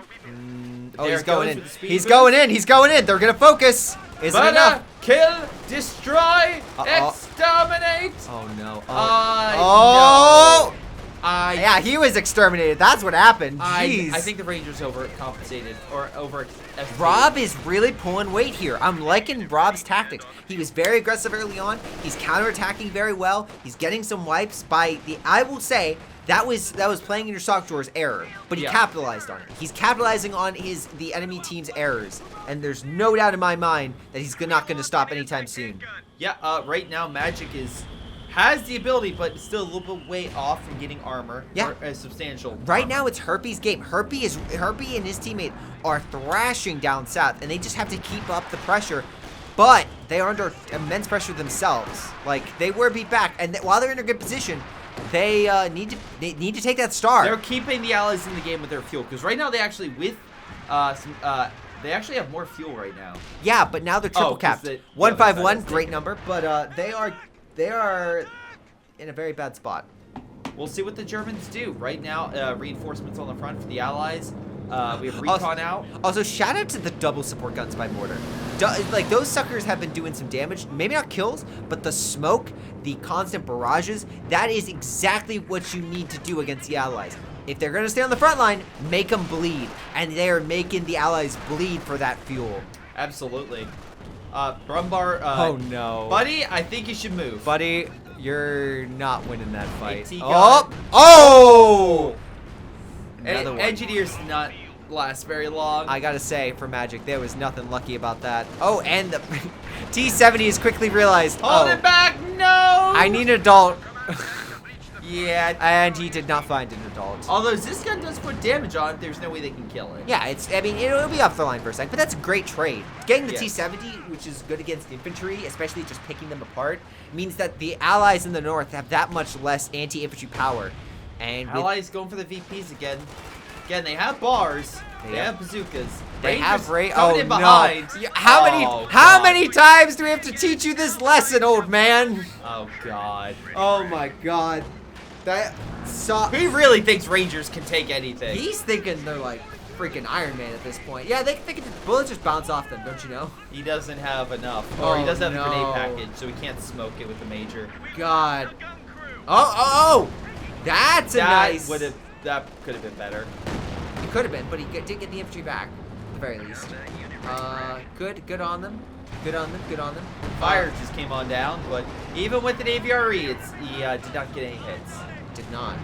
Speaker 1: Oh, he's going in. He's going in. He's going in. They're gonna focus. Is it enough?
Speaker 2: Kill, destroy, exterminate.
Speaker 1: Oh no.
Speaker 2: No.
Speaker 1: Yeah, he was exterminated. That's what happened. Jeez.
Speaker 2: I think the Rangers overcompensated or overestimated.
Speaker 1: Rob is really pulling weight here. I'm liking Rob's tactics. He was very aggressive early on. He's counterattacking very well. He's getting some wipes by the. I will say that was playing in your sock drawer's error, but he capitalized on it. He's capitalizing on the enemy team's errors, and there's no doubt in my mind that he's not going to stop anytime soon.
Speaker 2: Yeah. Right now, Magic has the ability, but still a little bit way off from getting armor.
Speaker 1: Yeah.
Speaker 2: Or, substantial.
Speaker 1: Right now, it's Herpy's game. Herpy and his teammate are thrashing down south, and they just have to keep up the pressure. But they are under immense pressure themselves. Like, they were beat back, and while they're in a good position, they need to take that star.
Speaker 2: They're keeping the allies in the game with their fuel, because right now they actually they actually have more fuel right now.
Speaker 1: Yeah, but now they're triple capped. 151, great number, but they are in a very bad spot.
Speaker 2: We'll see what the Germans do. Right now, reinforcements on the front for the Allies. We have recon out.
Speaker 1: Also, shout out to the double support guns by Mortar. Like, those suckers have been doing some damage. Maybe not kills, but the smoke, the constant barrages, that is exactly what you need to do against the Allies. If they're going to stay on the front line, make them bleed. And they are making the Allies bleed for that fuel.
Speaker 2: Absolutely. Brumbar.
Speaker 1: Oh, no.
Speaker 2: Buddy, I think you should move.
Speaker 1: Buddy, you're not winning that fight.
Speaker 2: Oh! Another one. Engineers did not last very long.
Speaker 1: I gotta say, for Magic, there was nothing lucky about that. Oh, and the T-70 is quickly realized.
Speaker 2: Hold it back! No!
Speaker 1: I need an adult.
Speaker 2: Yeah.
Speaker 1: And he did not find an adult.
Speaker 2: Although this gun does put damage on it, there's no way they can kill it.
Speaker 1: Yeah, I mean, it'll be off the line for a sec, but that's a great trade. Getting the T-70, which is good against infantry, especially just picking them apart, means that the Allies in the north have that much less anti-infantry power. And
Speaker 2: Allies going for the VPs again. Again, they have bars. They have bazookas.
Speaker 1: They have
Speaker 2: coming in
Speaker 1: behind.
Speaker 2: No.
Speaker 1: How many times do we have to teach you this lesson, old man?
Speaker 2: Oh, God.
Speaker 1: Oh, my God.
Speaker 2: He really thinks Rangers can take anything.
Speaker 1: He's thinking they're like freaking Iron Man at this point. Yeah, bullets just bounce off them, don't you know?
Speaker 2: He doesn't have enough. Or he doesn't have the grenade package, so he can't smoke it with the major.
Speaker 1: God. Oh! That's a nice.
Speaker 2: That could have been better.
Speaker 1: It could have been, but he did get the infantry back, at the very least. Good on them. Good on them.
Speaker 2: Fire just came on down, but even with an AVRE, he did not get any hits.
Speaker 1: Did not.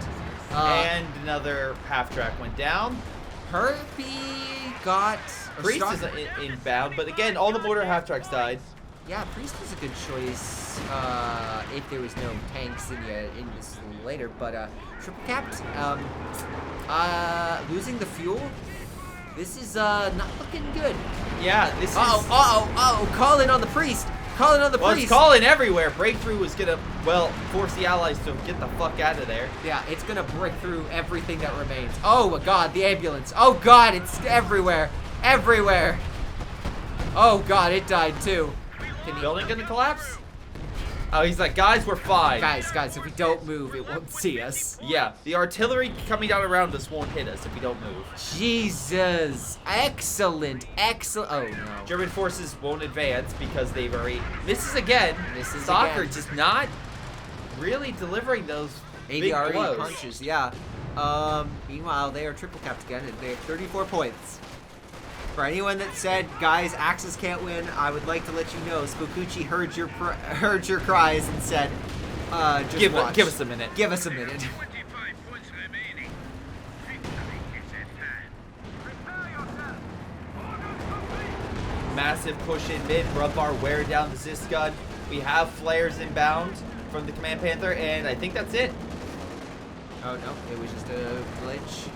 Speaker 2: And another half-track went down.
Speaker 1: Herpy got...
Speaker 2: Priest is inbound, but again, all the mortar half-tracks died.
Speaker 1: Yeah, Priest was a good choice if there was no tanks in this later, but triple capped. Losing the fuel. This is not looking good.
Speaker 2: Yeah, this is...
Speaker 1: Call in on the Priest. Call in on the Priest.
Speaker 2: It's calling everywhere. Breakthrough is gonna, force the Allies to get the fuck out of there.
Speaker 1: Yeah, it's gonna break through everything that remains. Oh my God, the ambulance. Oh God, it's everywhere. Everywhere. Oh God, it died too.
Speaker 2: Building gonna collapse? Oh, he's like, guys, we're fine.
Speaker 1: Guys, if we don't move, it won't see us.
Speaker 2: Yeah, the artillery coming down around us won't hit us if we don't move.
Speaker 1: Jesus. Excellent. Oh, no.
Speaker 2: German forces won't advance because they've already... Misses again. Soccer
Speaker 1: again.
Speaker 2: just not really delivering those big
Speaker 1: ADRE
Speaker 2: blows.
Speaker 1: punches, yeah. Meanwhile, they are triple capped again, and they have 34 points. For anyone that said, guys, Axis can't win, I would like to let you know, BigChuche heard your cries and said, just watch.
Speaker 2: Give us a minute.
Speaker 1: Give us a minute.
Speaker 3: 25 points remaining. Victory is at hand. Prepare yourself.
Speaker 2: Massive push in mid. Grubbar wear down the Zist gun. We have flares inbound from the Command Panther, and I think that's it.
Speaker 1: Oh, no, it was just a glitch.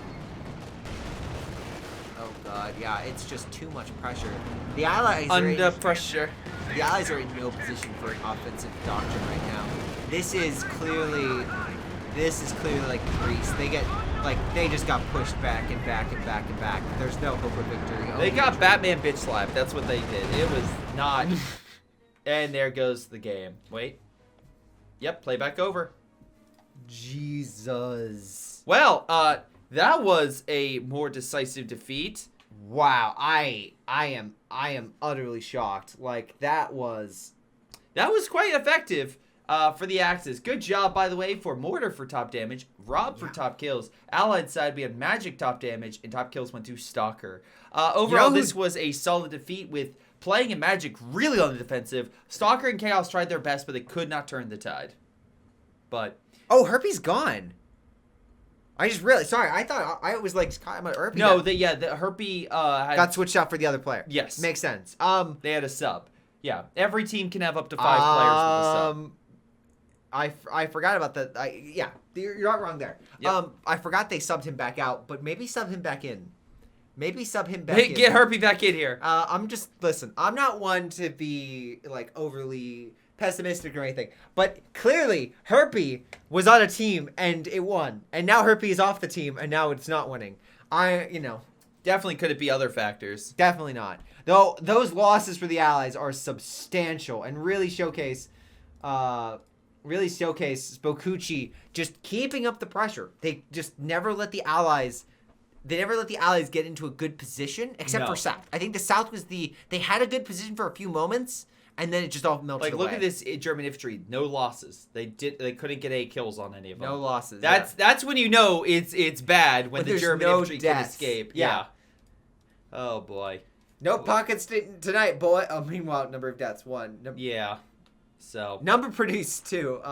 Speaker 1: Oh, God, yeah, it's just too much pressure. The Allies
Speaker 2: Under pressure.
Speaker 1: The Allies are in no position for an offensive doctrine right now. This is clearly like Greece. They just got pushed back and back and back and back. There's no hope of victory.
Speaker 2: They got Batman bitch slapped. That's what they did. It was not. And there goes the game. Wait. Yep, play back over.
Speaker 1: Jesus.
Speaker 2: Well, that was a more decisive defeat.
Speaker 1: Wow, I am utterly shocked. Like that was
Speaker 2: quite effective for the Axis. Good job, by the way, for Mortar for top damage, Rob for top kills. Allied side, we had Magic top damage, and top kills went to Stalker. Overall, this was a solid defeat with playing and Magic really on the defensive. Stalker and Chaos tried their best, but they could not turn the tide. But
Speaker 1: oh, Herpy's gone. I just realized. Sorry, I thought I was like I'm an Herpy.
Speaker 2: No, the Herpy
Speaker 1: got switched out for the other player.
Speaker 2: Yes,
Speaker 1: makes sense.
Speaker 2: They had a sub. Yeah, every team can have up to 5 players with a sub.
Speaker 1: I forgot about that. Yeah, you're not wrong there.
Speaker 2: Yep.
Speaker 1: I forgot they subbed him back out, but maybe sub him back in. Maybe sub him back in.
Speaker 2: Get Herpy back in here.
Speaker 1: Listen, I'm not one to be like overly pessimistic or anything, but clearly Herpy was on a team and it won, and now Herpy is off the team and now it's not winning.
Speaker 2: Definitely could it be other factors?
Speaker 1: Definitely not. Though those losses for the Allies are substantial and really showcase BigChuche just keeping up the pressure. They just never let the Allies. They never let the Allies get into a good position, except for South. I think the South was they had a good position for a few moments, and then it just all melted away.
Speaker 2: Look at this German infantry, no losses. They couldn't get 8 kills on any of them.
Speaker 1: No losses.
Speaker 2: That's when you know it's bad when the German infantry can escape.
Speaker 1: Yeah.
Speaker 2: Oh boy.
Speaker 1: No pockets tonight, boy. Oh, meanwhile, number of deaths 1.
Speaker 2: Yeah. So
Speaker 1: number produced 2.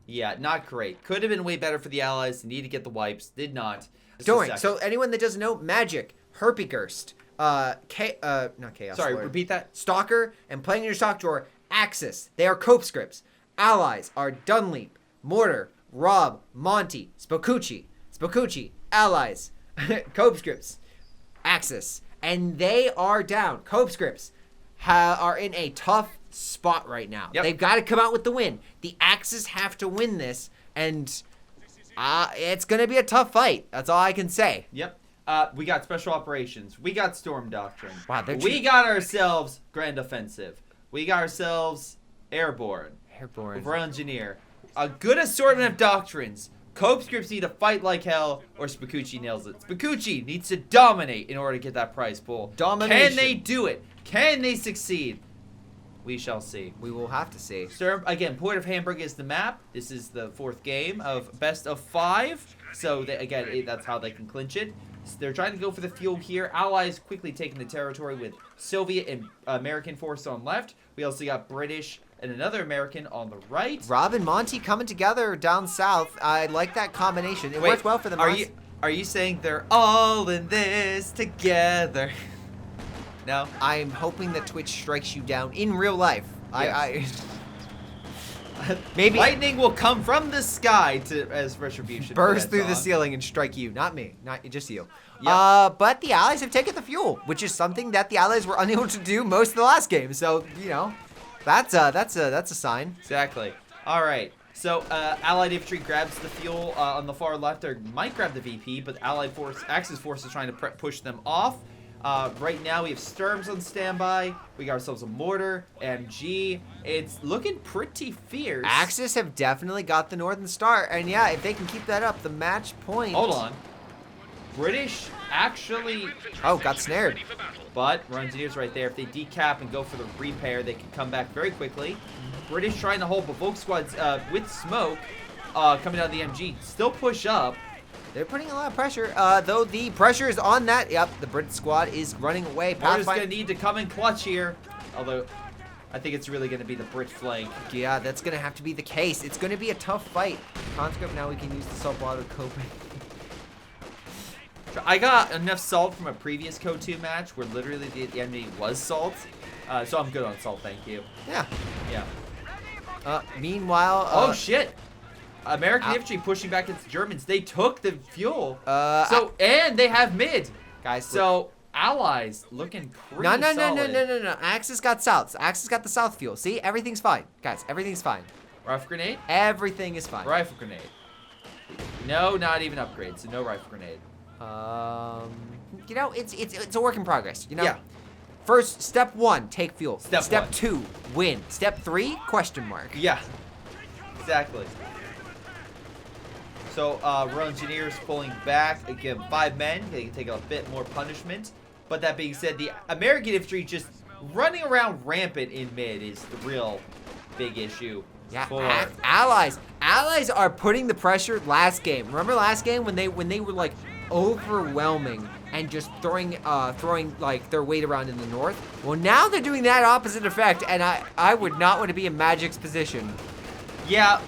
Speaker 2: Yeah, not great. Could have been way better for the Allies. They need to get the wipes. Did not.
Speaker 1: Don't worry. So anyone that doesn't know, Magic, Herpygurst, not Chaos.
Speaker 2: Sorry,
Speaker 1: Lord.
Speaker 2: repeat that.
Speaker 1: Stalker, and playing in your stock drawer, Axis. They are CONSCRIPTS. Allies are Dunleap, Mortar, Rob, Monty, BigChuche, Allies, CONSCRIPTS, Axis. And they are down. CONSCRIPTS are in a tough spot right now.
Speaker 2: Yep.
Speaker 1: They've got to come out with the win. The Axis have to win this, and it's going to be a tough fight. That's all I can say.
Speaker 2: Yep. We got Special Operations. We got Storm Doctrine.
Speaker 1: Wow,
Speaker 2: we got ourselves Grand Offensive. We got ourselves Airborne. We're Engineer. A good assortment of doctrines. CONSCRIPTS need to fight like hell, or BigChuche nails it. BigChuche needs to dominate in order to get that prize pool.
Speaker 1: Domination.
Speaker 2: Can they do it? Can they succeed? We shall see.
Speaker 1: We will have to see.
Speaker 2: Again, Port of Hamburg is the map. This is the 4th game of best of 5. So, that's how they can clinch it. So they're trying to go for the fuel here. Allies quickly taking the territory with Soviet and American force on left. We also got British and another American on the right.
Speaker 1: Rob and Monty coming together down south. I like that combination. It works well for them.
Speaker 2: Are you saying they're all in this together? No?
Speaker 1: I'm hoping that Twitch strikes you down in real life.
Speaker 2: Yes.
Speaker 1: Maybe
Speaker 2: lightning will come from the sky as retribution.
Speaker 1: Burst through the ceiling and strike you. Not me. Not just you.
Speaker 2: Yep.
Speaker 1: But the Allies have taken the fuel, which is something that the Allies were unable to do most of the last game. So, that's a sign.
Speaker 2: Exactly. All right. So, Allied infantry grabs the fuel on the far left, or might grab the VP, but Axis force is trying to push them off. Right now we have Sturms on standby. We got ourselves a mortar, MG. It's looking pretty fierce.
Speaker 1: Axis have definitely got the Northern Star, and yeah, if they can keep that up, the match point.
Speaker 2: Hold on. British actually...
Speaker 1: Oh, got snared.
Speaker 2: But our engineers right there. If they decap and go for the repair, they can come back very quickly. British trying to hold, but Volk squads with smoke coming out of the MG still push up.
Speaker 1: They're putting a lot of pressure, though the pressure is on that. Yep, the Brit squad is running away.
Speaker 2: Mortar's going to need to come in clutch here. Although, I think it's really going to be the Brit flank.
Speaker 1: Yeah, that's going to have to be the case. It's going to be a tough fight. Conscript, now we can use the saltwater coping.
Speaker 2: I got enough salt from a previous CoH2 match where literally the enemy was salt. So I'm good on salt, thank you.
Speaker 1: Yeah.
Speaker 2: Yeah.
Speaker 1: Meanwhile...
Speaker 2: oh, shit. American infantry pushing back against the Germans. They took the fuel. And they have mid.
Speaker 1: Guys,
Speaker 2: so allies looking pretty
Speaker 1: No.
Speaker 2: solid.
Speaker 1: Axis got south. Axis got the south fuel. See, everything's fine. Guys, everything's fine.
Speaker 2: Rifle grenade?
Speaker 1: Everything is fine.
Speaker 2: Rifle grenade. No, not even upgrade, so no rifle grenade.
Speaker 1: You know, it's a work in progress. You know.
Speaker 2: Yeah.
Speaker 1: First, step 1, take fuel.
Speaker 2: Step 1.
Speaker 1: 2, win. Step 3, question mark.
Speaker 2: Yeah. Exactly. So, Royal Engineers pulling back. Again, 5 men. They can take a bit more punishment. But that being said, the American infantry just running around rampant in mid is the real big issue.
Speaker 1: Yeah,
Speaker 2: for
Speaker 1: allies. Allies are putting the pressure last game. Remember last game when they were like overwhelming and just throwing like their weight around in the north? Well, now they're doing that opposite effect, and I would not want to be in Magic's position.
Speaker 2: Yeah,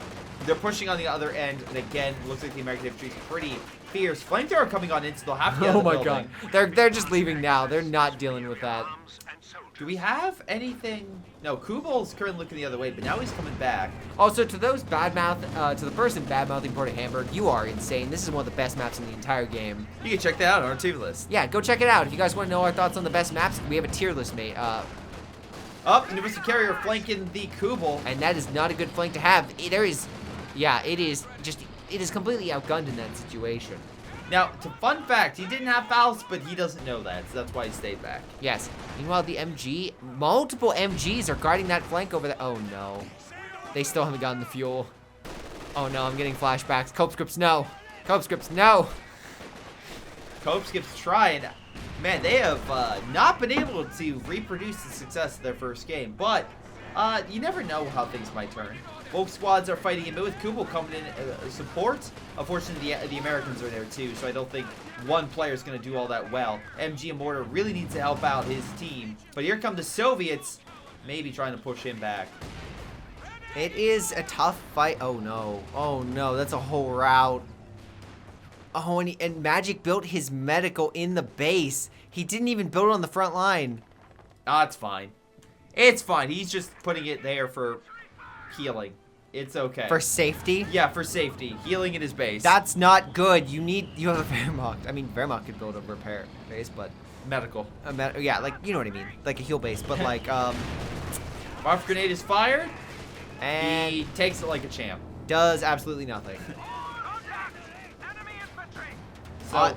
Speaker 2: they're pushing on the other end, and again, looks like the American infantry is pretty fierce. Flamethrower coming on into, they'll have to get out of the building.
Speaker 1: God, they're just leaving now. They're not dealing with that.
Speaker 2: Do we have anything? No, Kubal's currently looking the other way, but now he's coming back.
Speaker 1: Also, to those to the person bad-mouthing Port of Hamburg, you are insane. This is one of the best maps in the entire game.
Speaker 2: You can check that out on our tier list.
Speaker 1: Yeah, go check it out. If you guys want to know our thoughts on the best maps, we have a tier list, mate.
Speaker 2: Universal Carrier flanking the Kubal.
Speaker 1: And that is not a good flank to have. It is completely outgunned in that situation.
Speaker 2: Now, fun fact, he didn't have fouls, but he doesn't know that, so that's why he stayed back.
Speaker 1: Yes. Meanwhile, the multiple MGs are guarding that flank over there. Oh, no. They still haven't gotten the fuel. Oh, no, I'm getting flashbacks. CONSCRIPTS, no. CONSCRIPTS, no.
Speaker 2: CONSCRIPTS trying. Man, they have not been able to reproduce the success of their first game, but you never know how things might turn. Both squads are fighting in mid with Kubal coming in support. Unfortunately, the Americans are there too, so I don't think one player is going to do all that well. MG and Mortar really needs to help out his team. But here come the Soviets, maybe trying to push him back.
Speaker 1: It is a tough fight. Oh, no. Oh, no. That's a whole route. Oh, and Magic built his medical in the base. He didn't even build it on the front line.
Speaker 2: Ah, it's fine. It's fine. He's just putting it there for healing. It's okay.
Speaker 1: For safety?
Speaker 2: Yeah, for safety. Healing in his base.
Speaker 1: That's not good. You have a Wehrmacht. I mean, Wehrmacht could build a repair base, but...
Speaker 2: medical.
Speaker 1: Yeah, like, you know what I mean. Like a heal base, but like,
Speaker 2: Rifle grenade is fired.
Speaker 1: And
Speaker 2: he takes it like a champ.
Speaker 1: Does absolutely nothing.
Speaker 2: So,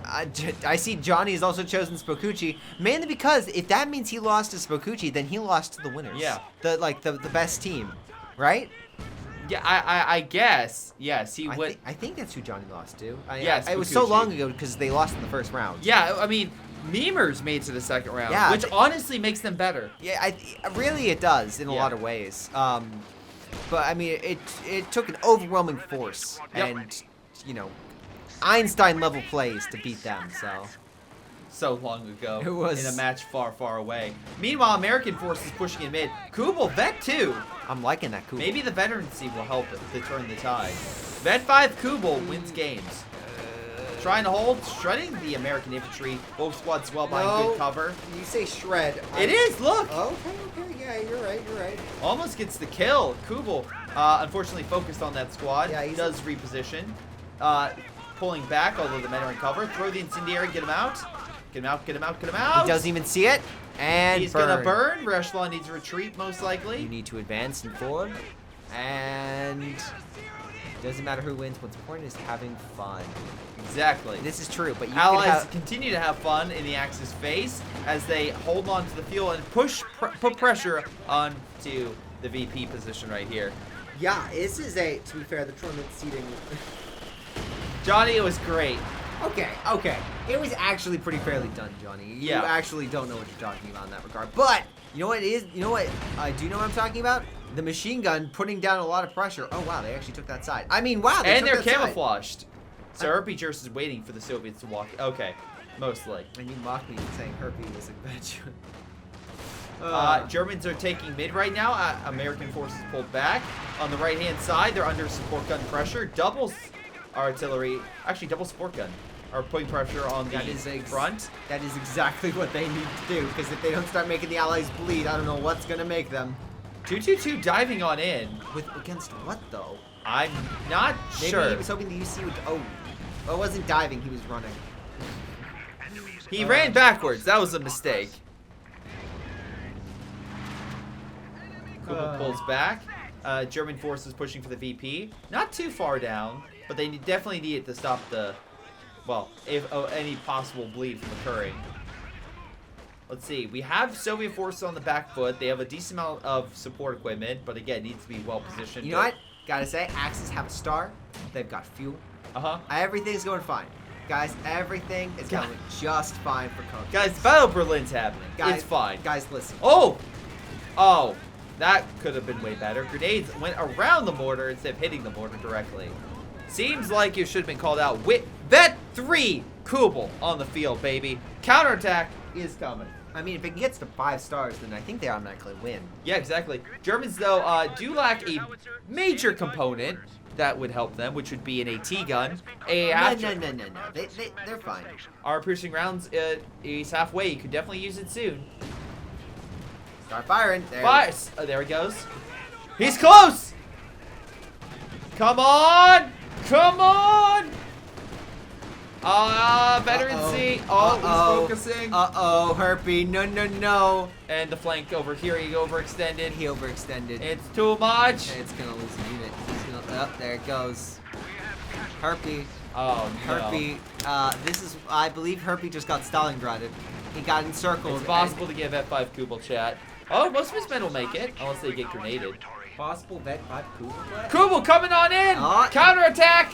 Speaker 1: I see Johnny has also chosen Spokuchi, mainly because if that means he lost to Spokuchi, then he lost to the winners.
Speaker 2: Yeah.
Speaker 1: The best team, right?
Speaker 2: Yeah, I guess. Yes, he would.
Speaker 1: I think that's who Johnny lost to.
Speaker 2: Yes,
Speaker 1: it was so long ago because they lost in the first round.
Speaker 2: Yeah, I mean, Memers made it to the second round,
Speaker 1: yeah,
Speaker 2: which honestly makes them better.
Speaker 1: Yeah, really it does in a lot of ways. But I mean, it took an overwhelming force and, you know, Einstein-level plays to beat them,
Speaker 2: so long ago.
Speaker 1: It was
Speaker 2: in a match far, far away. Meanwhile, American forces pushing in mid. Kubal, Vet 2.
Speaker 1: I'm liking that Kubal.
Speaker 2: Maybe the veterancy will help it to turn the tide. Vet 5 Kubal wins games. Trying to hold, shredding the American infantry. Both squads well behind good cover.
Speaker 1: You say shred.
Speaker 2: It is, look!
Speaker 1: Okay, yeah, you're right.
Speaker 2: Almost gets the kill. Kubal, unfortunately focused on that squad.
Speaker 1: Yeah,
Speaker 2: he does reposition. Pulling back, although the men are in cover. Throw the incendiary, get him out. Get him out.
Speaker 1: He doesn't even see it. And
Speaker 2: he's gonna burn. Reshlon needs to retreat, most likely.
Speaker 1: You need to advance and forward. And Doesn't matter who wins. What's important is having fun.
Speaker 2: Exactly.
Speaker 1: This is true, but you
Speaker 2: Allies
Speaker 1: can have...
Speaker 2: continue to have fun in the Axis face as they hold on to the fuel and put pressure onto the VP position right here.
Speaker 1: Yeah, this is to be fair, the tournament seeding...
Speaker 2: Johnny, it was great.
Speaker 1: Okay. It was actually pretty fairly done, Johnny. You actually don't know what you're talking about in that regard. But, you know what it is? You know what? I do know what I'm talking about? The machine gun putting down a lot of pressure. Oh, wow, they actually took that side. I mean, wow,
Speaker 2: And they're camouflaged. So Herpy is waiting for the Soviets to walk. Okay, mostly.
Speaker 1: And you mocked me saying Herpy was a veteran.
Speaker 2: Germans are taking mid right now. American forces pulled back. On the right-hand side, they're under support gun pressure. Double artillery, actually double support gun, are putting pressure on the front.
Speaker 1: That is exactly what they need to do, because if they don't start making the Allies bleed, I don't know what's going to make them.
Speaker 2: 222 diving on in.
Speaker 1: Against what, though?
Speaker 2: I'm not sure.
Speaker 1: Maybe he was hoping the UC would... Oh, it wasn't diving. He was running.
Speaker 2: He ran backwards. That was a mistake. Kuba pulls back. German forces pushing for the VP. Not too far down, but they definitely need it to stop the... Well, if any possible bleed from occurring. Let's see. We have Soviet forces on the back foot. They have a decent amount of support equipment, but again, needs to be well positioned.
Speaker 1: You know what? Gotta say, Axis have a star. They've got fuel. Everything's going fine. Guys, everything is going just fine for CoH2.
Speaker 2: Guys, Battle of Berlin's happening. It's fine.
Speaker 1: Guys, listen.
Speaker 2: Oh, that could have been way better. Grenades went around the mortar instead of hitting the mortar directly. Seems like you should have been called out. With Vet 3 Kubel on the field, baby. Counterattack is coming.
Speaker 1: I mean, if it gets to 5 stars, then I think they automatically win.
Speaker 2: Yeah, exactly. Germans, though, do lack a major component that would help them, which would be an AT gun.
Speaker 1: No. They're fine.
Speaker 2: Our piercing rounds is halfway. You could definitely use it soon.
Speaker 1: Start firing.
Speaker 2: Fires. Oh, there he goes. He's close. Come on. Come on. Veteran C. Oh, he's focusing.
Speaker 1: Herpy. No.
Speaker 2: And the flank over here, he overextended. It's too much.
Speaker 1: It's gonna lose a unit. There it goes. Herpy.
Speaker 2: Oh, no.
Speaker 1: Herpy. I believe Herpy just got Stalingraded. He got encircled.
Speaker 2: It's possible to give F5 Kubel chat. Oh, most of his men will make it, unless they get grenaded.
Speaker 1: Possible Vet 5 Kubel?
Speaker 2: Kubel coming on in! Counterattack!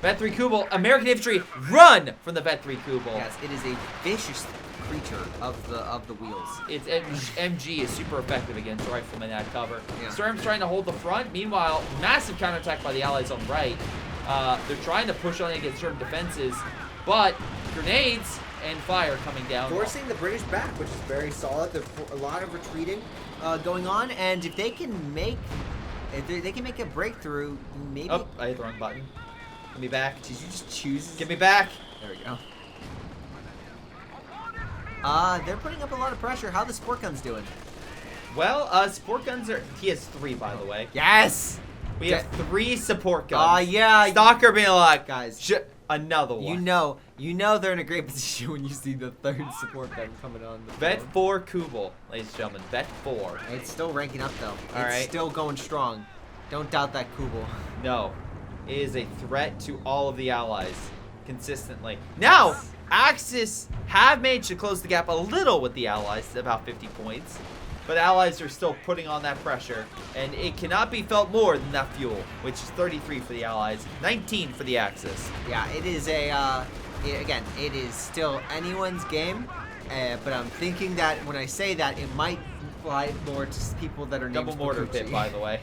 Speaker 2: Vet 3 Kubel, American infantry, run from the Vet 3 Kubel.
Speaker 1: Yes, it is a vicious creature of the wheels.
Speaker 2: Its MG is super effective against riflemen at cover.
Speaker 1: Yeah.
Speaker 2: Storm's trying to hold the front. Meanwhile, massive counterattack by the Allies on right. They're trying to push on against German defenses, but grenades and fire coming down.
Speaker 1: Forcing the British back, which is very solid. There's a lot of retreating going on, and if they can make a breakthrough, maybe...
Speaker 2: Oh, I hit the wrong button. Give me back.
Speaker 1: Did you just choose?
Speaker 2: Give me back.
Speaker 1: There we go. They're putting up a lot of pressure. How are the support guns doing?
Speaker 2: Well, support guns are... He has 3, by the way.
Speaker 1: Yes!
Speaker 2: We have 3 support guns.
Speaker 1: Yeah.
Speaker 2: Stalker being like,
Speaker 1: guys,
Speaker 2: another one.
Speaker 1: You know they're in a great position when you see the 3rd support gun coming on.
Speaker 2: Vet 4 Kubel, ladies and gentlemen. Vet 4.
Speaker 1: It's still ranking up, though.
Speaker 2: It's
Speaker 1: still going strong. Don't doubt that Kubel.
Speaker 2: No. It is a threat to all of the Allies consistently. Now, Axis have managed to close the gap a little with the Allies, about 50 points. But Allies are still putting on that pressure, and it cannot be felt more than that fuel, which is 33 for the Allies, 19 for the Axis.
Speaker 1: Yeah, it is again, it is still anyone's game, but I'm thinking that when I say that, it might apply more to people that are named
Speaker 2: Double mortar
Speaker 1: BigChuche.
Speaker 2: pit, by the way.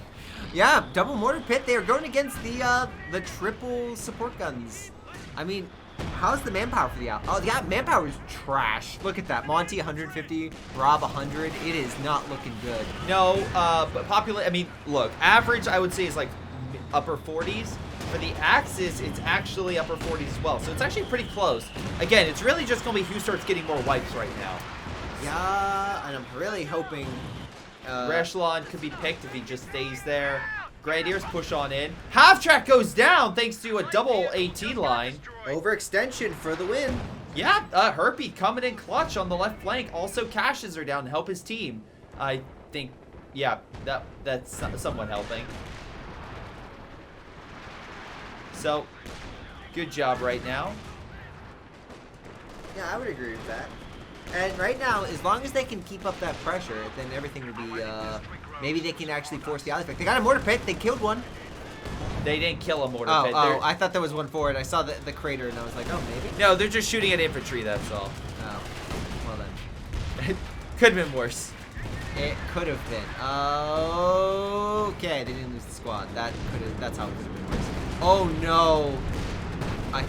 Speaker 1: Yeah, double mortar pit. They are going against the triple support guns. I mean, how's the manpower for the out? Oh, yeah, manpower is trash. Look at that. Monty 150, Rob 100. It is not looking good.
Speaker 2: No, but I mean, look, average I would say is like upper 40s. For the Axis, it's actually upper 40s as well. So it's actually pretty close. Again, it's really just going to be who starts getting more wipes right now.
Speaker 1: Yeah, and I'm really hoping...
Speaker 2: Echelon could be picked if he just stays there. Grenadiers push on in. Half track goes down thanks to a double AT line.
Speaker 1: Overextension for the win.
Speaker 2: Yeah, Herpy coming in clutch on the left flank. Also, caches are down to help his team. I think, yeah, that's somewhat helping. So, good job right now.
Speaker 1: Yeah, I would agree with that. And right now, as long as they can keep up that pressure, then everything will be, maybe they can actually force the other effect. They got a mortar pit. They killed one.
Speaker 2: They didn't kill a mortar pit.
Speaker 1: Oh, I thought there was one forward. I saw the crater, and I was like, oh, maybe?
Speaker 2: No, they're just shooting at infantry, that's all.
Speaker 1: Oh, well then.
Speaker 2: It could have been worse.
Speaker 1: It could have been. Okay, they didn't lose the squad. That's how it could have been worse. Oh, no.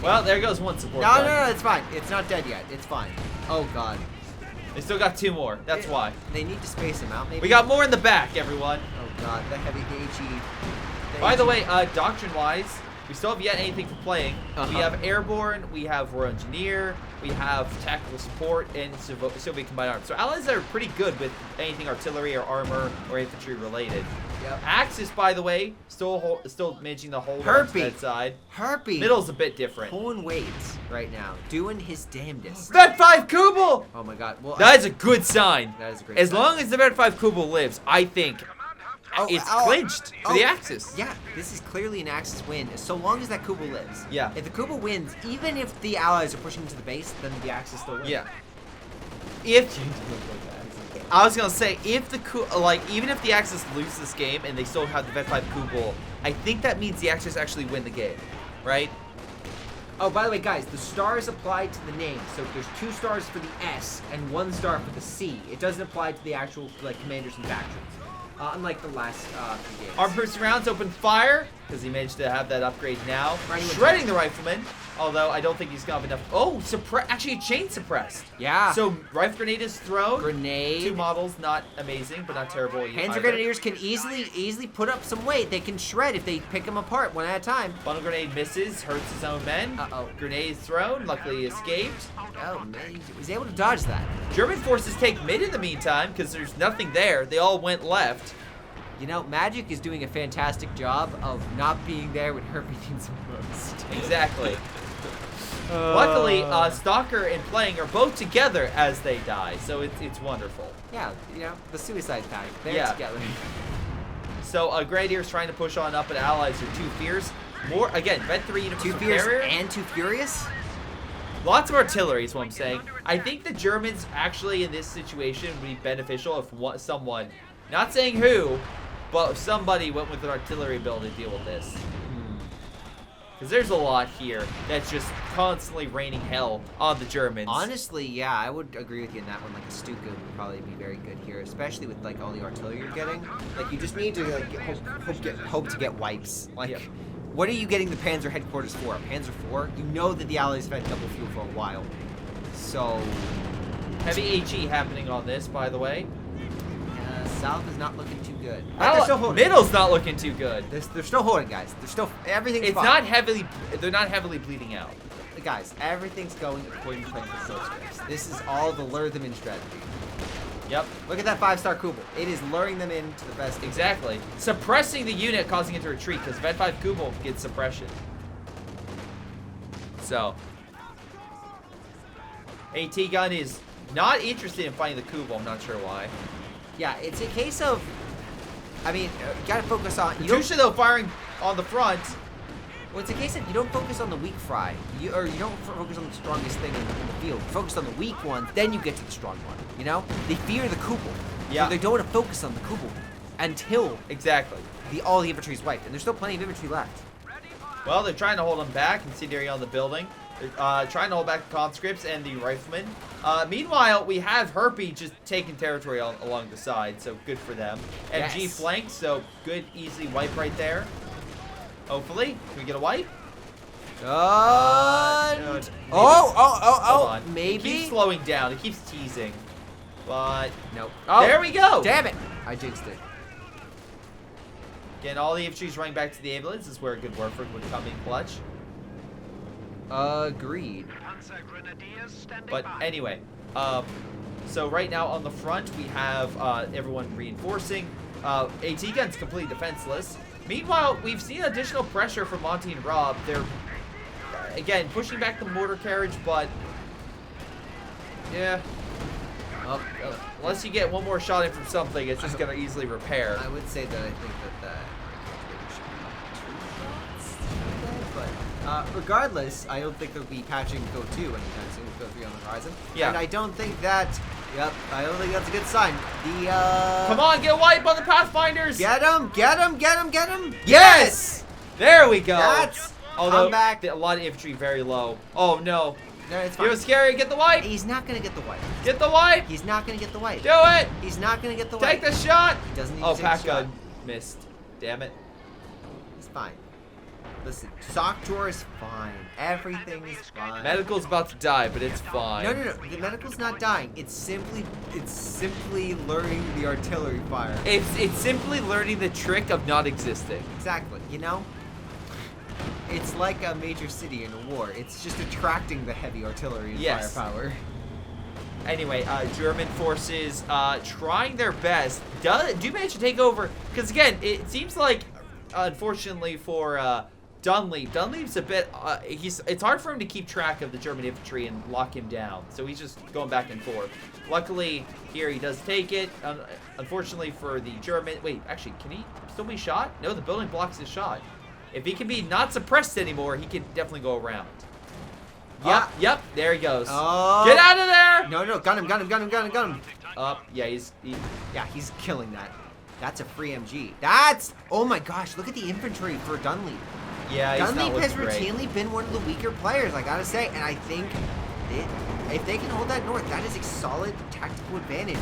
Speaker 2: Well, there goes one support
Speaker 1: No,
Speaker 2: gun.
Speaker 1: it's fine. It's not dead yet. It's fine. Oh, God.
Speaker 2: They still got 2 more. That's why.
Speaker 1: They need to space them out, maybe?
Speaker 2: We got more in the back, everyone.
Speaker 1: Oh, God. The heavy HE.
Speaker 2: By the way, doctrine-wise, we still have yet anything for playing. We
Speaker 1: Uh-huh.
Speaker 2: have airborne, we have royal engineer, we have tactical support, and Soviet combined arms. So allies are pretty good with anything artillery or armor or infantry related.
Speaker 1: Yep.
Speaker 2: Axis, by the way, still managing the whole
Speaker 1: Herpy.
Speaker 2: side.
Speaker 1: Herpy.
Speaker 2: Middle's a bit different.
Speaker 1: Pulling weight right now. Doing his damnedest.
Speaker 2: Vet 5 Kubel!
Speaker 1: Oh, my God. Well,
Speaker 2: That is a good sign.
Speaker 1: That is a great
Speaker 2: As
Speaker 1: sign.
Speaker 2: long as the Vet 5 Kubel lives, I think it's clinched for the Axis.
Speaker 1: Yeah, this is clearly an Axis win, so long as that Kuba lives.
Speaker 2: Yeah.
Speaker 1: If the Kuba wins, even if the allies are pushing to the base, then the Axis still wins.
Speaker 2: Yeah. I was gonna say, even if the Axis lose this game and they still have the Vet 5 Kubel, I think that means the Axis actually win the game, right?
Speaker 1: Oh, by the way, guys, the stars apply to the name. So there's 2 stars for the S and 1 star for the C. It doesn't apply to the actual commanders and factions. Unlike the last few games.
Speaker 2: Armed person rounds open fire because he managed to have that upgrade now.
Speaker 1: Right,
Speaker 2: Shredding the rifleman, although I don't think he's gonna have enough. Oh, actually chain suppressed.
Speaker 1: Yeah.
Speaker 2: So rifle grenade is thrown.
Speaker 1: Grenade.
Speaker 2: 2 models, not amazing, but not terrible.
Speaker 1: Panzer
Speaker 2: either.
Speaker 1: Grenadiers can easily put up some weight. They can shred if they pick them apart one at a time.
Speaker 2: Bundle grenade misses, hurts his own men.
Speaker 1: Uh-oh.
Speaker 2: Grenade is thrown, luckily he escaped.
Speaker 1: Oh, man, he was able to dodge that.
Speaker 2: German forces take mid in the meantime because there's nothing there. They all went left.
Speaker 1: You know, Magic is doing a fantastic job of not being there when Herpy needs him most.
Speaker 2: Exactly. Luckily, Stalker and Playing are both together as they die, so it's wonderful.
Speaker 1: Yeah, you know, the suicide pact. They're
Speaker 2: Yeah.
Speaker 1: together.
Speaker 2: So Grenadiers trying to push on up, and allies are too fierce. More again, Vet 3
Speaker 1: Too
Speaker 2: universal
Speaker 1: fierce
Speaker 2: carrier.
Speaker 1: and too furious?
Speaker 2: Lots of artillery is what I'm saying. I think the Germans actually in this situation would be beneficial if someone, not saying who, but if somebody went with an artillery build to deal with this. Because there's a lot here that's just constantly raining hell on the Germans.
Speaker 1: Honestly, yeah, I would agree with you in that one. Like, a Stuka would probably be very good here, especially with, like, all the artillery you're getting. Like, you just need to, like, hope to get wipes. Like,
Speaker 2: Yeah.
Speaker 1: what are you getting the Panzer headquarters for? Panzer IV? You know that the Allies have had double fuel for a while. So,
Speaker 2: Heavy HE happening on this, by the way.
Speaker 1: South is not looking too good. But they're still holding.
Speaker 2: Middle's not looking too good.
Speaker 1: They're still holding, guys. They're still, everything's
Speaker 2: It's
Speaker 1: fine.
Speaker 2: not heavily, they're not heavily bleeding out.
Speaker 1: Guys, everything's going according to plan for CONSCRIPTS. This is all the lure them in strategy.
Speaker 2: Yep,
Speaker 1: Look at that 5-star Kubel. It is luring them into the best.
Speaker 2: exactly. Suppressing the unit, causing it to retreat, because Vet 5 Kubel gets suppression. So, AT gun is not interested in fighting the Kubel. I'm not sure why.
Speaker 1: Yeah, it's a case of, I mean, you gotta focus on. You don't,
Speaker 2: Tusha though firing on the front.
Speaker 1: well, it's a case of you don't focus on the weak fry. You don't focus on the strongest thing in the field. You focus on the weak one, then you get to the strong one. You know, they fear the Kubel.
Speaker 2: Yeah.
Speaker 1: So they don't want to focus on the Kubel until
Speaker 2: Exactly.
Speaker 1: all the infantry is wiped, and there's still plenty of infantry left.
Speaker 2: Well, they're trying to hold them back. Incendiary on the building. They're trying to hold back the conscripts and the riflemen. Meanwhile, we have Herpy just taking territory along the side, so good for them. MG
Speaker 1: Yes.
Speaker 2: flanked, so good, easy wipe right there. Hopefully. Can we get a wipe?
Speaker 1: Oh,
Speaker 2: maybe. Hold on.
Speaker 1: maybe.
Speaker 2: It keeps slowing down. It keeps teasing. But,
Speaker 1: Nope.
Speaker 2: there we go.
Speaker 1: Damn it! I jinxed it.
Speaker 2: Again, all the infantry's running back to the ambulance. This is where a good Warford would come in clutch.
Speaker 1: Agreed.
Speaker 3: Panzer Grenadiers standing
Speaker 2: But
Speaker 3: by.
Speaker 2: anyway, so right now on the front we have everyone reinforcing. AT gun's completely defenseless. Meanwhile, we've seen additional pressure from Monty and Rob. They're again pushing back the mortar carriage, but yeah, unless you get one more shot in from something, it's just gonna easily repair.
Speaker 1: I would say that I think that maybe should be 2 shots, but Regardless, I don't think they'll be patching CoH2 anytime soon with CoH3 on the horizon.
Speaker 2: Yeah.
Speaker 1: And I don't think that. Yep, I don't think that's a good sign. The
Speaker 2: Come on, get wipe on the Pathfinders.
Speaker 1: Get him! Get him! Get him! Get him!
Speaker 2: Yes! There we go.
Speaker 1: That's
Speaker 2: Although
Speaker 1: comeback.
Speaker 2: a lot of infantry very low. Oh no.
Speaker 1: No, it's
Speaker 2: It
Speaker 1: fine.
Speaker 2: was scary. Get the wipe.
Speaker 1: He's not gonna get the wipe.
Speaker 2: Get the wipe.
Speaker 1: He's not gonna get the wipe.
Speaker 2: Do it.
Speaker 1: He's not gonna get the
Speaker 2: Take
Speaker 1: wipe.
Speaker 2: the shot.
Speaker 1: He doesn't need
Speaker 2: Oh,
Speaker 1: to take
Speaker 2: pack
Speaker 1: the shot.
Speaker 2: gun missed. Damn it.
Speaker 1: It's fine. Listen, sock drawer is fine. Everything is fine.
Speaker 2: Medical's about to die, but it's fine.
Speaker 1: No, no, no. The medical's not dying. It's simply learning the artillery fire.
Speaker 2: It's simply learning the trick of not existing.
Speaker 1: Exactly. You know, it's like a major city in a war. It's just attracting the heavy artillery and
Speaker 2: Yes.
Speaker 1: firepower.
Speaker 2: Anyway, German forces trying their best do manage to take over, because again, it seems like, unfortunately for Dunleav's a bit it's hard for him to keep track of the German infantry and lock him down, so he's just going back and forth. Luckily here he does take it. Unfortunately for the German, wait, actually, can he still be shot? No, the building blocks his shot. If he can be not suppressed anymore, he can definitely go around.
Speaker 1: Yeah.
Speaker 2: Yep, there he goes.
Speaker 1: Oh.
Speaker 2: Get out of there!
Speaker 1: No, no, gun him, gun him, gun him, gun him, gun him.
Speaker 2: Yeah,
Speaker 1: Yeah, he's killing that. That's a free MG. That's, oh my gosh, look at the infantry for Dunleave.
Speaker 2: yeah, he's not
Speaker 1: Dunleave has
Speaker 2: looking great.
Speaker 1: routinely been one of the weaker players, I gotta say, and I think if they can hold that north, that is a solid tactical advantage.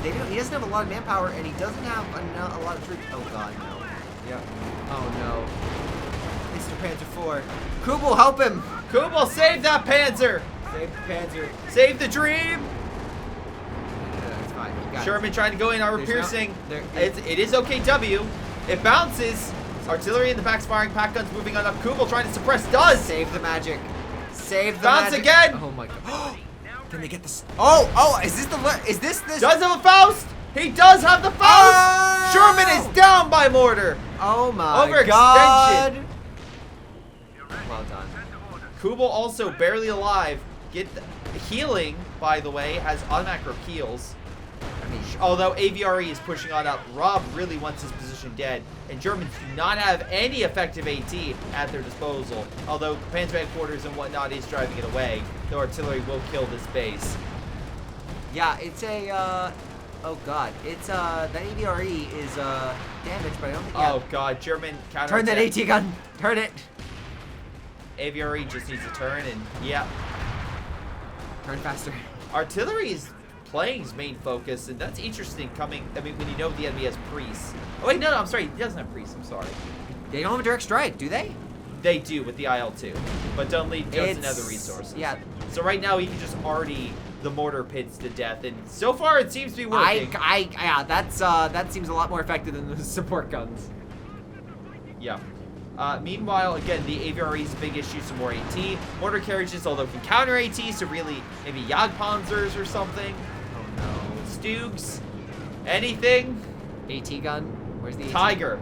Speaker 1: Because he doesn't have a lot of manpower, and he doesn't have a lot of troops. Oh god, no. Yeah. Oh no. Mr. Panzer IV. Kubel, help him!
Speaker 2: Kubel, save that Panzer!
Speaker 1: Save the Panzer.
Speaker 2: Save the dream!
Speaker 1: Yeah, it's fine. You got it.
Speaker 2: Sherman trying to go in, armor
Speaker 1: There's no-
Speaker 2: piercing.
Speaker 1: there-
Speaker 2: It is OKW. It bounces. Artillery in the back's firing, pack guns moving on up. Kubel trying to suppress, does!
Speaker 1: Save the magic. Save the
Speaker 2: Bounce
Speaker 1: magic.
Speaker 2: again!
Speaker 1: Oh my god. Can they get this? Oh, is this this?
Speaker 2: Does have a Faust! He does have the Faust!
Speaker 1: Oh!
Speaker 2: Sherman is down by mortar!
Speaker 1: Oh my
Speaker 2: Overextension.
Speaker 1: god. Well done.
Speaker 2: Kubel also barely alive. Get the healing, by the way, has automatic rope heals.
Speaker 1: I mean,
Speaker 2: Although AVRE is pushing on up, Rob really wants his position dead, and Germans do not have any effective AT at their disposal. Although Panzer headquarters and whatnot is driving it away, the artillery will kill this base.
Speaker 1: yeah, it's a oh god, it's that AVRE is damaged, but I don't think. Yeah.
Speaker 2: Oh god, German counter.
Speaker 1: Turn that AT gun. Turn it.
Speaker 2: AVRE just needs to turn, and yeah,
Speaker 1: Turn faster.
Speaker 2: artillery is playing his main focus, and that's interesting. Coming, I mean, when you know the enemy has priests. Oh wait, no, I'm sorry, he doesn't have priests. I'm sorry.
Speaker 1: They don't have a direct strike, do they?
Speaker 2: They do with the IL-2, but Dunleave doesn't have the resources.
Speaker 1: Yeah.
Speaker 2: So right now he can just arty the mortar pits to death, and so far it seems to be working.
Speaker 1: Yeah, that seems a lot more effective than the support guns.
Speaker 2: Yeah. Meanwhile, again, the AVRE is a big issue, some more AT. Mortar carriages, although can counter AT, so really maybe Jagdpanzers or something.
Speaker 1: Oh no.
Speaker 2: Stugs. Anything.
Speaker 1: AT gun. Where's the AT?
Speaker 2: Tiger.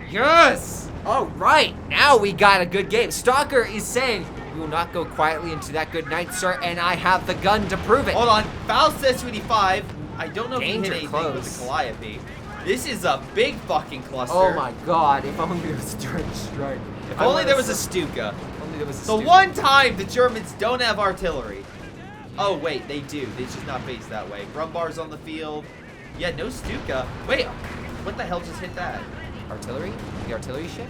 Speaker 1: Yes! All right, now we got a good game. Stalker is saying, "We will not go quietly into that good night, sir, and I have the gun to prove it."
Speaker 2: Hold on. Faust S-25. I don't know if he
Speaker 1: Danger
Speaker 2: hit anything
Speaker 1: close.
Speaker 2: with the Calliope. This is a big fucking cluster.
Speaker 1: Oh my god, if only there was a direct strike.
Speaker 2: If only there was a Stuka.
Speaker 1: If only there was a
Speaker 2: The
Speaker 1: Stuka.
Speaker 2: one time the Germans don't have artillery. Oh wait, they do. They just not based that way. Brumbar's on the field. Yeah, no Stuka. Wait, what the hell just hit that?
Speaker 1: Artillery? The artillery shift?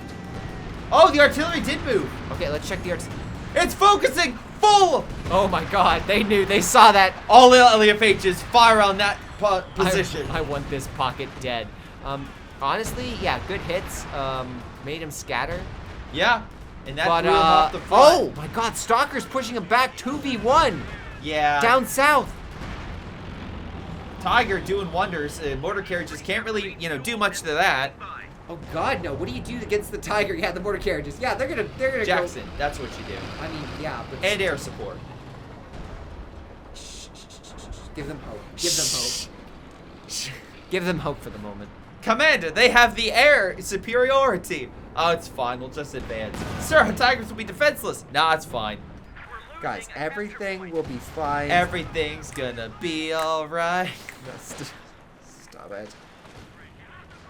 Speaker 2: Oh, the artillery did move.
Speaker 1: Okay, let's check the artillery.
Speaker 2: It's focusing full.
Speaker 1: Oh my god, they saw that.
Speaker 2: All the LFHs fire on that position.
Speaker 1: I want this pocket dead. Honestly, yeah, good hits. Made him scatter.
Speaker 2: Yeah, and that
Speaker 1: But,
Speaker 2: threw him off the front.
Speaker 1: oh my god, Stalker's pushing him back 2v1
Speaker 2: yeah.
Speaker 1: down south.
Speaker 2: Tiger doing wonders. Mortar carriages can't really, do much to that.
Speaker 1: Oh god, no. What do you do against the Tiger? Yeah, the mortar carriages. Yeah, they're gonna
Speaker 2: Jackson, that's what you do.
Speaker 1: go. I mean, yeah, but
Speaker 2: And air support.
Speaker 1: give them hope. Give them hope. Give them hope for the moment.
Speaker 2: Commander, they have the air superiority. Oh, it's fine. We'll just advance. Sir, Tigers will be defenseless. Nah, it's fine.
Speaker 1: Guys, everything will be fine.
Speaker 2: Everything's gonna be alright.
Speaker 1: Stop it.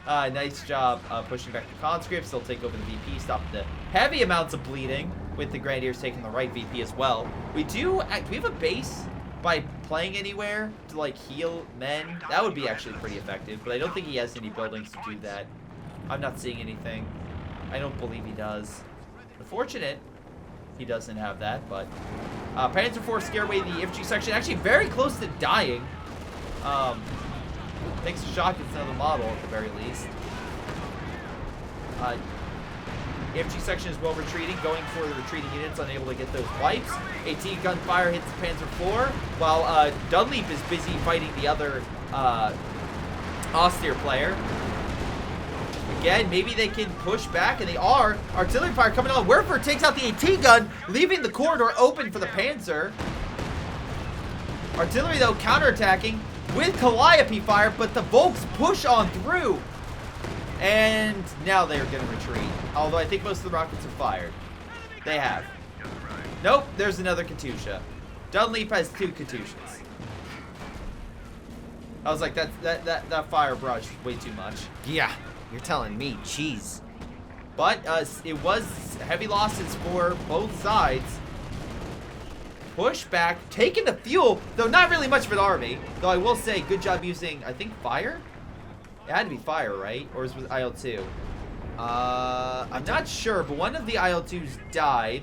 Speaker 2: Nice job pushing back the conscripts. They'll take over the VP, stop the heavy amounts of bleeding, with the Grenadiers taking the right VP as well. Do we have a base by playing anywhere to like heal men? That would be actually pretty effective, but I don't think he has any buildings to do that. I'm not seeing anything. I don't believe he does. Unfortunate he doesn't have that, but Panzer IV scare away the infantry section, actually very close to dying. Thanks to Shock, it's another model at the very least. Infantry section is well retreating, going for the retreating units, unable to get those wipes. AT gunfire hits the Panzer IV, while Dunleap is busy fighting the other austere player. Again, maybe they can push back, and they are. Artillery fire coming on. Werfer takes out the AT gun, leaving the corridor open for the Panzer. Artillery, though, counterattacking with Calliope fire, but the Volks push on through. And now they're going to retreat. Although I think most of the rockets are fired. They have. Nope, there's another Katusha. Dunleap has 2 Katushas. I was like, that fire brush way too much.
Speaker 1: Yeah, you're telling me. Jeez.
Speaker 2: But it was heavy losses for both sides. Push back, taking the fuel, though not really much of an army. Though I will say, good job using, I think, fire? It had to be fire, right? Or was it IL-2? I'm not sure, but one of the IL-2s died.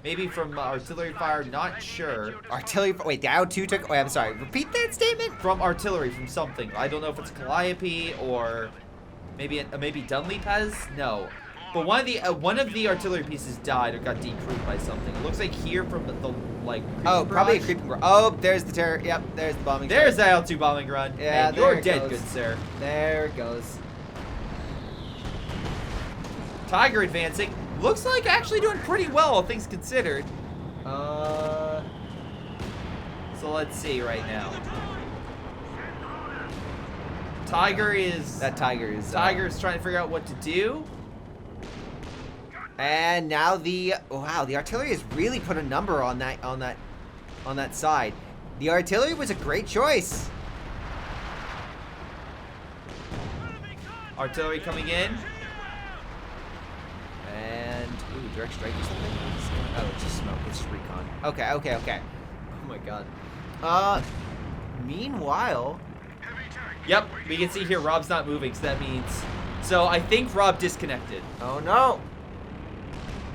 Speaker 2: Maybe from artillery fire, not sure.
Speaker 1: Artillery. Wait, the IL-2 took. Wait, I'm sorry. Repeat that statement.
Speaker 2: From artillery, from something. I don't know if it's Calliope or maybe Dunleap has. No, but one of the artillery pieces died or got decrewed by something. It looks like here from the like.
Speaker 1: Oh, probably a creeping. Oh, there's the terror. Yep, there's the bombing.
Speaker 2: There's the IL-2 bombing run.
Speaker 1: Yeah,
Speaker 2: and you're
Speaker 1: it
Speaker 2: dead,
Speaker 1: goes.
Speaker 2: good sir.
Speaker 1: There it goes.
Speaker 2: Tiger advancing. Looks like actually doing pretty well, all things considered. So let's see right now. Tiger is Tiger's trying to figure out what to do.
Speaker 1: And now the artillery has really put a number on that side. The artillery was a great choice.
Speaker 2: Artillery coming in.
Speaker 1: And direct strike or something? Oh, it's just smoke. It's just recon. Okay. Oh my god. Meanwhile.
Speaker 2: Yep, we can see here Rob's not moving, so that means. So I think Rob disconnected.
Speaker 1: Oh no.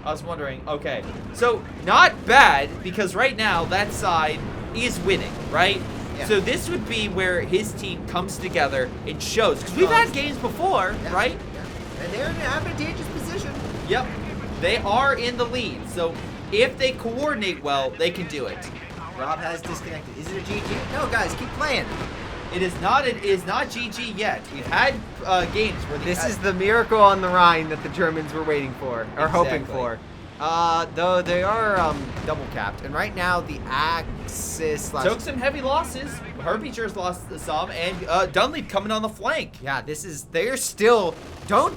Speaker 2: I was wondering. Okay, so not bad because right now that side is winning, right?
Speaker 1: Yeah.
Speaker 2: So this would be where his team comes together and shows because we've had games before,
Speaker 1: Yeah.
Speaker 2: right?
Speaker 1: Yeah. And they're in an advantageous position.
Speaker 2: Yep, they are in the lead. So if they coordinate well, they can do it.
Speaker 1: Rob has disconnected. Is it a GG? No, guys, keep playing.
Speaker 2: It is not GG yet. We've had games where
Speaker 1: This is the miracle on the Rhine that the Germans were waiting for, or hoping
Speaker 2: Exactly.
Speaker 1: for. Though they are double capped, and right now the Axis
Speaker 2: took some heavy losses. Herbeecher's lost some, and Dunleap coming on the flank.
Speaker 1: Yeah, they're still don't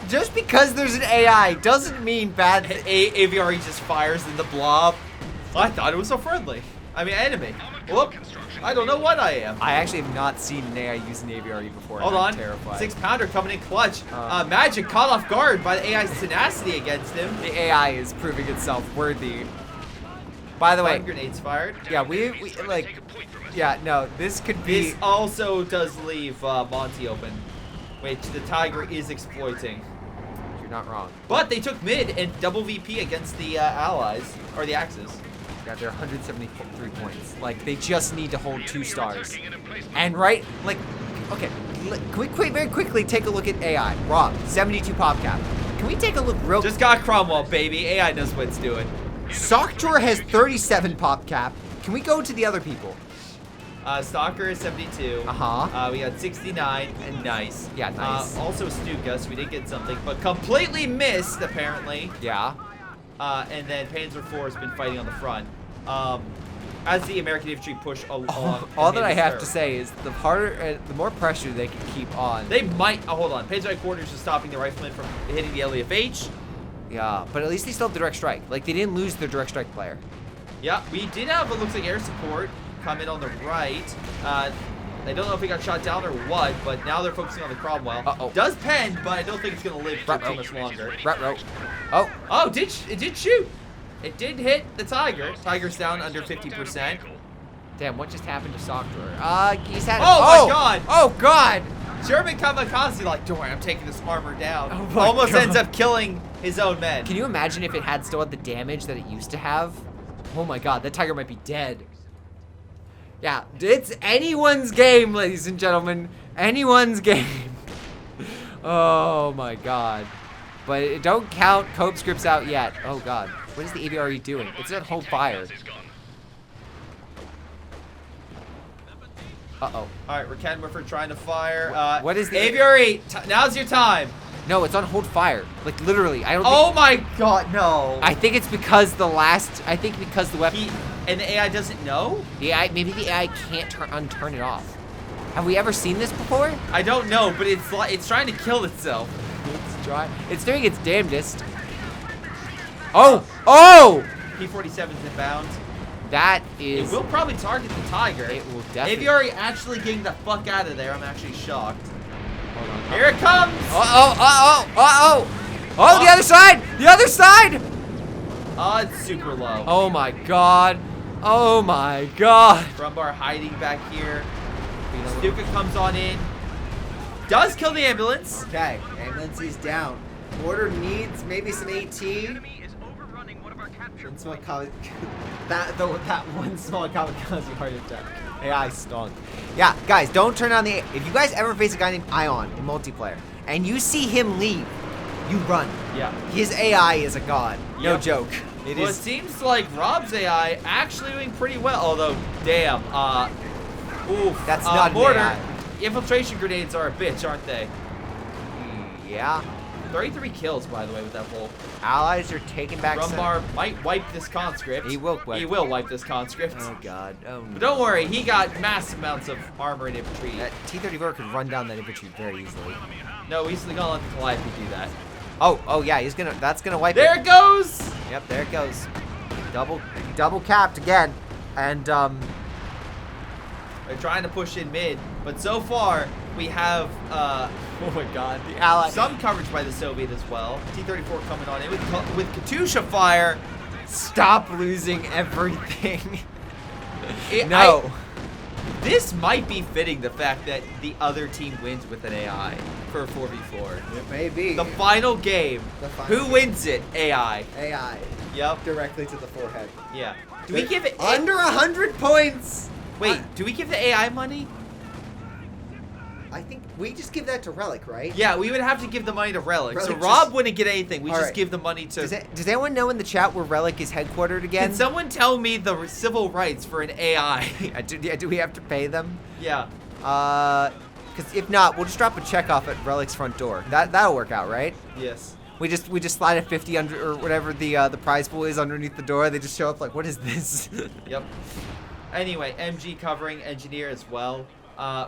Speaker 1: just because there's an AI doesn't mean bad.
Speaker 2: Aviary just fires in the blob. I thought it was so friendly. I mean, enemy. Whoop. I don't know what I am.
Speaker 1: I actually have not seen an AI use an aviary before.
Speaker 2: Hold
Speaker 1: and
Speaker 2: on.
Speaker 1: I'm terrified.
Speaker 2: 6-pounder coming in clutch. Magic caught off guard by the AI's tenacity against him.
Speaker 1: The AI is proving itself worthy. By the way,
Speaker 2: Stun grenades fired.
Speaker 1: yeah, we like, yeah, no, this could be.
Speaker 2: This also does leave Monty open, which the Tiger is exploiting.
Speaker 1: You're not wrong.
Speaker 2: But they took mid and double VP against the Allies, or the Axis.
Speaker 1: Yeah, they're 173 points. Like, they just need to hold 2 stars. And right, like, okay, can we very quickly take a look at AI? Rob, 72 pop cap. Can we take a look real
Speaker 2: Just got Cromwell, baby. AI knows what it's doing.
Speaker 1: Sockdrawer has 37 pop cap. Can we go to the other people?
Speaker 2: Stalker is 72.
Speaker 1: Uh-huh.
Speaker 2: We got 69. And nice.
Speaker 1: Yeah, nice.
Speaker 2: Also Stuka, so we did get something, but completely missed, apparently.
Speaker 1: Yeah.
Speaker 2: And then Panzer IV has been fighting on the front. As the American infantry push along.
Speaker 1: All that I have to say is the harder, the more pressure they can keep on.
Speaker 2: They might. Oh, hold on. Panzer headquarters is stopping the riflemen from hitting the LEFH.
Speaker 1: Yeah, but at least they still have direct strike. Like, they didn't lose their direct strike player.
Speaker 2: Yeah, we did have what looks like air support come in on the right. They don't know if he got shot down or what, but now they're focusing on the Cromwell.
Speaker 1: Uh-oh.
Speaker 2: Does pen, but I don't think it's going to live for
Speaker 1: Ruh-roh.
Speaker 2: too much longer.
Speaker 1: Ruh-roh. Oh,
Speaker 2: Oh, it did shoot. It did hit the Tiger. Tiger's down under 50%.
Speaker 1: damn, what just happened to Software? He's had
Speaker 2: Oh, my God.
Speaker 1: Oh, God!
Speaker 2: German kamikaze like, don't worry, I'm taking this armor down.
Speaker 1: Oh my
Speaker 2: Almost
Speaker 1: God.
Speaker 2: ends up killing his own men.
Speaker 1: Can you imagine if it had still had the damage that it used to have? Oh my God, that Tiger might be dead. Yeah, it's anyone's game, ladies and gentlemen. Anyone's game. Oh my God. But it don't count CONSCRIPTS out yet. Oh God. What is the AVRE doing? It's at hold fire. Uh-oh.
Speaker 2: All right, Rakenwiffer trying to fire.
Speaker 1: What is the-
Speaker 2: AVRE? Now's your time.
Speaker 1: No, it's on hold fire. Like literally. I don't
Speaker 2: Oh
Speaker 1: think,
Speaker 2: my God, no.
Speaker 1: I think it's because the weapon.
Speaker 2: And the AI doesn't know?
Speaker 1: The AI, maybe the AI can't unturn it off. Have we ever seen this before?
Speaker 2: I don't know, but it's trying to kill itself.
Speaker 1: It's doing its damnedest. Oh! Oh!
Speaker 2: P-47's inbound.
Speaker 1: That
Speaker 2: It
Speaker 1: is.
Speaker 2: will probably target the Tiger.
Speaker 1: It will definitely.
Speaker 2: AVRE actually getting the fuck out of there. I'm actually shocked.
Speaker 1: Hold on.
Speaker 2: Here it comes!
Speaker 1: Oh, the other side! The other side!
Speaker 2: Oh, it's super low.
Speaker 1: Oh my God. Oh my God.
Speaker 2: Brumbar hiding back here. Stuka comes on in. Does kill the ambulance.
Speaker 1: Okay, ambulance is down. Order needs maybe some AT.
Speaker 3: Enemy is overrunning one of our capture
Speaker 1: And small
Speaker 3: points.
Speaker 1: that one small kamikaze heart attack. AI stunk. Yeah, guys, don't turn on the. If you guys ever face a guy named Ion in multiplayer and you see him leave, you run.
Speaker 2: Yeah.
Speaker 1: His AI is a god. No
Speaker 2: Yep.
Speaker 1: joke. It
Speaker 2: Well, it
Speaker 1: is.
Speaker 2: seems like Rob's AI actually doing pretty well. Although, damn. Oof.
Speaker 1: That's not an
Speaker 2: mortar.
Speaker 1: AI.
Speaker 2: Infiltration grenades are a bitch, aren't they?
Speaker 1: Yeah.
Speaker 2: 33 kills, by the way, with that whole.
Speaker 1: Allies are taking back.
Speaker 2: Brumbar might wipe this conscript.
Speaker 1: He will wipe.
Speaker 2: He will wipe this conscript.
Speaker 1: Oh God. Oh.
Speaker 2: But don't worry, he got massive amounts of armor and infantry.
Speaker 1: That T-34 could run down that infantry very easily.
Speaker 2: No, he's gonna let the Calliope do that.
Speaker 1: Oh yeah, he's gonna. That's gonna wipe
Speaker 2: There
Speaker 1: it.
Speaker 2: it goes!
Speaker 1: Yep, there it goes. Double capped again, and
Speaker 2: They're trying to push in mid, but so far we have
Speaker 1: oh my God, the ally.
Speaker 2: some coverage by the Soviet as well. T-34 coming on in with Katyusha fire.
Speaker 1: Stop losing everything.
Speaker 2: It-
Speaker 1: No.
Speaker 2: This might be fitting, the fact that the other team wins with an AI for a 4v4.
Speaker 1: It may be.
Speaker 2: The final game.
Speaker 1: The final
Speaker 2: Who wins it? AI.
Speaker 1: AI
Speaker 2: Yep.
Speaker 1: directly to the forehead.
Speaker 2: Yeah. Do we give it
Speaker 1: under 100 points?
Speaker 2: Wait, do we give the AI money?
Speaker 1: I think we just give that to Relic, right?
Speaker 2: Yeah, we would have to give the money to Relic. So
Speaker 1: Relic
Speaker 2: Rob
Speaker 1: just-
Speaker 2: wouldn't get anything. We
Speaker 1: All
Speaker 2: just
Speaker 1: right.
Speaker 2: give the money to.
Speaker 1: Does anyone know in the chat where Relic is headquartered again?
Speaker 2: Can someone tell me the civil rights for an AI?
Speaker 1: do we have to pay them?
Speaker 2: Yeah.
Speaker 1: Because if not, we'll just drop a check off at Relic's front door. That'll work out, right?
Speaker 2: Yes.
Speaker 1: We just slide a 50 under or whatever the prize pool is underneath the door. They just show up like, what is this?
Speaker 2: Yep. Anyway, MG covering engineer as well.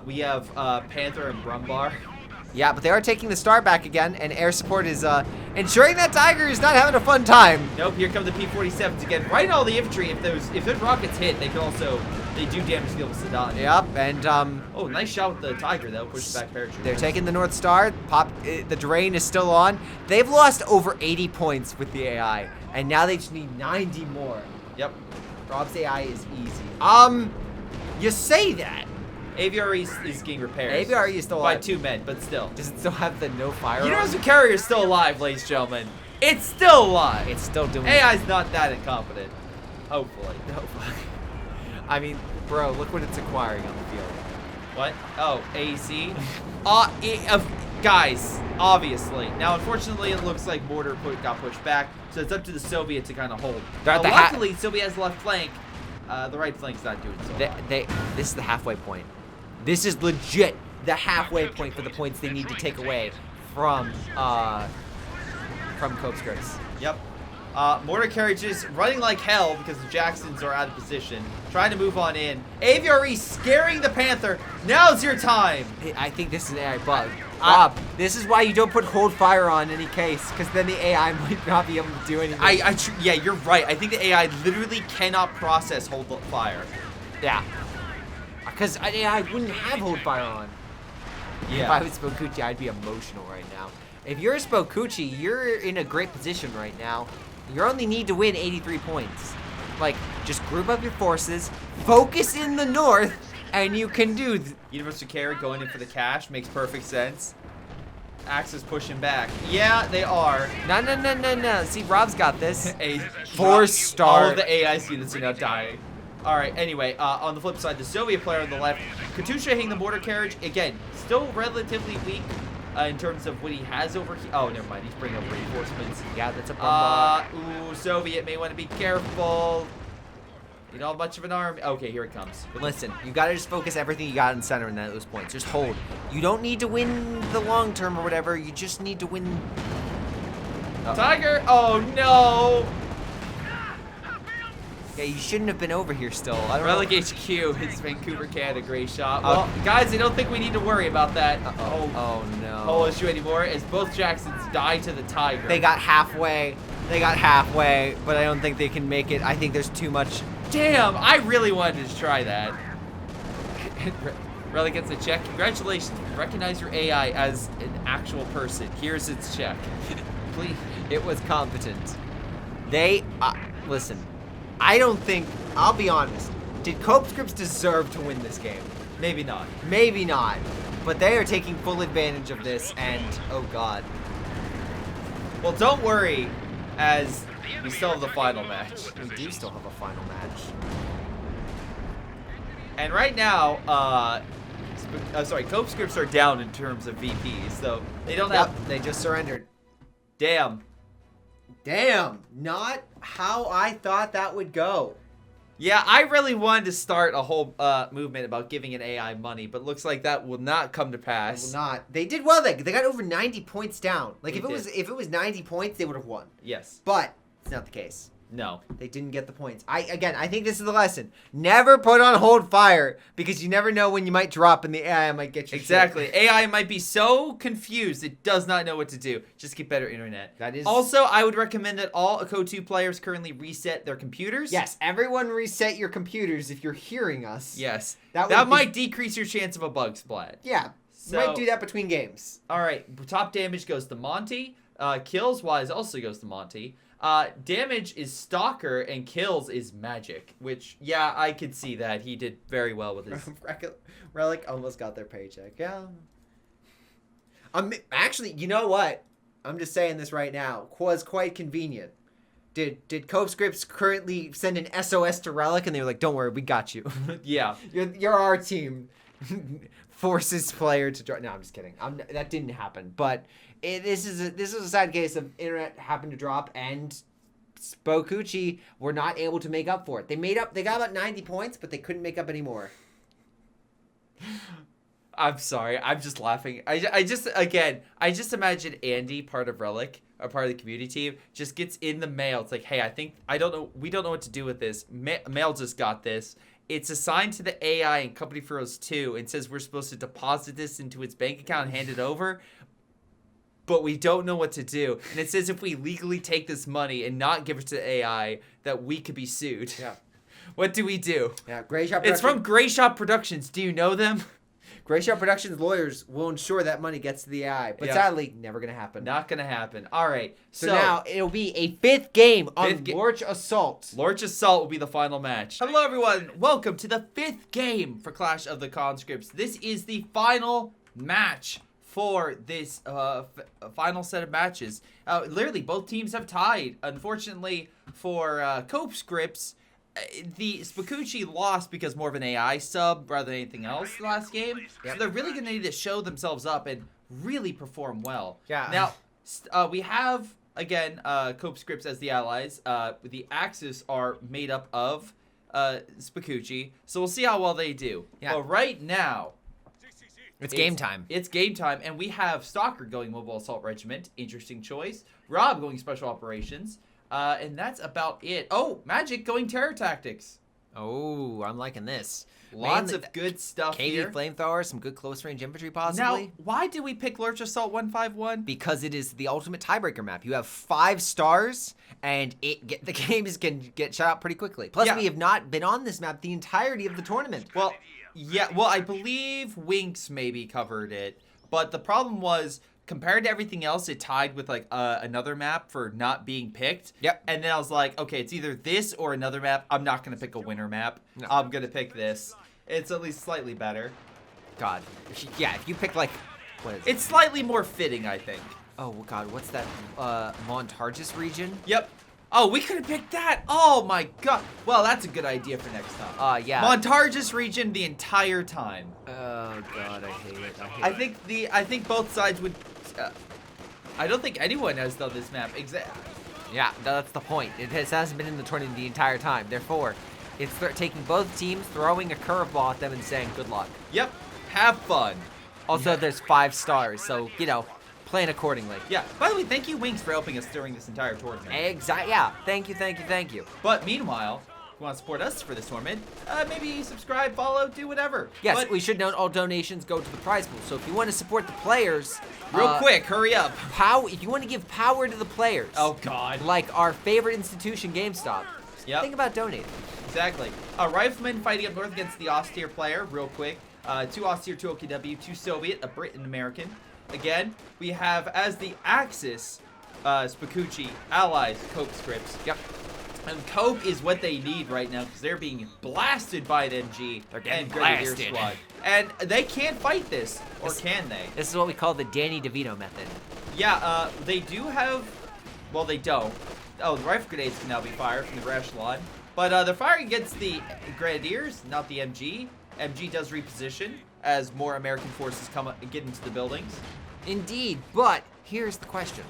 Speaker 2: We have Panther and Brumbar.
Speaker 1: Yeah, but they are taking the star back again, and air support is ensuring that Tiger is not having a fun time.
Speaker 2: Nope. Here come the P-47s again. Right in all the infantry. If those rockets hit, they do damage to the Sedan.
Speaker 1: Yep, and
Speaker 2: Oh, nice shot with the Tiger though. Push back parachute.
Speaker 1: they're taking the North Star. The drain is still on. They've lost over 80 points with the AI, and now they just need 90 more.
Speaker 2: Yep.
Speaker 1: Rob's AI is easy. You say that.
Speaker 2: AVRE is getting repaired.
Speaker 1: AVRE is still
Speaker 2: by
Speaker 1: alive.
Speaker 2: 2 men, but still.
Speaker 1: Does it still have the no fire?
Speaker 2: Universal Carrier is still alive, ladies and gentlemen. It's still alive.
Speaker 1: It's still doing.
Speaker 2: AI's not that incompetent. Hopefully.
Speaker 1: No. I mean, bro, look what it's acquiring on the field.
Speaker 2: What? Oh, AEC? Guys, obviously. Now, unfortunately, it looks like Mortar got pushed back, so it's up to the Soviet to kind of hold.
Speaker 1: They're at the ha-
Speaker 2: Luckily, Soviet has the left flank. The right flank's not doing so well.
Speaker 1: This is the halfway point. This is legit the halfway point for the points they need to take away from CONSCRIPTS.
Speaker 2: Yep. Mortar carriages running like hell because the Jacksons are out of position. Trying to move on in. AVRE scaring the Panther. Now's your time.
Speaker 1: I think this is an AI bug. Rob, this is why you don't put hold fire on in any case, because then the AI might not be able to do anything.
Speaker 2: Yeah, you're right. I think the AI literally cannot process hold fire.
Speaker 1: Yeah. Because I wouldn't have hold fire on.
Speaker 2: Yeah.
Speaker 1: If I was BigChuche, I'd be emotional right now. If you're a BigChuche, you're in a great position right now. You only need to win 83 points. Like, just group up your forces, focus in the north, and you can do.
Speaker 2: Universal Carry going in for the cash makes perfect sense. Axis pushing back. Yeah, they are.
Speaker 1: No. See, Rob's got this.
Speaker 2: A
Speaker 1: 4-star.
Speaker 2: All of the AI students are now dying. All right. Anyway, on the flip side, the Soviet player on the left, Katusha hitting the mortar carriage again. Still relatively weak in terms of what he has over here. Oh, never mind. He's bringing up reinforcements.
Speaker 1: Yeah, that's a problem.
Speaker 2: Ooh, Soviet may want to be careful. You don't have much of an army. Okay, here it comes.
Speaker 1: Listen, you gotta just focus everything you got in center in those points. Just hold. You don't need to win the long term or whatever. You just need to win.
Speaker 2: Tiger! Oh no!
Speaker 1: Yeah, you shouldn't have been over here still. I don't
Speaker 2: Relic
Speaker 1: know.
Speaker 2: HQ is Vancouver, Canada, Greyshot. Well, guys, I don't think we need to worry about that.
Speaker 1: Oh no.
Speaker 2: Whole issue anymore, as both Jacksons die to the Tiger.
Speaker 1: They got halfway. But I don't think they can make it. I think there's too much.
Speaker 2: Damn, I really wanted to try that. Relic gets a check. Congratulations. Recognize your AI as an actual person. Here's its check. Please.
Speaker 1: It was competent. They listen. I don't think. I'll be honest. Did CoNSCRIPTS deserve to win this game?
Speaker 2: Maybe not.
Speaker 1: Maybe not. But they are taking full advantage of this, and oh god.
Speaker 2: Well, don't worry, as we still have the final match.
Speaker 1: We do still have a final match.
Speaker 2: And right now, CoNSCRIPTS are down in terms of VPs, so they don't have.
Speaker 1: They just surrendered.
Speaker 2: Damn.
Speaker 1: Not how I thought that would go.
Speaker 2: Yeah, I really wanted to start a whole movement about giving an AI money, but looks like that will not come to pass.
Speaker 1: It will not. They did well. They got over 90 points down. Like
Speaker 2: They
Speaker 1: if it was 90 points, they would have won.
Speaker 2: Yes.
Speaker 1: But it's not the case.
Speaker 2: No.
Speaker 1: They didn't get the points. I think this is the lesson. Never put on hold fire because you never know when you might drop and the AI might get you.
Speaker 2: Exactly. AI might be so confused it does not know what to do. Just get better internet.
Speaker 1: That is.
Speaker 2: Also, I would recommend that all CoH2 players currently reset their computers.
Speaker 1: Yes, everyone reset your computers if you're hearing us.
Speaker 2: Yes.
Speaker 1: That
Speaker 2: That
Speaker 1: would be-
Speaker 2: might decrease your chance of a bug splat.
Speaker 1: Yeah.
Speaker 2: So-
Speaker 1: Might do that between games.
Speaker 2: All right. Top damage goes to Monty. Kills wise also goes to Monty. Damage is Stalker and kills is Magic, which, yeah, I could see that. He did very well with his.
Speaker 1: Relic almost got their paycheck. Yeah. Actually, you know what? I'm just saying this right now. Was quite convenient. Did CoNSCRIPTS currently send an SOS to Relic and they were like, "Don't worry, we got you.
Speaker 2: Yeah.
Speaker 1: You're our team." Forces player to draw. No, I'm just kidding. That didn't happen. But this is a sad case of internet happened to drop and BigChuche were not able to make up for it. They got about 90 points, but they couldn't make up any more.
Speaker 2: I'm sorry. I'm just laughing. I just imagine Andy, part of Relic, or part of the community team, just gets in the mail. It's like, hey, we don't know what to do with this. Mail just got this. It's assigned to the AI in Company Heroes 2 and says we're supposed to deposit this into its bank account and hand it over. But we don't know what to do. And it says if we legally take this money and not give it to the AI, that we could be sued.
Speaker 1: Yeah.
Speaker 2: What do we do?
Speaker 1: Yeah, Greyshot.
Speaker 2: It's from Greyshot Productions. Do you know them?
Speaker 1: Greyshot Productions lawyers will ensure that money gets to the AI, but
Speaker 2: Yeah.
Speaker 1: sadly, never gonna happen.
Speaker 2: Not gonna happen. All right.
Speaker 1: So now it'll be a fifth game on
Speaker 2: Fifth
Speaker 1: Lorch Assault.
Speaker 2: Lorch Assault will be the final match. Hello, everyone. Welcome to the fifth game for Clash of the CONSCRIPTS. This is the final match for this final set of matches. Literally, both teams have tied. Unfortunately for CONSCRIPTS, the BigChuche lost because more of an AI sub rather than anything else last game. So they're really going to need to show themselves up and really perform well.
Speaker 1: Yeah.
Speaker 2: Now, we have, again, CONSCRIPTS as the allies. The Axis are made up of BigChuche. So we'll see how well they do.
Speaker 1: Yeah.
Speaker 2: But right now,
Speaker 1: It's game time.
Speaker 2: It's game time, and we have Stalker going Mobile Assault Regiment. Interesting choice. Rob going Special Operations. And that's about it. Oh, Magic going Terror Tactics.
Speaker 1: Oh, I'm liking this.
Speaker 2: Lots of good stuff
Speaker 1: KV
Speaker 2: here.
Speaker 1: flamethrower, some good close range infantry possibly.
Speaker 2: Now, why did we pick Lorch Assault 151?
Speaker 1: Because it is the ultimate tiebreaker map. You have 5 stars, and the games can get shut out pretty quickly. Plus,
Speaker 2: Yeah.
Speaker 1: we have not been on this map the entirety of the tournament.
Speaker 2: Well, Yeah, well, I believe Winx maybe covered it, but the problem was compared to everything else, it tied with like another map for not being picked.
Speaker 1: Yep.
Speaker 2: And then I was like, okay, it's either this or another map. I'm not gonna pick a winner map.
Speaker 1: No.
Speaker 2: I'm gonna pick this. It's at least slightly better.
Speaker 1: God. If you pick like, what is it?
Speaker 2: It's slightly more fitting, I think.
Speaker 1: Oh God, what's that? Montargis region?
Speaker 2: Yep. Oh, we could have picked that. Oh my god. Well, that's a good idea for next time.
Speaker 1: Yeah.
Speaker 2: Montargis region the entire time.
Speaker 1: Oh God, I hate it.
Speaker 2: I think both sides would. I don't think anyone has done this map.
Speaker 1: Yeah, that's the point. It hasn't been in the tournament the entire time. Therefore, it's taking both teams, throwing a curveball at them, and saying good luck.
Speaker 2: Yep. Have fun.
Speaker 1: Also, there's 5 stars, so plan accordingly.
Speaker 2: Yeah. By the way, thank you, Winx, for helping us during this entire tournament.
Speaker 1: Exactly. Yeah. Thank you.
Speaker 2: But meanwhile, if you want to support us for this tournament, maybe subscribe, follow, do whatever.
Speaker 1: Yes,
Speaker 2: but
Speaker 1: we should note all donations go to the prize pool. So if you want to support the players,
Speaker 2: real quick, hurry up.
Speaker 1: If you want to give power to the players,
Speaker 2: Oh God.
Speaker 1: like our favorite institution, GameStop,
Speaker 2: Yep.
Speaker 1: think about donating.
Speaker 2: Exactly. A rifleman fighting up north against the austere player, real quick. 2 austere, 2 OKW, 2 Soviet, a Brit and American. Again, we have as the Axis, BigChuche, allies, CONSCRIPTS.
Speaker 1: Yep.
Speaker 2: And Cope is what they need right now because they're being blasted by an MG
Speaker 1: They're getting
Speaker 2: and Grenadier
Speaker 1: blasted.
Speaker 2: Squad. And they can't fight this, or can they?
Speaker 1: This is what we call the Danny DeVito method.
Speaker 2: Yeah, they do have, well, they don't. Oh, the rifle grenades can now be fired from the Greyshot. But they're firing against the Grenadiers, not the MG. MG does reposition as more American forces get into the buildings.
Speaker 1: Indeed, but here's the question.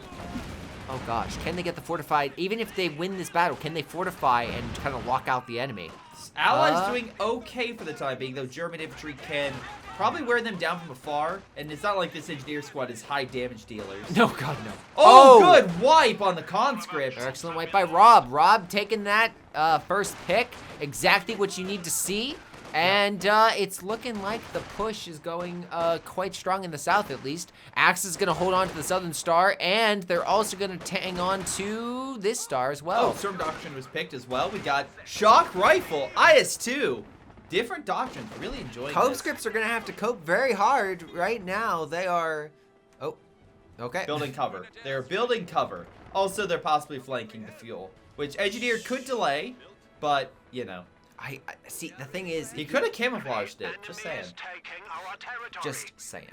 Speaker 1: Oh gosh, can they get the fortified? Even if they win this battle, can they fortify and kind of lock out the enemy?
Speaker 2: Allies doing okay for the time being, though German infantry can probably wear them down from afar. And it's not like this engineer squad is high damage dealers.
Speaker 1: No, God, no.
Speaker 2: Oh, good wipe on the conscript.
Speaker 1: Excellent wipe by Rob. Rob taking that first pick, exactly what you need to see. And it's looking like the push is going quite strong in the south, at least. Axe is going to hold on to the southern star, and they're also going to hang on to this star as well.
Speaker 2: Oh, Storm Doctrine was picked as well. We got Shock Rifle, IS-2. Different doctrines. Really enjoying this.
Speaker 1: CONSCRIPTS are going to have to cope very hard right now. They are... Oh, okay.
Speaker 2: Building cover. They're building cover. Also, they're possibly flanking the fuel, which Engineer could delay, but, you know.
Speaker 1: I see, the thing is...
Speaker 2: He could have camouflaged it. Just saying.
Speaker 1: Just saying.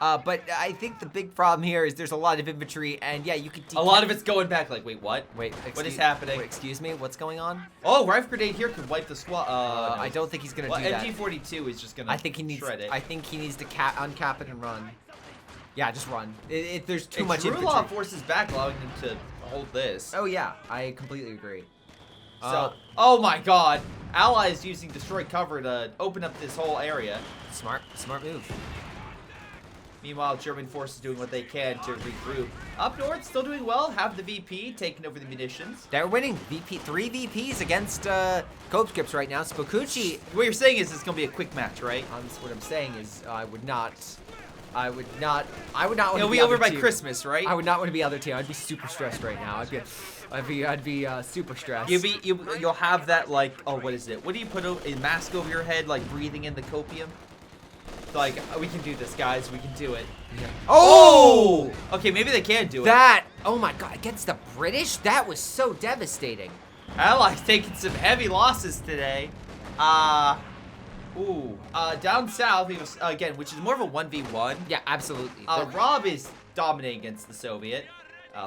Speaker 1: But I think the big problem here is there's a lot of infantry, and yeah, you could...
Speaker 2: A lot of it's going back like, wait, what?
Speaker 1: Wait,
Speaker 2: what is happening?
Speaker 1: Wait, excuse me, what's going on?
Speaker 2: Oh, Rifle Grenade here could wipe the squad.
Speaker 1: No, I don't think he's going to do that.
Speaker 2: MG42 is just going to shred it.
Speaker 1: I think he needs to uncap it and run. Yeah, just run. There's too much
Speaker 2: infantry.
Speaker 1: infantry.
Speaker 2: Forces back, allowing them to hold this.
Speaker 1: Oh yeah, I completely agree.
Speaker 2: So, oh my god. Allies using destroy cover to open up this whole area.
Speaker 1: Smart move.
Speaker 2: Meanwhile, German forces doing what they can to regroup. Up north, still doing well. Have the VP taking over the munitions.
Speaker 1: They're winning 3 VPs against CONSCRIPTS right now. BigChuche.
Speaker 2: What you're saying is it's going to be a quick match, right?
Speaker 1: What I'm saying is I would not want to
Speaker 2: It'll
Speaker 1: be
Speaker 2: be over by
Speaker 1: team.
Speaker 2: Christmas, right?
Speaker 1: I would not want to be other team. I'd be super stressed right now. I'd be super stressed.
Speaker 2: You'll have that, like, oh, what is it? What do you put a mask over your head, like breathing in the copium? Like, we can do this, guys. We can do it.
Speaker 1: Yeah.
Speaker 2: Oh! Okay, maybe they can do it.
Speaker 1: Oh my god, against the British? That was so devastating.
Speaker 2: Allies taking some heavy losses today. Down south, we was, again, which is more of a 1v1.
Speaker 1: Yeah, absolutely.
Speaker 2: Rob is dominating against the Soviet.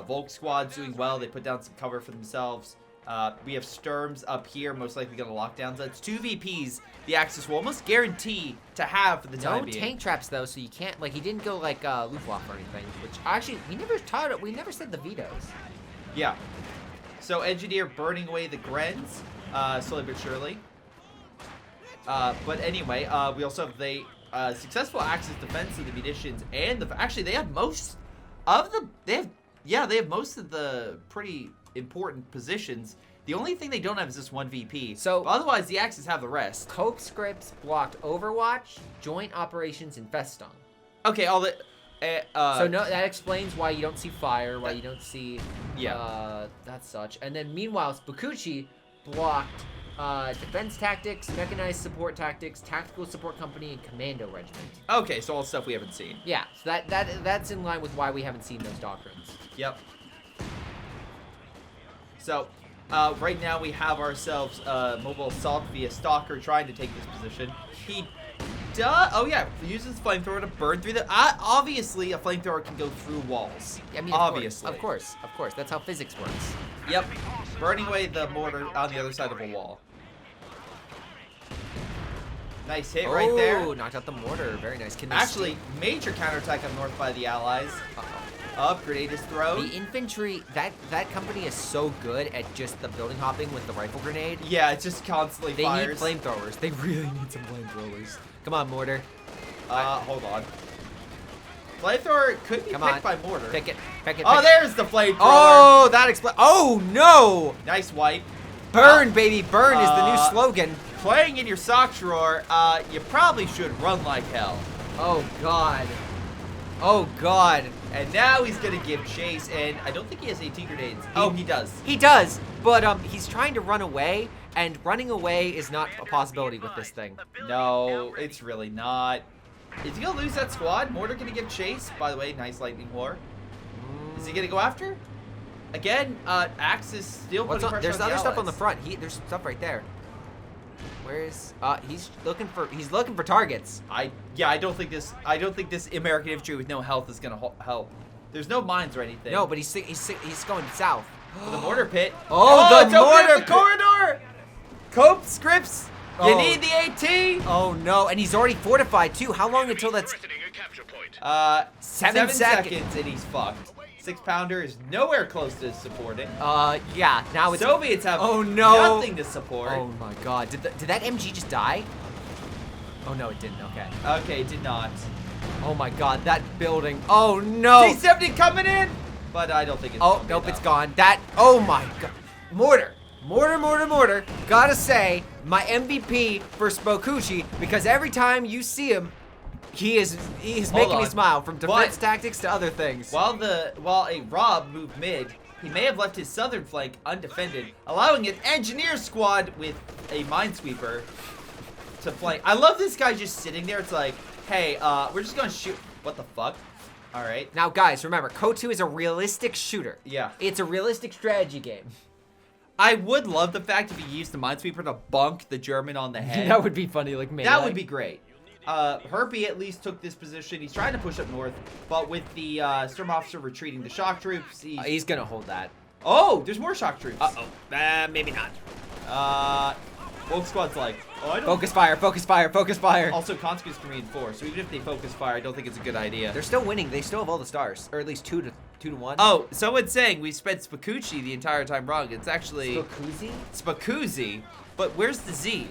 Speaker 2: Volk squad's doing well. They put down some cover for themselves. We have Sturms up here, most likely going to lock down. So that's 2 VPs the Axis will almost guarantee to have for the time being.
Speaker 1: No tank traps, though, so you can't, like, he didn't go, like, Luftwaffe or anything, which, actually, we never said the vetoes.
Speaker 2: Yeah. So Engineer burning away the Grens, slowly but surely. But anyway, we also have the successful Axis defense of the munitions and actually they have most of the pretty important positions. The only thing they don't have is this 1 VP.
Speaker 1: So
Speaker 2: but otherwise, the Axis have the rest.
Speaker 1: CONSCRIPTS blocked Overwatch, Joint Operations, and Festung.
Speaker 2: Okay, all the.
Speaker 1: So no, that explains why you don't see fire, why you don't see that such. And then meanwhile, BigChuche blocked defense tactics, mechanized support tactics, tactical support company, and commando regiment.
Speaker 2: Okay, so all stuff we haven't seen.
Speaker 1: Yeah, so that's in line with why we haven't seen those doctrines.
Speaker 2: Yep. So, right now we have ourselves mobile assault via Stalker trying to take this position. He does. Oh yeah, he uses flamethrower to burn through the. Obviously, a flamethrower can go through walls.
Speaker 1: I mean,
Speaker 2: obviously.
Speaker 1: Of course. That's how physics works.
Speaker 2: Yep. Burning away the mortar on the other side of a wall. Nice hit right there.
Speaker 1: Oh, knocked out the mortar. Very nice. Can they
Speaker 2: Actually, major counterattack up north by the Allies. Up, grenade is thrown.
Speaker 1: The infantry, that company is so good at just the building hopping with the rifle grenade.
Speaker 2: Yeah, it just constantly
Speaker 1: They
Speaker 2: fires.
Speaker 1: need flamethrowers. They really need some flamethrowers. Come on, mortar.
Speaker 2: Hold on. Flamethrower could be picked by mortar.
Speaker 1: Pick it.
Speaker 2: Oh, there's the flamethrower.
Speaker 1: Oh, that explodes. Oh, no.
Speaker 2: Nice wipe.
Speaker 1: Burn, baby. Burn is the new slogan.
Speaker 2: Playing in your socks drawer, you probably should run like hell.
Speaker 1: Oh, God. Oh, God.
Speaker 2: And now he's going to give chase, and I don't think he has AT grenades. Oh, he does.
Speaker 1: He does, but he's trying to run away, and running away is not a possibility with this thing.
Speaker 2: No, it's really not. Is he going to lose that squad? Mortar going to give chase? By the way, nice lightning war. Is he going to go after? Again, Axe is still putting pressure
Speaker 1: There's
Speaker 2: on the
Speaker 1: other stuff on the
Speaker 2: Allies.
Speaker 1: front. There's stuff right there. Where's he's looking for targets.
Speaker 2: I don't think this American infantry with no health is gonna help. There's no mines or anything.
Speaker 1: No, but he's going south.
Speaker 2: For the mortar pit.
Speaker 1: Oh, the
Speaker 2: it's opening up
Speaker 1: mortar
Speaker 2: the corridor. CONSCRIPTS. You
Speaker 1: Oh.
Speaker 2: need the AT.
Speaker 1: Oh no, and he's already fortified too. How long until that's
Speaker 3: Threatening a capture point.
Speaker 2: 7
Speaker 1: seconds.
Speaker 2: seconds and he's fucked. 6-pounder is nowhere close to supporting.
Speaker 1: yeah, now it's
Speaker 2: Soviets have
Speaker 1: Oh, no.
Speaker 2: nothing to support.
Speaker 1: Oh my god. Did that MG just die? Oh no, it didn't. Okay.
Speaker 2: Okay, it did not.
Speaker 1: Oh my god, that building. Oh no.
Speaker 2: T-70 coming in, but I don't think it's
Speaker 1: Oh,
Speaker 2: gonna be
Speaker 1: nope, it's
Speaker 2: enough.
Speaker 1: gone. Oh my god. Mortar. Gotta say, my MVP for BigChuche, because every time you see him, he is making me
Speaker 2: on.
Speaker 1: smile, from defense
Speaker 2: But-
Speaker 1: tactics to other things.
Speaker 2: While a Rob moved mid, he may have left his southern flank undefended, allowing an engineer squad with a minesweeper to flank. I love this guy just sitting there. It's like, hey, we're just gonna shoot. What the fuck? All right.
Speaker 1: Now, guys, remember, CoH2 is a realistic shooter.
Speaker 2: Yeah.
Speaker 1: It's a realistic strategy game.
Speaker 2: I would love the fact if he used the minesweeper to bunk the German on the head.
Speaker 1: That would be funny, like melee.
Speaker 2: That would be great. Herpy at least took this position. He's trying to push up north, but with the Storm Officer retreating the shock troops,
Speaker 1: He's gonna hold that.
Speaker 2: Oh, there's more shock troops.
Speaker 1: Maybe not.
Speaker 2: Woke Squad's like, oh, I don't.
Speaker 1: Focus fire.
Speaker 2: Also, conscripts can reinforce, so even if they focus fire, I don't think it's a good idea.
Speaker 1: They're still winning. They still have all the stars, or at least 2 to 1.
Speaker 2: Oh, someone's saying we spelled BigChuche the entire time wrong. It's actually
Speaker 1: Spikuzi?
Speaker 2: BigChuche, but where's the Z?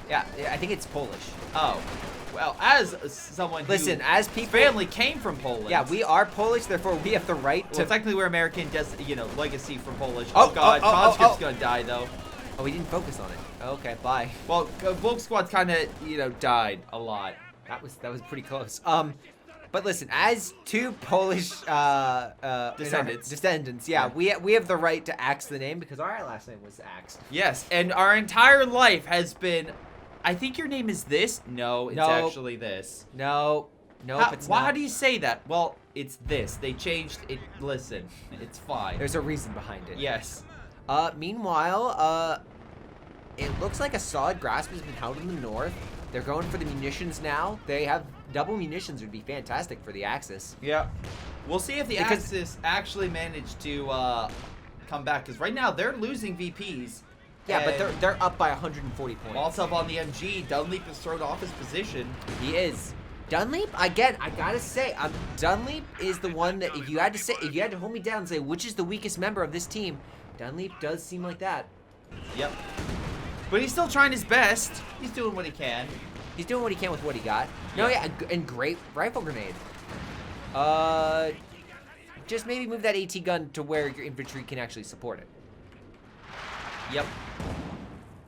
Speaker 1: Yeah, I think it's Polish.
Speaker 2: Oh, well, as someone who
Speaker 1: Listen, as people,
Speaker 2: family came from Poland.
Speaker 1: yeah, we are Polish, therefore we have the right to.
Speaker 2: Well, technically we're American, legacy from Polish.
Speaker 1: Oh,
Speaker 2: Oh, God,
Speaker 1: oh,
Speaker 2: conscript's
Speaker 1: oh.
Speaker 2: gonna die though.
Speaker 1: Oh, we didn't focus on it. Okay, bye.
Speaker 2: Well, Woke Squad's kind of, died a lot.
Speaker 1: That was pretty close. But listen, as 2 Polish descendants, yeah, we have the right to axe the name because our last name was Axe.
Speaker 2: Yes, and our entire life has been. I think your name is this. No, it's
Speaker 1: Nope.
Speaker 2: actually this.
Speaker 1: No, it's
Speaker 2: Why
Speaker 1: not.
Speaker 2: do you say that? Well, it's this. They changed it. Listen, it's fine.
Speaker 1: There's a reason behind it.
Speaker 2: Yes.
Speaker 1: Meanwhile, it looks like a solid grasp has been held in the north. They're going for the munitions now. They have double munitions, would be fantastic for the Axis.
Speaker 2: Yeah. We'll see if the Axis actually managed to come back, because right now they're losing VPs.
Speaker 1: Yeah, but
Speaker 2: and
Speaker 1: they're up by 140 points.
Speaker 2: Also up on the MG, Dunleap is thrown off his position.
Speaker 1: He is. Dunleap, again, I gotta say, Dunleap is the one that if you had to hold me down and say which is the weakest member of this team, Dunleap does seem like that.
Speaker 2: Yep. But he's still trying his best. He's doing what he can.
Speaker 1: He's doing what he can with what he got. No, yeah, and great rifle grenade. Just maybe move that AT gun to where your infantry can actually support it.
Speaker 2: Yep.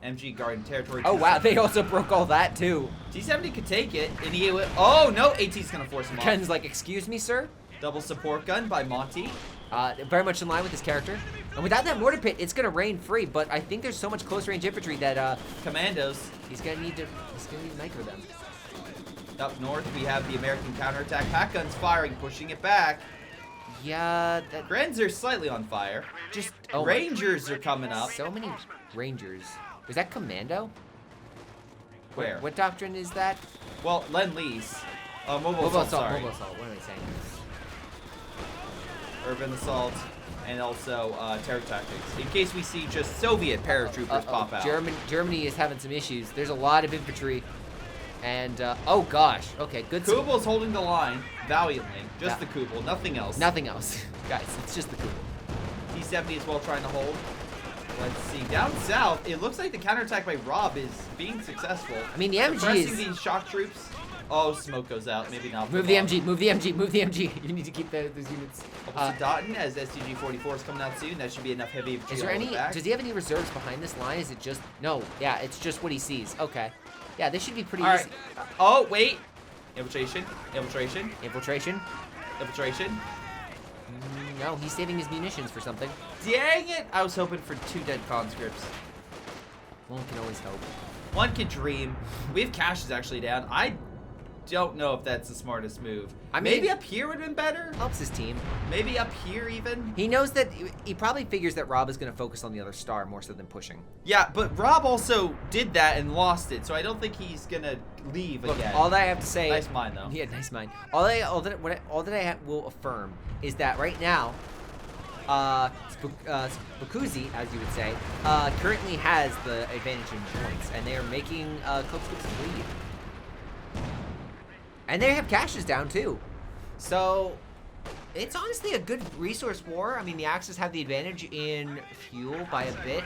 Speaker 2: MG guarding territory.
Speaker 1: Oh wow, they also broke all that too.
Speaker 2: T-70 could take it, and he oh no, AT's gonna force him off.
Speaker 1: Ken's like, excuse me, sir?
Speaker 2: Double support gun by Monty.
Speaker 1: Very much in line with his character. And without that mortar pit, it's gonna rain free. But I think there's so much close range infantry that
Speaker 2: Commandos.
Speaker 1: he's gonna need to micro them.
Speaker 2: Up north, we have the American counterattack. Pack guns firing, pushing it back.
Speaker 1: Yeah, that
Speaker 2: Grenz are slightly on fire.
Speaker 1: just oh,
Speaker 2: Rangers are coming up.
Speaker 1: so many Rangers. Was that commando?
Speaker 2: Where?
Speaker 1: What doctrine is that?
Speaker 2: Well, Lend-Lease. Mobile
Speaker 1: Mobile
Speaker 2: assault,
Speaker 1: assault.
Speaker 2: sorry.
Speaker 1: Mobile assault. What am I saying?
Speaker 2: Urban assault, and also terror tactics. In case we see just Soviet paratroopers pop out.
Speaker 1: Germany is having some issues. There's a lot of infantry, and oh gosh. Okay, good.
Speaker 2: Kubel's holding the line valiantly. Just
Speaker 1: Yeah.
Speaker 2: the Kubel, nothing else.
Speaker 1: Nothing else, guys. It's just the Kubel.
Speaker 2: T-70 as well trying to hold. Let's see. Down south, it looks like the counterattack by Rob is being successful.
Speaker 1: I mean, the MG
Speaker 2: Pressing
Speaker 1: is.
Speaker 2: these shock troops. Oh, smoke goes out. Maybe not.
Speaker 1: Move the MG. Move the MG. Move the MG. You need to keep those units.
Speaker 2: Dotton as STG-44 is coming out soon. That should be enough heavy infantry.
Speaker 1: Is there
Speaker 2: to hold
Speaker 1: any?
Speaker 2: it back.
Speaker 1: Does he have any reserves behind this line? Is it just no? Yeah, it's just what he sees. Okay. Yeah, this should be pretty
Speaker 2: All
Speaker 1: easy.
Speaker 2: right. Oh wait. Infiltration. Infiltration.
Speaker 1: Infiltration.
Speaker 2: Infiltration.
Speaker 1: No, he's saving his munitions for something.
Speaker 2: Dang it! I was hoping for 2 dead conscripts.
Speaker 1: One can always hope.
Speaker 2: One can dream. We have caches actually down. I don't know if that's the smartest move.
Speaker 1: I mean-
Speaker 2: Maybe up here would have been better.
Speaker 1: Helps his team.
Speaker 2: Maybe up here even.
Speaker 1: He knows that he probably figures that Rob is going to focus on the other star more so than pushing.
Speaker 2: Yeah, but Rob also did that and lost it, so I don't think he's gonna leave
Speaker 1: Look,
Speaker 2: again.
Speaker 1: all that I have to say.
Speaker 2: Nice mind though.
Speaker 1: Yeah, nice mind. All that I will affirm is that right now, Spokuzi, as you would say, currently has the advantage in points, and they are making CoH2's lead. And they have caches down too, so it's honestly a good resource war. I mean, the Axis have the advantage in fuel by a bit.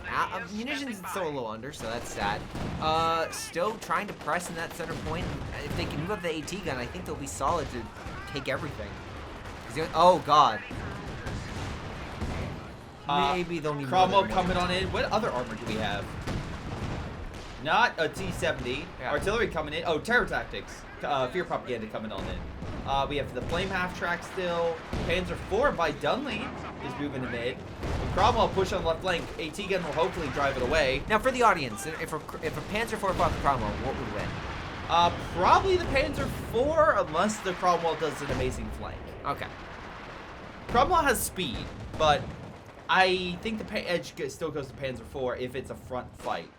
Speaker 1: Munitions it's still a little under, so that's sad. Still trying to press in that center point. If they can move up the AT gun, I think they'll be solid to take everything. Oh God. Maybe they'll need
Speaker 2: Cromwell
Speaker 1: more than
Speaker 2: coming
Speaker 1: one.
Speaker 2: on in. What other armor do we have? Not a T-70.
Speaker 1: Yeah.
Speaker 2: Artillery coming in. Oh, terror tactics. Fear propaganda coming on in. We have the flame half track still. Panzer IV by Dunley is moving to mid. Cromwell push on the left flank. AT gun will hopefully drive it away.
Speaker 1: Now for the audience, if a Panzer IV fought the Cromwell, what would win?
Speaker 2: Probably the Panzer IV, unless the Cromwell does an amazing flank.
Speaker 1: Okay.
Speaker 2: Cromwell has speed, but I think the edge still goes to Panzer IV if it's a front fight.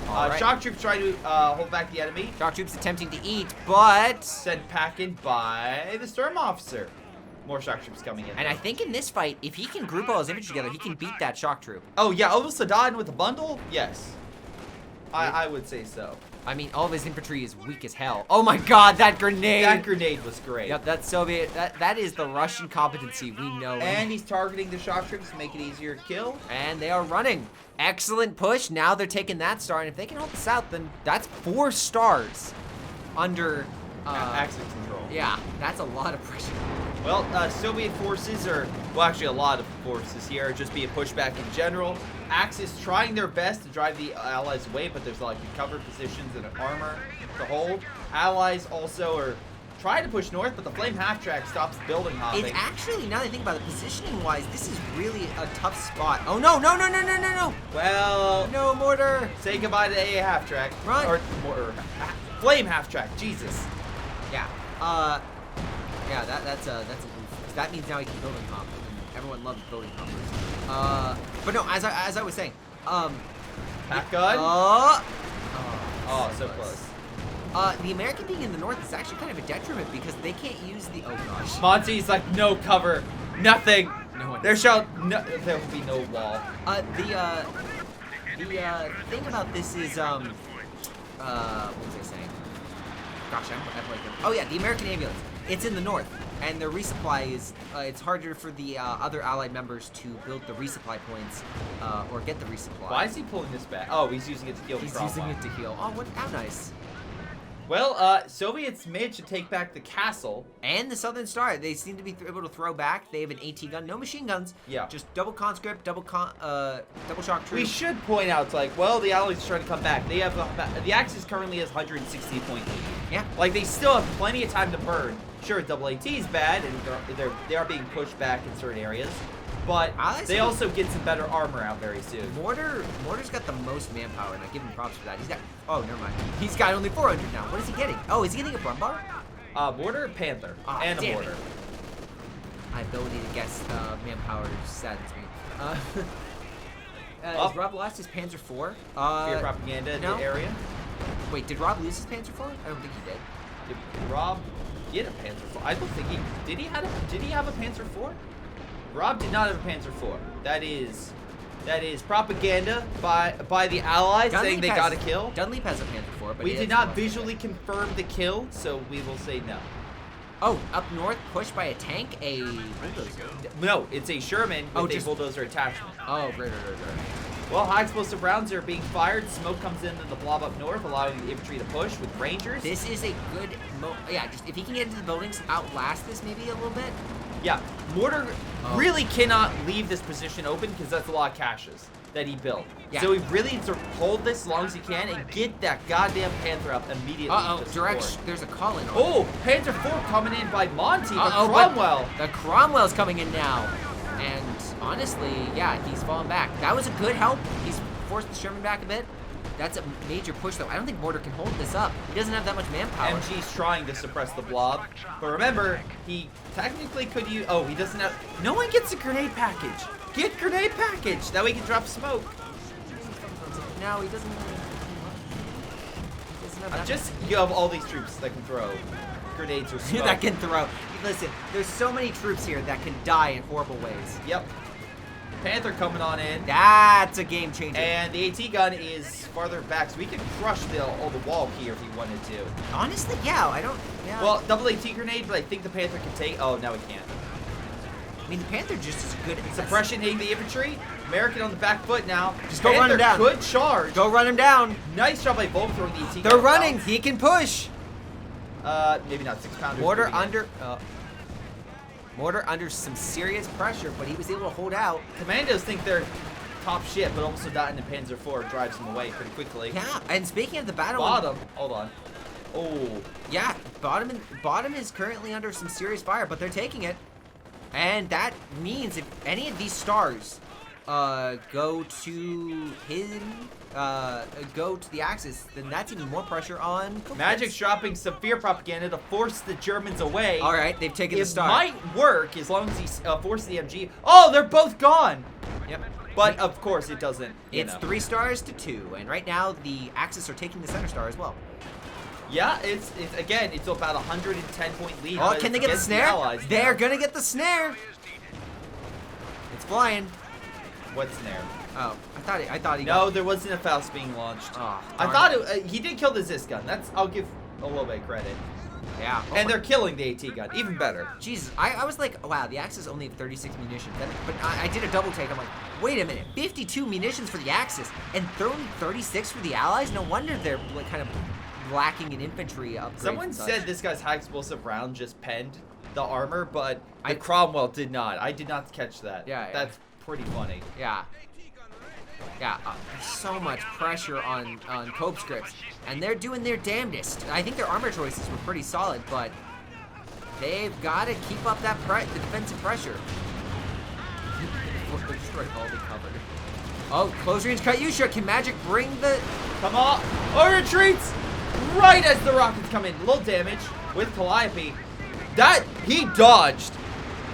Speaker 1: Alright.
Speaker 2: Shock troops trying to hold back the enemy.
Speaker 1: Shock troops attempting to eat, but
Speaker 2: Sent packing by the Storm Officer. More shock troops coming in.
Speaker 1: and I think in this fight, if he can group all his infantry together, he can beat that shock troop.
Speaker 2: Oh yeah, Oval Sadat with a bundle? Yes. I would say so.
Speaker 1: I mean, all of his infantry is weak as hell. Oh my God, that grenade!
Speaker 2: That grenade was great.
Speaker 1: Yep, that's Soviet. That is the Russian competency we know.
Speaker 2: And he's targeting the shock troops to make it easier to kill.
Speaker 1: And they are running. Excellent push. Now they're taking that star, and if they can hold this out, then that's 4 stars under
Speaker 2: Axis control.
Speaker 1: Yeah, that's a lot of pressure.
Speaker 2: Well, Soviet forces are, well, actually a lot of forces here are just being pushed back in general. Axis trying their best to drive the Allies away, but there's like covered positions and armor to hold. Allies also are trying to push north, but the flame half track stops building hopping.
Speaker 1: It's actually, now that I think about it, positioning-wise, this is really a tough spot. Oh no, no, no, no, no, no, no!
Speaker 2: Well,
Speaker 1: No mortar!
Speaker 2: say goodbye to A half track.
Speaker 1: Run.
Speaker 2: Or flame half track. Jesus.
Speaker 1: Yeah. Yeah, that's a oof. 'Cause that means now he can building hop. And everyone loves building hoppers. But no, as I was saying,
Speaker 2: Half gun. Oh, so close.
Speaker 1: The American being in the north is actually kind of a detriment because they can't use the, oh gosh.
Speaker 2: Monty's like, no cover, nothing.
Speaker 1: No one.
Speaker 2: There will be no wall.
Speaker 1: The thing about this is, what was I saying? Gosh, I'm like, oh yeah, the American ambulance. It's in the north, and their resupply is, it's harder for the other allied members to build the resupply points, or get the resupply.
Speaker 2: Why is he pulling this back? Oh, he's using it to heal the
Speaker 1: He's
Speaker 2: Cromwell.
Speaker 1: using it to heal. Oh, how nice.
Speaker 2: Well, Soviets managed to take back the castle.
Speaker 1: And the Southern Star, they seem to be able to throw back. They have an AT gun, no machine guns.
Speaker 2: Yeah.
Speaker 1: Just double conscript, double shock troops.
Speaker 2: We should point out, it's like, well, the Allies are trying to come back. They have the Axis currently has 160 point lead.
Speaker 1: Yeah.
Speaker 2: Like, they still have plenty of time to burn. Sure, double AT is bad, and they are being pushed back in certain areas, but they also get some better armor out very soon.
Speaker 1: Mortar's got the most manpower, and I give him props for that. He's got, oh, never mind. He's got only 400 now. What is he getting? Oh, is he getting a Brumbar?
Speaker 2: Mortar, Panther, and a Mortar.
Speaker 1: My ability to guess manpower saddens me. Has Rob lost his Panzer IV?
Speaker 2: Fear propaganda in the area.
Speaker 1: Wait, did Rob lose his Panzer IV? I don't think he did.
Speaker 2: Did Rob get a Panzer IV? I don't think he did. He have a Panzer IV? Rob did not have a Panzer IV. That is propaganda by the Allies saying they got a kill.
Speaker 1: Dunleap has a Panzer IV, but
Speaker 2: we did not visually confirm the kill, so we will say no.
Speaker 1: Oh, up north, pushed by a tank, a bulldozer.
Speaker 2: No, it's a Sherman with a bulldozer attachment.
Speaker 1: Oh, right.
Speaker 2: Well, high explosive rounds are being fired. Smoke comes in the blob up north, allowing the infantry to push with Rangers.
Speaker 1: This is a good, just if he can get into the buildings, outlast this maybe a little bit.
Speaker 2: Yeah, Mortar really cannot leave this position open because that's a lot of caches that he built. Yeah. So he really needs to hold this as long as he can and get that goddamn Panther up immediately.
Speaker 1: There's a call-in.
Speaker 2: Oh, Panther 4 coming in by Monty, but Cromwell.
Speaker 1: The Cromwell's coming in now. And honestly, yeah, he's falling back. That was a good help. He's forced the Sherman back a bit. That's a major push, though. I don't think Mortar can hold this up. He doesn't have that much manpower.
Speaker 2: MG's trying to suppress the blob. But remember, he technically could use... Oh, he doesn't have... No one gets a grenade package. Get grenade package. That way he can drop smoke.
Speaker 1: No, he doesn't have that.
Speaker 2: You have all these troops that can throw grenades or smoke.
Speaker 1: That can throw. Listen, there's so many troops here that can die in horrible ways.
Speaker 2: Yep. Panther coming on in.
Speaker 1: That's a game changer.
Speaker 2: And the AT gun is farther back, so we can crush the wall here if he wanted to.
Speaker 1: Honestly, yeah,
Speaker 2: Well, double AT grenade, but I think the Panther can take... Oh, now he can't.
Speaker 1: I mean, the Panther just is good at
Speaker 2: suppression hitting the infantry. American on the back foot now.
Speaker 1: Just go run him down.
Speaker 2: Good charge.
Speaker 1: Go run him down.
Speaker 2: Nice job by Volk throwing the AT gun.
Speaker 1: They're running. He can push.
Speaker 2: Maybe not 6-pounders.
Speaker 1: Mortar under some serious pressure, but he was able to hold out.
Speaker 2: Commandos think they're top shit, but also that in the Panzer IV drives them away pretty quickly.
Speaker 1: Yeah, and speaking of the battle...
Speaker 2: Bottom. Hold on. Oh.
Speaker 1: Yeah, bottom is currently under some serious fire, but they're taking it. And that means if any of these stars go to the Axis, then that's even more pressure on CoH2.
Speaker 2: Magic's dropping some fear propaganda to force the Germans away.
Speaker 1: All right, they've taken the star.
Speaker 2: It might work as long as he forces the MG. Oh, they're both gone.
Speaker 1: Yep.
Speaker 2: But of course it doesn't.
Speaker 1: It's 3 stars to 2, and right now the Axis are taking the center star as well.
Speaker 2: Yeah, it's about 110-point lead.
Speaker 1: Oh, can they get the snare? They're gonna get the snare. It's flying.
Speaker 2: What snare?
Speaker 1: Oh, I thought he.
Speaker 2: No, there wasn't a Faust being launched.
Speaker 1: Oh,
Speaker 2: I thought he did kill the Zis gun. I'll give a little bit of credit.
Speaker 1: Yeah.
Speaker 2: And they're killing the AT gun, even better.
Speaker 1: Jesus, I was like, wow, the Axis only have 36 munitions. But I did a double take. I'm like, wait a minute, 52 munitions for the Axis and only 36 for the Allies? No wonder they're like kind of lacking in infantry upgrades.
Speaker 2: Someone said this guy's high explosive round just penned the armor, but Cromwell did not. I did not catch that.
Speaker 1: Yeah.
Speaker 2: That's pretty funny.
Speaker 1: Yeah. Yeah, so much pressure on CONSCRIPTS, and they're doing their damnedest. I think their armor choices were pretty solid, but they've got to keep up that the defensive pressure. Oh, close range Kyusha. Can Magic bring the...
Speaker 2: Come on. Oh, retreats! Right as the rockets come in. Little damage with Calliope. That, he dodged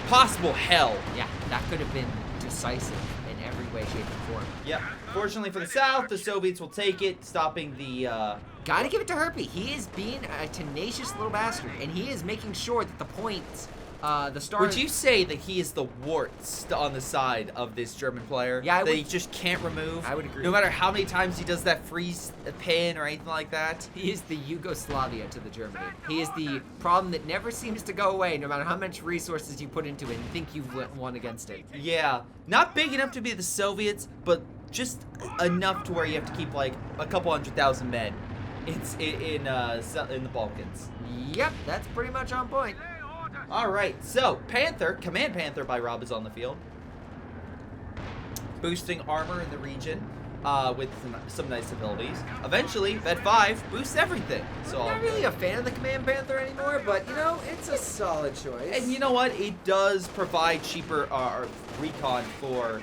Speaker 2: possible hell.
Speaker 1: Yeah, that could have been decisive in every way, shape, and form.
Speaker 2: Yep. Fortunately for the South, the Soviets will take it, stopping the...
Speaker 1: Gotta give it to Herpy. He is being a tenacious little bastard, and he is making sure that the points, the stars...
Speaker 2: Would you say that he is the warts on the side of this German player?
Speaker 1: Yeah,
Speaker 2: that he just can't remove?
Speaker 1: I would agree.
Speaker 2: No matter how many times he does that freeze pin or anything like that?
Speaker 1: He is the Yugoslavia to the Germany. He is the problem that never seems to go away, no matter how much resources you put into it and think you've won against it.
Speaker 2: Yeah. Not big enough to be the Soviets, but just enough to where you have to keep like a couple 100,000 men. It's in the Balkans.
Speaker 1: Yep, that's pretty much on point.
Speaker 2: All right, so Command Panther by Rob is on the field, boosting armor in the region. with some nice abilities. Eventually, Vet 5 boosts everything. So
Speaker 1: I'm not really a fan of the Command Panther anymore, but, you know, it's a solid choice.
Speaker 2: And you know what? It does provide cheaper recon for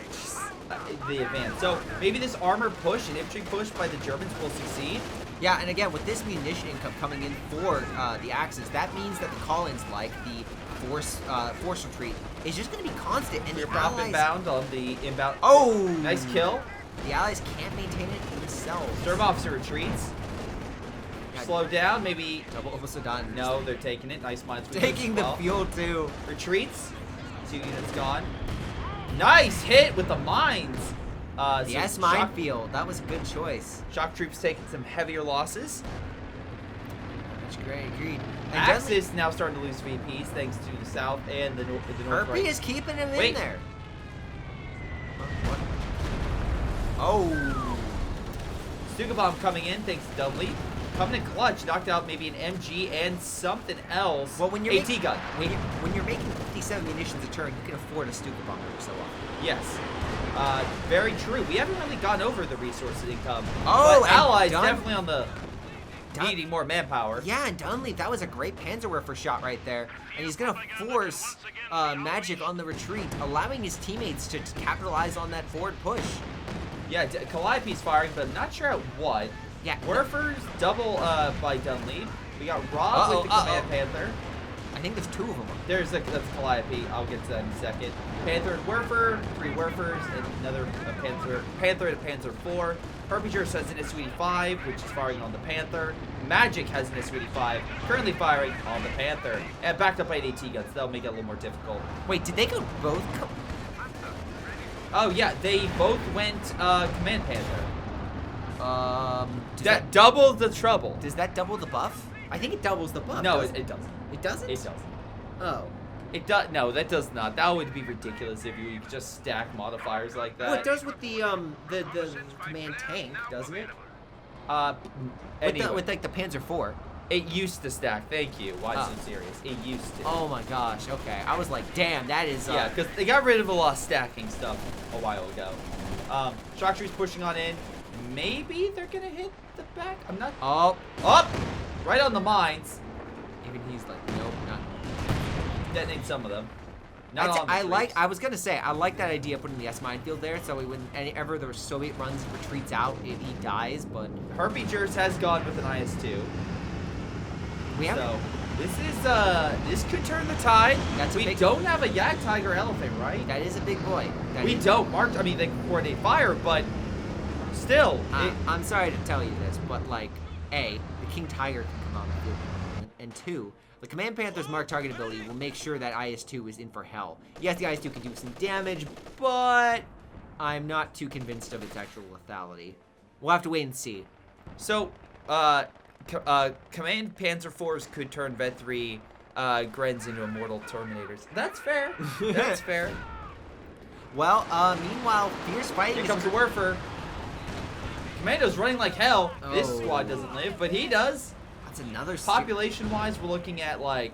Speaker 2: the advance. So maybe this armor push and infantry push by the Germans will succeed.
Speaker 1: Yeah, and again, with this munition income coming in for the Axis, that means that the call-ins, like the force retreat, is just going to be constant. And
Speaker 2: Clear
Speaker 1: the
Speaker 2: prop
Speaker 1: allies...
Speaker 2: inbound on the inbound.
Speaker 1: Oh!
Speaker 2: Nice kill.
Speaker 1: The allies can't maintain it themselves.
Speaker 2: Sturm officer retreats. Slow down, maybe.
Speaker 1: Double almost done.
Speaker 2: No, they're taking it. Nice mines.
Speaker 1: Taking the fuel too.
Speaker 2: Retreats. 2 units gone. Nice hit with the mines.
Speaker 1: The S minefield. That was a good choice.
Speaker 2: Shock troops taking some heavier losses.
Speaker 1: That's great. Agreed.
Speaker 2: Axis now starting to lose VPs thanks to the south and the north.
Speaker 1: Herpy is keeping him
Speaker 2: Wait.
Speaker 1: in there. What? Oh.
Speaker 2: Stuka Bomb coming in thanks to Dunley. Coming in clutch, knocked out maybe an MG and something else.
Speaker 1: Well, when you're
Speaker 2: AT gun.
Speaker 1: When you're making 57 munitions a turn, you can afford a Stuka Bomb every so often.
Speaker 2: Yes. Very true. We haven't really gone over the resources income.
Speaker 1: Oh,
Speaker 2: but
Speaker 1: and
Speaker 2: Allies definitely on the
Speaker 1: Dun-
Speaker 2: needing more manpower.
Speaker 1: Yeah, and Dunleavy, that was a great Panzerwerfer shot right there. And he's going to force Magic on the retreat, allowing his teammates to capitalize on that forward push.
Speaker 2: Yeah, Calliope's firing, but I'm not sure at what.
Speaker 1: Yeah.
Speaker 2: Werfers double by Dunleavy. We got Rob with the Command Panther.
Speaker 1: I think there's 2 of them.
Speaker 2: That's Calliope. I'll get to that in a second. Panther and Werfer, 3 Werfers, and another Panther and a Panzer 4. Herpagers has an SU-85, which is firing on the Panther. Magic has an SU-85, currently firing on the Panther. And backed up by 8 AT guns. That'll make it a little more difficult.
Speaker 1: Wait, did they go both?
Speaker 2: Oh, yeah, they both went Command Panther.
Speaker 1: Does
Speaker 2: That doubles the trouble.
Speaker 1: Does that double the buff? I think it doubles the buff.
Speaker 2: No,
Speaker 1: doesn't
Speaker 2: it doesn't.
Speaker 1: It doesn't?
Speaker 2: It doesn't.
Speaker 1: Oh.
Speaker 2: It does. No, that does not. That would be ridiculous if you could just stack modifiers like that.
Speaker 1: Well, it does with the command tank, doesn't it?
Speaker 2: Anyway,
Speaker 1: With like the Panzer 4.
Speaker 2: it used to stack. Thank you. Why so serious? It used to.
Speaker 1: Oh my gosh. Okay. I was like, damn, that is.
Speaker 2: Yeah, because they got rid of a lot of stacking stuff a while ago. Shock troops pushing on in. Maybe they're gonna hit the back. I'm not.
Speaker 1: Oh.
Speaker 2: Up. Right on the mines.
Speaker 1: Even he's like, nope, not.
Speaker 2: Detonate some of them. Not all.
Speaker 1: I was gonna say, I like that idea of putting the S minefield there, so when ever the Soviet runs retreats out, he dies. But
Speaker 2: Herpagers has gone with an IS-2.
Speaker 1: we have.
Speaker 2: So this could turn the tide. We don't have a Yak Tiger elephant, right?
Speaker 1: That is a big boy.
Speaker 2: We don't. Mark. I mean, they can coordinate fire, but still.
Speaker 1: I'm sorry to tell you this, but like, A, the King Tiger can come out of the field, and 2, the Command Panther's mark target ability will make sure that IS-2 is in for hell. Yes, the IS-2 can do some damage, but I'm not too convinced of its actual lethality. We'll have to wait and see.
Speaker 2: So, Command Panzer 4s could turn Vet 3 Grens into immortal Terminators. That's fair. That's fair.
Speaker 1: Well, meanwhile, fierce fighting.
Speaker 2: Here comes the Werfer. Commando's running like hell. This
Speaker 1: Oh.
Speaker 2: squad doesn't live, but he does.
Speaker 1: That's another.
Speaker 2: Population-wise, we're looking at like,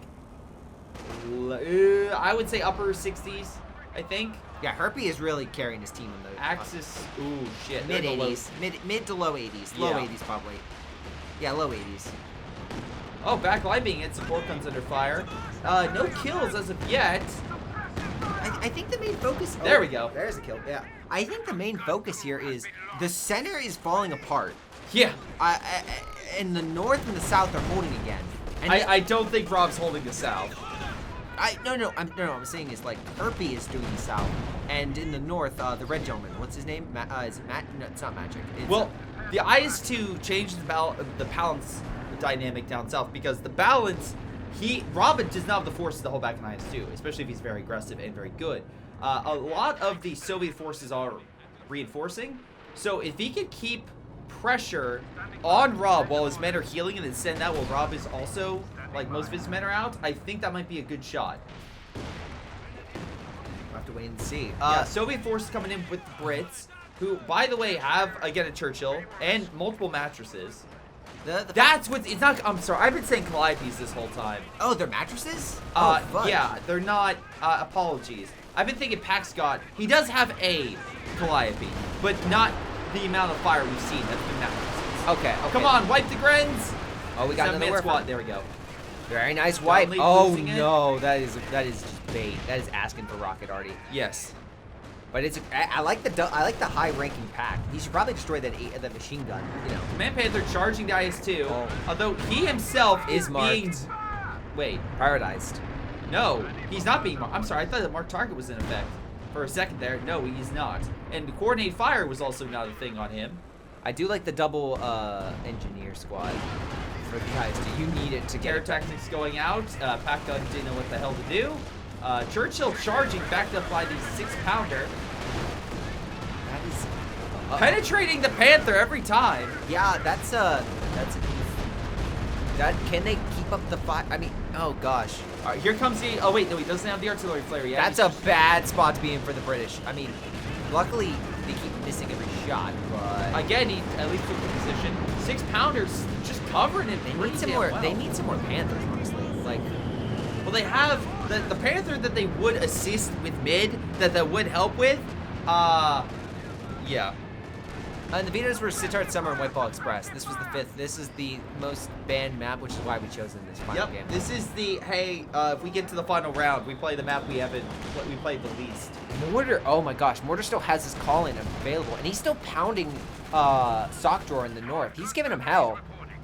Speaker 2: I would say upper 60s, I think.
Speaker 1: Yeah, Herpy is really carrying his team in the
Speaker 2: Axis, ooh, shit.
Speaker 1: mid
Speaker 2: they're below-
Speaker 1: 80s, mid to low 80s, low
Speaker 2: Yeah.
Speaker 1: 80s probably. Yeah, low 80s.
Speaker 2: Oh, backline being hit, support guns under fire. No kills as of yet.
Speaker 1: I think the main focus.
Speaker 2: There we go.
Speaker 1: There's a kill. Yeah. I think the main focus here is the center is falling apart.
Speaker 2: Yeah.
Speaker 1: And the north and the south are holding again. And
Speaker 2: I don't think Rob's holding the south.
Speaker 1: No. I'm saying is like Herpy is doing the south, and in the north, the red gentleman. What's his name? Is it Matt? No, it's not Magic. It's,
Speaker 2: Well, the IS-2 changed the balance dynamic down south because the balance, Robin does not have the forces to hold back an IS-2, especially if he's very aggressive and very good. A lot of the Soviet forces are reinforcing, so if he could keep pressure on Rob while his men are healing and then send that while Rob is also, like most of his men are out, I think that might be a good shot.
Speaker 1: we'll have to wait and see.
Speaker 2: Yeah, Soviet forces coming in with the Brits, who, by the way, have, again, a Churchill and multiple mattresses. That's what, it's not, I'm sorry, I've been saying Calliopes this whole time.
Speaker 1: Oh, they're mattresses? Oh, fudge.
Speaker 2: Yeah, they're not, apologies. I've been thinking Pax Scott, he does have a Calliope, but not the amount of fire we've seen. That's been massive.
Speaker 1: Okay.
Speaker 2: Come on, wipe the Grens.
Speaker 1: Oh, we got another
Speaker 2: 7-man
Speaker 1: worker.
Speaker 2: squad. There we go.
Speaker 1: Very nice wipe.
Speaker 2: Suddenly
Speaker 1: Oh
Speaker 2: losing it.
Speaker 1: no, that is just bait. That is asking for rocket arty.
Speaker 2: Yes.
Speaker 1: But I like the high ranking pack. He should probably destroy that machine gun. You know.
Speaker 2: Man Panther charging the IS-2.
Speaker 1: Oh.
Speaker 2: Although he himself
Speaker 1: Is
Speaker 2: is
Speaker 1: marked.
Speaker 2: being. Wait.
Speaker 1: Prioritized.
Speaker 2: No, he's not being marked. I'm sorry. I thought the marked target was in effect for a second there. No, he's not. And the coordinate fire was also not a thing on him.
Speaker 1: I do like the double engineer squad for the guys. Do you need it to get
Speaker 2: Terror
Speaker 1: it back?
Speaker 2: tactics going out. Pack gun didn't know what the hell to do. Churchill charging, backed up by the 6-pounder.
Speaker 1: That is
Speaker 2: Penetrating the Panther every time.
Speaker 1: yeah. That's a that can they keep up the fire? I mean, oh gosh,
Speaker 2: All right, here comes the. Oh wait, no, he doesn't have the artillery flare yet.
Speaker 1: that's a bad spot to be in for the British. I mean, luckily they keep missing every shot, but
Speaker 2: Again, he at least took the position. 6-pounders just covering it.
Speaker 1: they
Speaker 2: pretty
Speaker 1: need some
Speaker 2: damn
Speaker 1: more.
Speaker 2: well.
Speaker 1: They need some more Panthers, honestly. Like,
Speaker 2: Well, they have the Panther that they would assist with mid, that they would help with. Yeah.
Speaker 1: and the Vitos were Sittard Summer and White Ball Express. This was the 5th. This is the most banned map, which is why we chose in this final
Speaker 2: Yep.
Speaker 1: game.
Speaker 2: This is the hey. If we get to the final round, we play the map we played the least.
Speaker 1: Mortar, oh my gosh, Mortar still has his call-in available, and he's still pounding Sock Drawer in the north. He's giving him hell.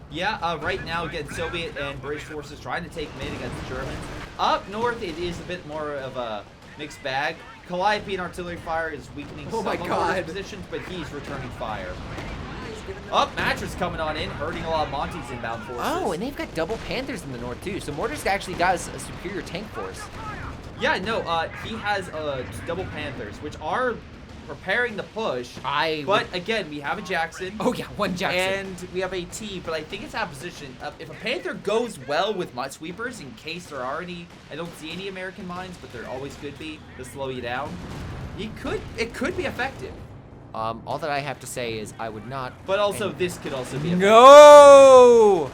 Speaker 2: Yeah. Right now, again, Soviet and British forces trying to take mid against the Germans. Up north, it is a bit more of a mixed bag. Calliope and artillery fire is weakening
Speaker 1: Oh
Speaker 2: some
Speaker 1: my
Speaker 2: of
Speaker 1: God.
Speaker 2: Mortar's positions, but he's returning fire. Up, Mattress coming on in, hurting a lot of Monty's inbound forces.
Speaker 1: Oh, and they've got double Panthers in the north too. So Mortar's actually got a superior tank force.
Speaker 2: Yeah, no, he has double Panthers, which are preparing the push. But again, we have a Jackson.
Speaker 1: Oh yeah, one Jackson.
Speaker 2: And we have a T, but I think it's out of position. If a Panther goes well with mud sweepers, in case there are any, I don't see any American mines, but there always could be to slow you down. It could be effective.
Speaker 1: All that I have to say is I would not.
Speaker 2: But also, this could also be effective.
Speaker 1: No.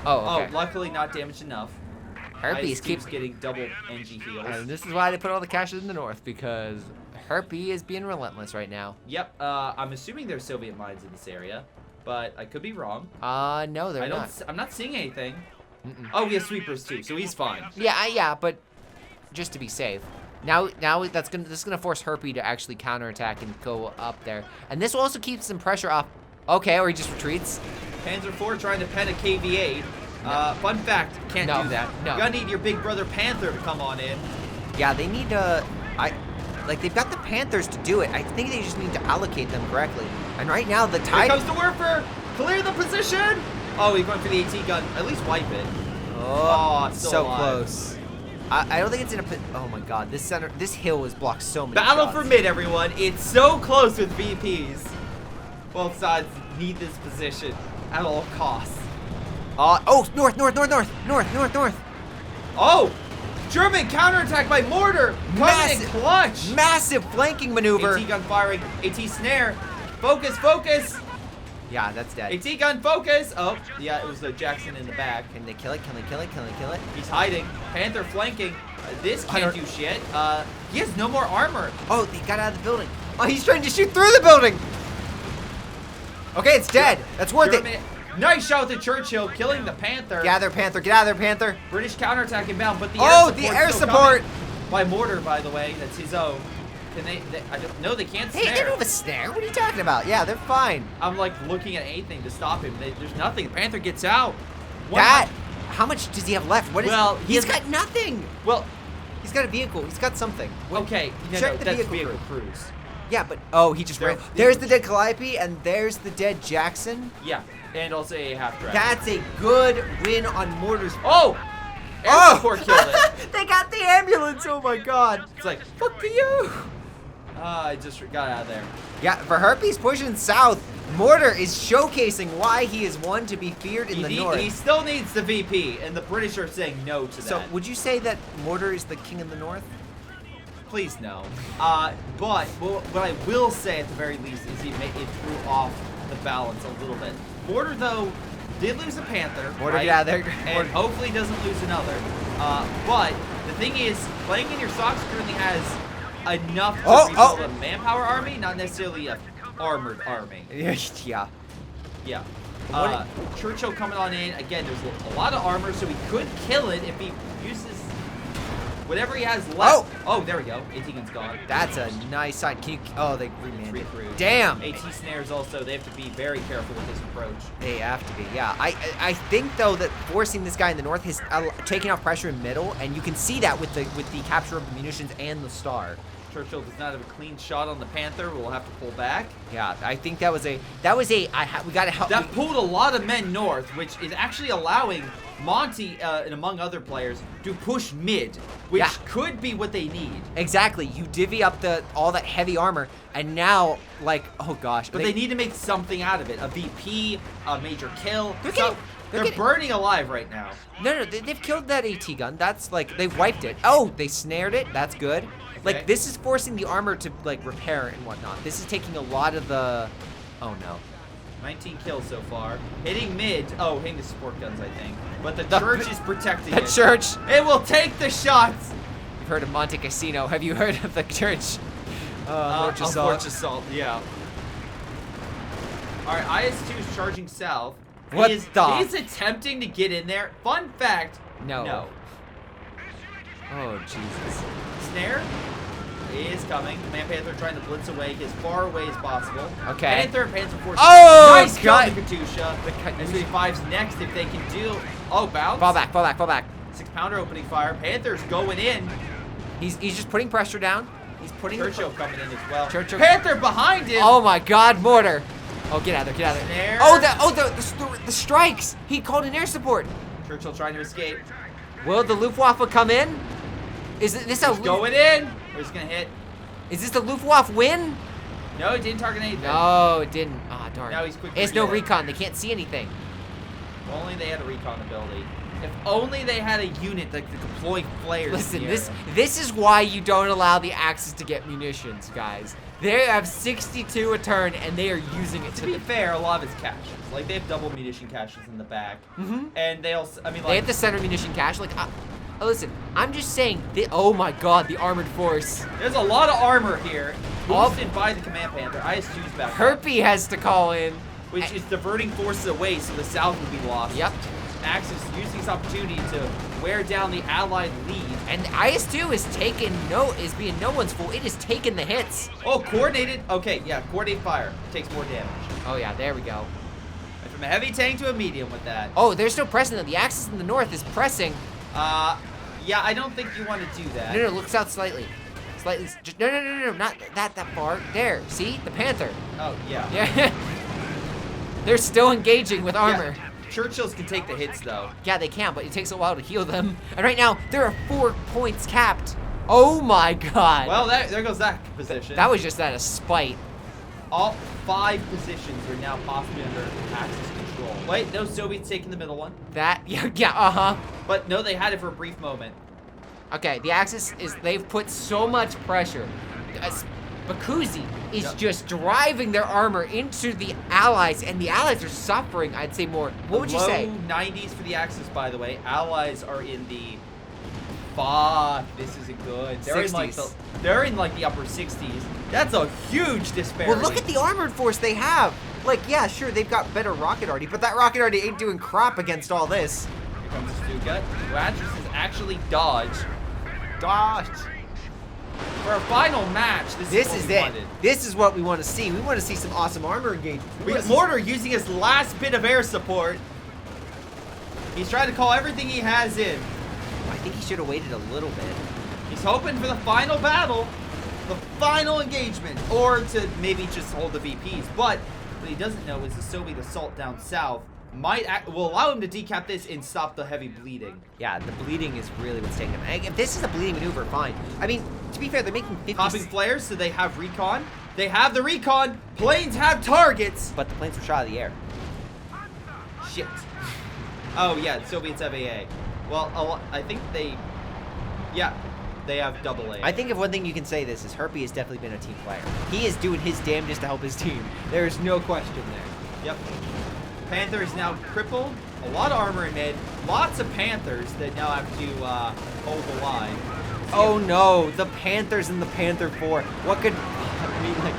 Speaker 1: Oh, okay.
Speaker 2: Oh, luckily not damaged enough.
Speaker 1: Herpes
Speaker 2: Ice
Speaker 1: keeps.
Speaker 2: getting double NG heals.
Speaker 1: And this is why they put all the caches in the north, because Herpes is being relentless right now.
Speaker 2: Yep, I'm assuming there's Soviet mines in this area, but I could be wrong.
Speaker 1: No, they're not.
Speaker 2: I'm not seeing anything. Oh, we have sweepers too, so he's fine.
Speaker 1: Yeah, but just to be safe. Now this is gonna force Herpes to actually counterattack and go up there, and this will also keep some pressure off. Okay, or he just retreats.
Speaker 2: Panzer IV trying to pen a KVA. Fun fact, can't
Speaker 1: No,
Speaker 2: do that.
Speaker 1: no.
Speaker 2: You're gonna need your big brother Panther to come on in.
Speaker 1: Yeah, they need to. They've got the Panthers to do it. I think they just need to allocate them correctly. And right now the
Speaker 2: Here
Speaker 1: tide.
Speaker 2: comes the Werfer. Clear the position. Oh, he's going for the AT gun. At least wipe it.
Speaker 1: Oh,
Speaker 2: it's still
Speaker 1: so
Speaker 2: alive.
Speaker 1: close. I don't think it's in a. Oh my God, this hill is blocked so many.
Speaker 2: Battle
Speaker 1: shots.
Speaker 2: for mid, everyone. It's so close with VPs. Both sides need this position at all costs.
Speaker 1: Oh, north.
Speaker 2: Oh! German counterattack by mortar! Coming in clutch!
Speaker 1: Massive flanking maneuver.
Speaker 2: AT gun firing. AT snare. Focus!
Speaker 1: Yeah, that's dead.
Speaker 2: AT gun focus! Oh, yeah, it was the Jackson in the back.
Speaker 1: Can they kill it? Can they kill it?
Speaker 2: He's hiding. Panther flanking. This
Speaker 1: I
Speaker 2: can't
Speaker 1: don't-
Speaker 2: do shit. He has no more armor.
Speaker 1: Oh, they got out of the building. Oh, he's trying to shoot through the building. Okay, it's dead. That's worth it.
Speaker 2: German- Nice shot with the Churchill, killing the Panther.
Speaker 1: Gather, Panther. Get out of there, Panther.
Speaker 2: British counterattack inbound, but the
Speaker 1: Oh,
Speaker 2: air
Speaker 1: the
Speaker 2: support's
Speaker 1: air
Speaker 2: still
Speaker 1: support.
Speaker 2: coming. By mortar, by the way. That's his own. Can they I don't know. They can't
Speaker 1: Hey, they
Speaker 2: snare.
Speaker 1: don't have a snare. What are you talking about? Yeah, they're fine.
Speaker 2: I'm like looking at anything to stop him. There's nothing. The Panther gets out.
Speaker 1: How much does he have left? What is?
Speaker 2: Well,
Speaker 1: he's got nothing.
Speaker 2: Well,
Speaker 1: He's got a vehicle. He's got something.
Speaker 2: okay.
Speaker 1: Check the
Speaker 2: that's
Speaker 1: vehicle
Speaker 2: cruise.
Speaker 1: Yeah, but he just
Speaker 2: There-
Speaker 1: ran. There's the dead Calliope, and there's the dead Jackson.
Speaker 2: Yeah, and also a half dragon.
Speaker 1: That's a good win on Mortar's.
Speaker 2: Oh! Air support killed it.
Speaker 1: They got the ambulance. Oh my God.
Speaker 2: It's like,
Speaker 1: Fuck you.
Speaker 2: I just got out of there.
Speaker 1: Yeah, for Herpes pushing south, Mortar is showcasing why he is one to be feared in the north.
Speaker 2: He still needs the VP, and the British are saying no to that.
Speaker 1: So, would you say that Mortar is the king of the north?
Speaker 2: Please no. But what I will say at the very least is it threw off the balance a little bit. Mortar, though, did lose a Panther.
Speaker 1: Mortar,
Speaker 2: right?
Speaker 1: yeah, they're.
Speaker 2: And hopefully doesn't lose another. But the thing is, playing in your socks currently has enough to rebuild a manpower army, not necessarily a armored army.
Speaker 1: Yeah.
Speaker 2: Yeah.
Speaker 1: What
Speaker 2: Churchill coming on in. Again, there's a lot of armor, so he could kill it if he uses whatever he has left. Oh, there we go. AT gun's gone.
Speaker 1: That's a nice sign. Can you, oh, they remanded.
Speaker 2: Recruit.
Speaker 1: Damn.
Speaker 2: AT snares also. They have to be very careful with this approach.
Speaker 1: They have to be, yeah. I think though that forcing this guy in the north has taken off pressure in middle, and you can see that with the capture of the munitions and the star.
Speaker 2: Churchill does not have a clean shot on the Panther. We'll have to pull back.
Speaker 1: Yeah, I think that was a we gotta help.
Speaker 2: That pulled a lot of men north, which is actually allowing Monty and among other players to push mid, which could be what they need.
Speaker 1: Exactly. You divvy up all that heavy armor, and now like, oh gosh.
Speaker 2: But they need to make something out of it. A VP, a major kill.
Speaker 1: They're
Speaker 2: They're burning alive right now.
Speaker 1: No, they've killed that AT gun. That's like, they've wiped it. Oh, they snared it. That's good.
Speaker 2: Okay.
Speaker 1: Like, this is forcing the armor to, like, repair and whatnot. This is taking a lot of the... Oh, no.
Speaker 2: 19 kills so far. Hitting mid. Oh, hitting the support guns, I think. But the church is protecting it.
Speaker 1: The church.
Speaker 2: It will take the shots.
Speaker 1: You've heard of Monte Cassino. Have you heard of the church? Torch
Speaker 2: Assault, yeah. All right, IS-2 is charging south.
Speaker 1: What
Speaker 2: He's attempting to get in there. Fun fact.
Speaker 1: No. Oh, Jesus.
Speaker 2: Snare is coming. Command Panther trying to blitz away, get as far away as possible.
Speaker 1: Okay.
Speaker 2: Panther and Panzer Force.
Speaker 1: Oh,
Speaker 2: nice kill
Speaker 1: God.
Speaker 2: to Katusha. S35's next if they can do. Oh, bounce.
Speaker 1: Fall back.
Speaker 2: 6-pounder opening fire. Panther's going in.
Speaker 1: He's just putting pressure down. He's putting
Speaker 2: Churchill coming in as well.
Speaker 1: Churchill.
Speaker 2: Panther behind him.
Speaker 1: Oh my God, mortar. Oh, get out of there.
Speaker 2: Snare.
Speaker 1: The strikes. He called in air support.
Speaker 2: Churchill trying to escape.
Speaker 1: Will the Luftwaffe come in? Is this a
Speaker 2: Going in. He's gonna hit.
Speaker 1: Is this the Luftwaffe win?
Speaker 2: No, it didn't target anything.
Speaker 1: No, it didn't. Ah, darn.
Speaker 2: Now he's quickly.
Speaker 1: It's no
Speaker 2: dead.
Speaker 1: recon. They can't see anything.
Speaker 2: If only they had a recon ability. If only they had a unit that could deploy flares.
Speaker 1: Listen,
Speaker 2: in the air.
Speaker 1: this is why you don't allow the Axis to get munitions, guys. They have 62 a turn, and they are using it
Speaker 2: To be fair, a lot of it's caches. Like, they have double munition caches in the back. And they also, I mean, like...
Speaker 1: They have the center munition cache. Like, listen, I'm just saying, oh my God, the armored force.
Speaker 2: There's a lot of armor here. Boosted by the Command Panther. IS-2's back up,
Speaker 1: Herpy has to call in.
Speaker 2: which is diverting forces away so the south will be lost.
Speaker 1: Yep.
Speaker 2: Axis using this opportunity to wear down the Allied lead.
Speaker 1: And IS-2 is being no one's fool. It is taking the hits.
Speaker 2: Oh, coordinated. Okay, yeah, coordinated fire. Takes more damage.
Speaker 1: Oh yeah, there we go.
Speaker 2: Went from a heavy tank to a medium with that.
Speaker 1: Oh, there's no pressing though. The Axis in the north is pressing.
Speaker 2: Yeah, I don't think you want to do that.
Speaker 1: No, look south slightly. Just, no, not that far. There, see? The Panther.
Speaker 2: Oh, yeah.
Speaker 1: Yeah. They're still engaging with armor.
Speaker 2: Yeah. Churchills can take the hits, though.
Speaker 1: Yeah, they can, but it takes a while to heal them. And right now, there are 4 points capped. Oh my God.
Speaker 2: Well, there goes that position.
Speaker 1: That was just out of spite.
Speaker 2: All 5 positions are now possibly under Axis control. Wait, no, Soviets taking the middle one.
Speaker 1: Yeah,
Speaker 2: But no, they had it for a brief moment.
Speaker 1: Okay, the Axis they've put so much pressure. Bakuzi is just driving their armor into the Allies, and the Allies are suffering, I'd say more. What would you say?
Speaker 2: Low 90s for the Axis, by the way. Allies are in the... Fuck, this isn't good. They're in like the upper 60s. That's a huge disparity.
Speaker 1: Well, look at the armored force they have. Like, yeah, sure, they've got better rocket arty, but that rocket arty ain't doing crap against all this.
Speaker 2: Here comes Stuka. Ratchus is actually dodged. For a final match, this is what we wanted.
Speaker 1: This is what we want to see. We want to see some awesome armor engagement.
Speaker 2: We got Mortar using his last bit of air support. He's trying to call everything he has in.
Speaker 1: I think he should have waited a little bit.
Speaker 2: He's hoping for the final battle, the final engagement, or to maybe just hold the VPs. But what he doesn't know is the Soviet assault down south will allow him to decap this and stop the heavy bleeding.
Speaker 1: Yeah, the bleeding is really what's taking him. If this is a bleeding maneuver, fine. I mean, to be fair, they're making 50...
Speaker 2: Popping flares, so they have recon. They have the recon. Planes have targets.
Speaker 1: But the planes were shot out of the air.
Speaker 2: Shit. Oh, yeah, Soviets have AA. Well, I think they... Yeah, they have double A.
Speaker 1: I think if one thing you can say this is Herpy has definitely been a team player. He is doing his damnedest to help his team. There is no question there.
Speaker 2: Yep. Panther is now crippled. A lot of armor in mid. Lots of Panthers that now have to hold the line.
Speaker 1: Oh no, the Panthers and the Panther 4. What could... I mean, like...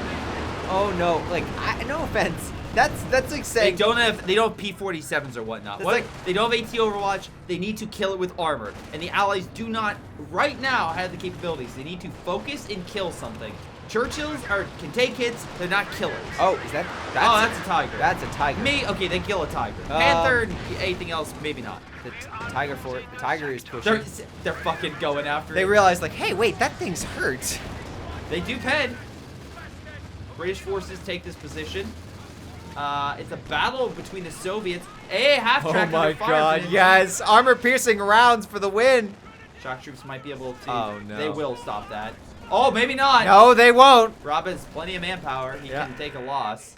Speaker 1: Oh no, like no offense. That's like
Speaker 2: They
Speaker 1: saying
Speaker 2: don't have P-47s or whatnot.
Speaker 1: That's
Speaker 2: What?
Speaker 1: like-
Speaker 2: They don't have AT Overwatch. They need to kill it with armor. And the Allies do not, right now, have the capabilities. They need to focus and kill something. Churchills can take hits. They're not killers.
Speaker 1: Oh, is that?
Speaker 2: That's a tiger.
Speaker 1: That's a tiger.
Speaker 2: Okay, they kill a tiger. Panther and anything else, maybe not.
Speaker 1: The tiger is pushing.
Speaker 2: They're fucking going after
Speaker 1: They
Speaker 2: it.
Speaker 1: realize like, hey, wait, that thing's hurt.
Speaker 2: They do pen. British forces take this position. It's a battle between the Soviets. Hey, half
Speaker 1: Oh
Speaker 2: track
Speaker 1: my
Speaker 2: under fire
Speaker 1: god,
Speaker 2: for the-
Speaker 1: yes, armor-piercing rounds for the win.
Speaker 2: Shock troops might be able to.
Speaker 1: Oh, no.
Speaker 2: They will stop that. Oh, maybe not.
Speaker 1: No, they won't.
Speaker 2: Rob has plenty of manpower. He
Speaker 1: Yeah.
Speaker 2: can take a loss.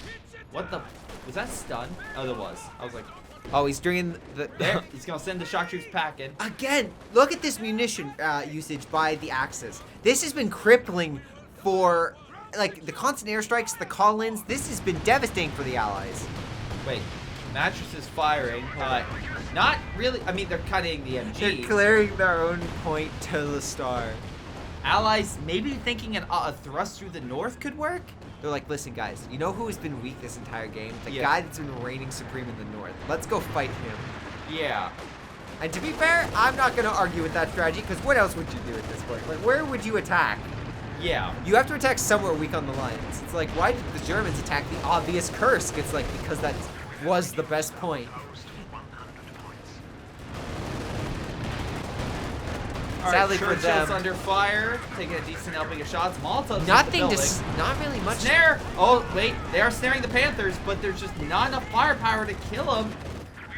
Speaker 2: What the? Was that stun? Oh, there was. I was like,
Speaker 1: Oh, he's doing the
Speaker 2: there. He's gonna send the shock troops packing.
Speaker 1: Again, look at this munition usage by the Axis. This has been crippling for, like, the constant airstrikes, the call-ins. This has been devastating for the Allies.
Speaker 2: Wait, mattress is firing. Not really. I mean, they're cutting the MG.
Speaker 1: They're clearing their own point to the star.
Speaker 2: Allies maybe thinking a thrust through the north could work.
Speaker 1: They're like, listen, guys, you know who has been weak this entire game? The
Speaker 2: Yeah.
Speaker 1: guy that's been reigning supreme in the north. Let's go fight him.
Speaker 2: Yeah.
Speaker 1: And to be fair, I'm not going to argue with that strategy, because what else would you do at this point? Like, where would you attack?
Speaker 2: Yeah.
Speaker 1: You have to attack somewhere weak on the lines. It's like, why did the Germans attack the obvious Kursk? It's like, because that was the best point.
Speaker 2: All
Speaker 1: Sadly
Speaker 2: right,
Speaker 1: for
Speaker 2: Churchill's
Speaker 1: them.
Speaker 2: under fire, taking a decent helping of shots. Molotovs.
Speaker 1: Nothing
Speaker 2: hit
Speaker 1: to,
Speaker 2: the building.
Speaker 1: not really much.
Speaker 2: Snare! Oh, wait, they are snaring the Panthers, but there's just not enough firepower to kill them.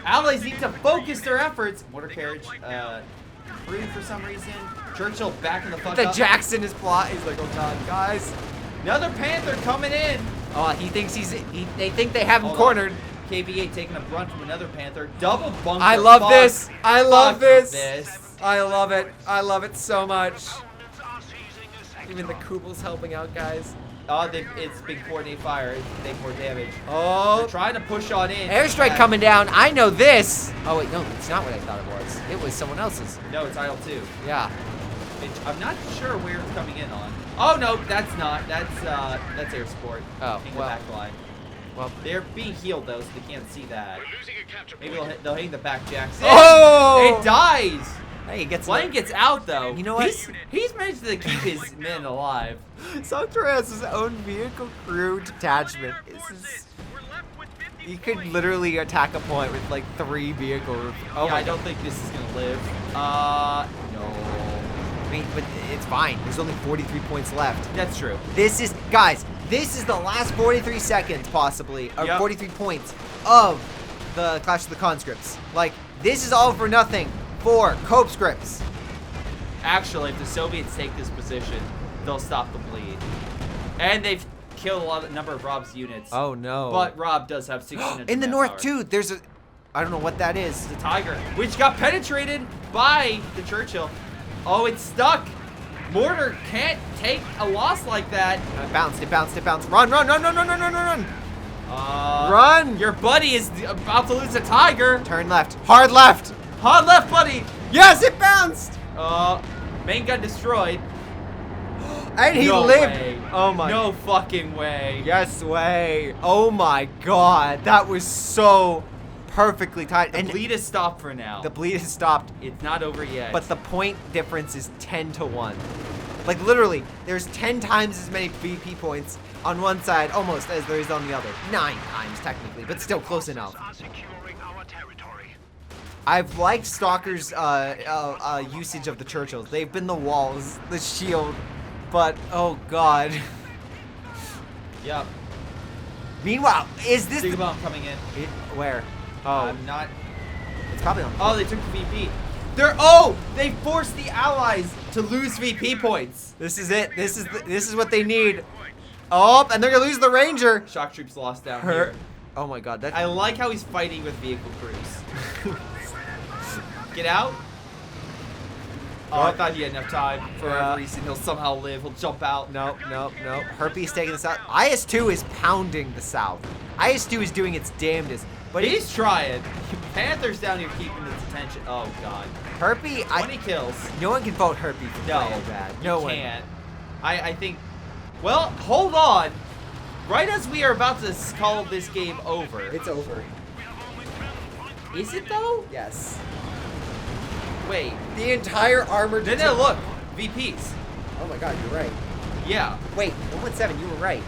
Speaker 2: Allies need to focus their efforts. Mortar carriage, rude for some reason. Churchill backing the fuck
Speaker 1: The
Speaker 2: up.
Speaker 1: Jackson is plot. He's like, oh god, guys.
Speaker 2: Another Panther coming in.
Speaker 1: Oh, he thinks they think they have him
Speaker 2: Hold
Speaker 1: cornered.
Speaker 2: on. KV-8 taking a brunt from another Panther. Double bunker.
Speaker 1: I love
Speaker 2: Fuck.
Speaker 1: this. I love
Speaker 2: Fuck
Speaker 1: this. I love it. I love it so much. Even the Kubel's helping out, guys.
Speaker 2: Oh, it's big coordinate fire. It's take more damage.
Speaker 1: Oh,
Speaker 2: They're trying to push on in.
Speaker 1: airstrike coming down. I know this. Oh wait, no, it's not what I thought it was. It was someone else's.
Speaker 2: No, it's IL 2.
Speaker 1: Yeah.
Speaker 2: I'm not sure where it's coming in on. Oh no, that's not. That's air support.
Speaker 1: Oh,
Speaker 2: Hang
Speaker 1: well.
Speaker 2: the back line.
Speaker 1: Well.
Speaker 2: They're being healed though, so they can't see that.
Speaker 3: We're losing a capture
Speaker 2: Maybe
Speaker 3: point.
Speaker 2: they'll hang the back jacks. in.
Speaker 1: Oh!
Speaker 2: It dies.
Speaker 1: Hey, he gets
Speaker 2: Blaine gets out though.
Speaker 1: You know what?
Speaker 2: He's managed to keep his men alive.
Speaker 1: Sauter has his own vehicle crew detachment. This is.
Speaker 3: We're left with 50
Speaker 1: You could
Speaker 3: points.
Speaker 1: literally attack a point with like 3 vehicles. Oh
Speaker 2: yeah,
Speaker 1: my
Speaker 2: I don't think this is gonna live. No.
Speaker 1: I mean, but it's fine. There's only 43 points left.
Speaker 2: That's true.
Speaker 1: This is, guys, this is the last 43 seconds, possibly, or
Speaker 2: Yep.
Speaker 1: 43 points of the Clash of the Conscripts. Like, this is all for nothing for CONSCRIPTS.
Speaker 2: Actually, if the Soviets take this position, they'll stop the bleed. And they've killed a number of Rob's units.
Speaker 1: Oh, no.
Speaker 2: But Rob does have 1600
Speaker 1: in the
Speaker 2: manpower.
Speaker 1: north, too, there's a, I don't know what that is.
Speaker 2: The Tiger, which got penetrated by the Churchill. Oh, it's stuck. Mortar can't take a loss like that.
Speaker 1: It bounced, it bounced, it bounced. Run, run, run, run, run, run, run, run. Run.
Speaker 2: Your buddy is about to lose a Tiger.
Speaker 1: Turn left. Hard left.
Speaker 2: Hard left, buddy.
Speaker 1: Yes, it bounced.
Speaker 2: Main gun destroyed.
Speaker 1: And he
Speaker 2: No
Speaker 1: lived.
Speaker 2: way.
Speaker 1: Oh, my.
Speaker 2: No fucking way.
Speaker 1: Yes way. Oh, my God. That was so perfectly timed.
Speaker 2: The
Speaker 1: And
Speaker 2: bleed is stopped for now.
Speaker 1: the bleed has stopped.
Speaker 2: It's not over yet.
Speaker 1: But the point difference is 10 to 1. Like, literally, there's 10 times as many VP points on one side, almost, as there is on the other. 9 times, technically, but still close enough.
Speaker 3: Are securing our territory.
Speaker 1: I've liked Stalker's usage of the Churchills. They've been the walls, the shield, but, oh, God.
Speaker 2: Yep.
Speaker 1: Meanwhile, is this...
Speaker 2: Dig bomb coming in.
Speaker 1: Where? Oh,
Speaker 2: I'm not.
Speaker 1: it's probably on...
Speaker 2: Oh, they took the VP. They forced the Allies to lose VP points.
Speaker 1: This is it. This is what they need. Oh, and they're gonna lose the Ranger.
Speaker 2: Shock troops lost down
Speaker 1: Her.
Speaker 2: here.
Speaker 1: Oh my God, that.
Speaker 2: I like how he's fighting with vehicle crews. Get out. Oh, I thought he had enough time. For whatever reason, he'll somehow live. He'll jump out.
Speaker 1: No. Herpy's taking this out. IS-2 is pounding the south. IS-2 is doing its damnedest.
Speaker 2: But he's trying. Panther's down here keeping its attention. Oh, God.
Speaker 1: Herpy,
Speaker 2: 20 kills.
Speaker 1: no one can vote Herpy for
Speaker 2: No,
Speaker 1: playing bad.
Speaker 2: you
Speaker 1: No one.
Speaker 2: can't. I think. Well, hold on. Right as we are about to call this game over.
Speaker 1: It's over.
Speaker 2: Is it though?
Speaker 1: Yes.
Speaker 2: Wait.
Speaker 1: The entire armor.
Speaker 2: No, look. VPs.
Speaker 1: Oh my god, you're right.
Speaker 2: Yeah.
Speaker 1: Wait, 117, you were right.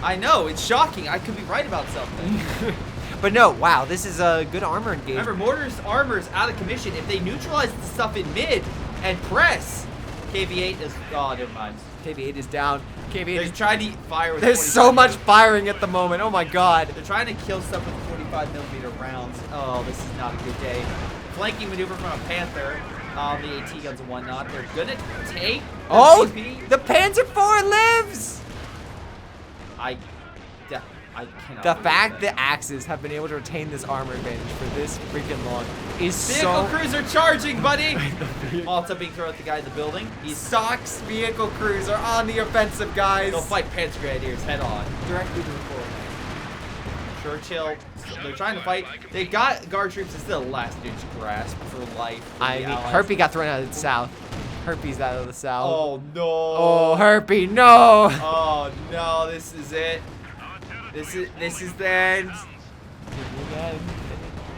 Speaker 2: I know. It's shocking. I could be right about something.
Speaker 1: But no, wow, this is a good armor engagement.
Speaker 2: Remember, Mortar's armor's out of commission. If they neutralize the stuff in mid and press, KV8 is... Oh, never mind.
Speaker 1: KV8 is down. KV8
Speaker 2: They're
Speaker 1: is...
Speaker 2: trying to fire with
Speaker 1: There's
Speaker 2: 45
Speaker 1: so much firing at the moment. Oh my god.
Speaker 2: They're trying to kill stuff with 45mm rounds. Oh, this is not a good day. Flanking maneuver from a Panther. The AT guns and whatnot. They're gonna take the VP.
Speaker 1: The Panzer IV lives!
Speaker 2: I cannot.
Speaker 1: The
Speaker 2: believe
Speaker 1: fact
Speaker 2: that
Speaker 1: that Axes have been able to retain this armor advantage for this freaking long is
Speaker 2: Vehicle
Speaker 1: so...
Speaker 2: cruiser charging, buddy! Malta being thrown at the guy in the building. He's
Speaker 1: Sox vehicle crews are on the offensive, guys.
Speaker 2: They'll fight Panzer Grenadiers head on.
Speaker 1: Directly to the core.
Speaker 2: Churchill, they're trying to fight. They got guard troops as the last ditch grasp for life. For
Speaker 1: I
Speaker 2: the
Speaker 1: mean,
Speaker 2: Allies.
Speaker 1: Herpy got thrown out of the south. Herpy's out of the south.
Speaker 2: Oh no!
Speaker 1: Oh, Herpy, no!
Speaker 2: Oh no! This is it. This is the end.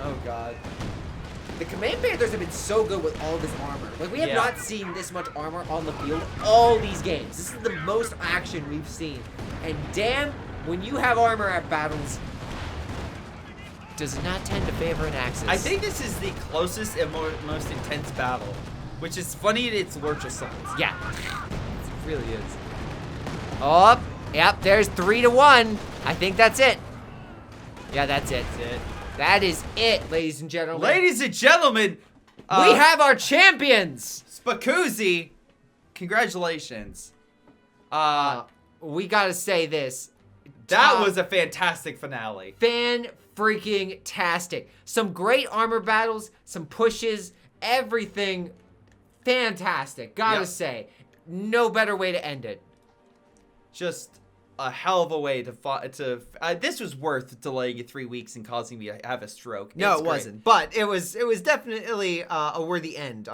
Speaker 1: Oh god. The Command Panthers have been so good with all this armor. Like, we have
Speaker 2: Yeah.
Speaker 1: not seen this much armor on the field all these games. This is the most action we've seen. And damn, when you have armor at battles, does not tend to favor an Axis.
Speaker 2: I think this is the closest and most intense battle, which is funny. It's Lurch Assaults.
Speaker 1: Yeah. It really is. Oh, yep, there's 3-1. I think that's it. Yeah, that's it.
Speaker 2: That's it.
Speaker 1: That is it, ladies and gentlemen.
Speaker 2: Ladies and gentlemen,
Speaker 1: we have our champions.
Speaker 2: Spacuzzi. Congratulations.
Speaker 1: We gotta say this.
Speaker 2: That was a fantastic finale.
Speaker 1: Fan-freaking-tastic. Some great armor battles, some pushes, everything fantastic. Gotta
Speaker 2: Yep.
Speaker 1: say, no better way to end it.
Speaker 2: Just a hell of a way to this was worth delaying it 3 weeks and causing me to have a stroke.
Speaker 1: No,
Speaker 2: It's
Speaker 1: it
Speaker 2: great.
Speaker 1: wasn't. But it was definitely a worthy end.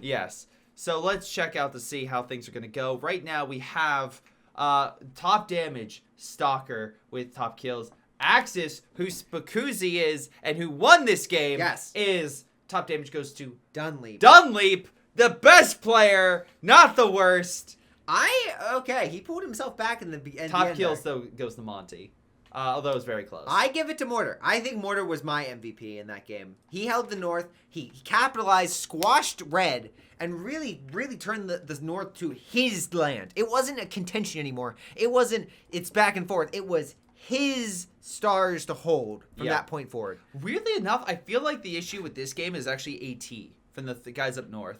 Speaker 2: Yes. So let's check out to see how things are going to go. Right now we have top damage Stalker with top kills. Axis, who Spacuzzi is and who won this game,
Speaker 1: Yes.
Speaker 2: is top damage goes to
Speaker 1: Dunleap.
Speaker 2: Dunleap, the best player, not the worst.
Speaker 1: Okay, he pulled himself back in the end.
Speaker 2: Top kills though goes to Monty, although it was very close.
Speaker 1: I give it to Mortar. I think Mortar was my MVP in that game. He held the North. He capitalized, squashed Red, and really turned the North to his land. It wasn't a contention anymore. It's back and forth. It was his stars to hold from
Speaker 2: Yeah.
Speaker 1: that point forward.
Speaker 2: Weirdly enough, I feel like the issue with this game is actually AT from the guys up north.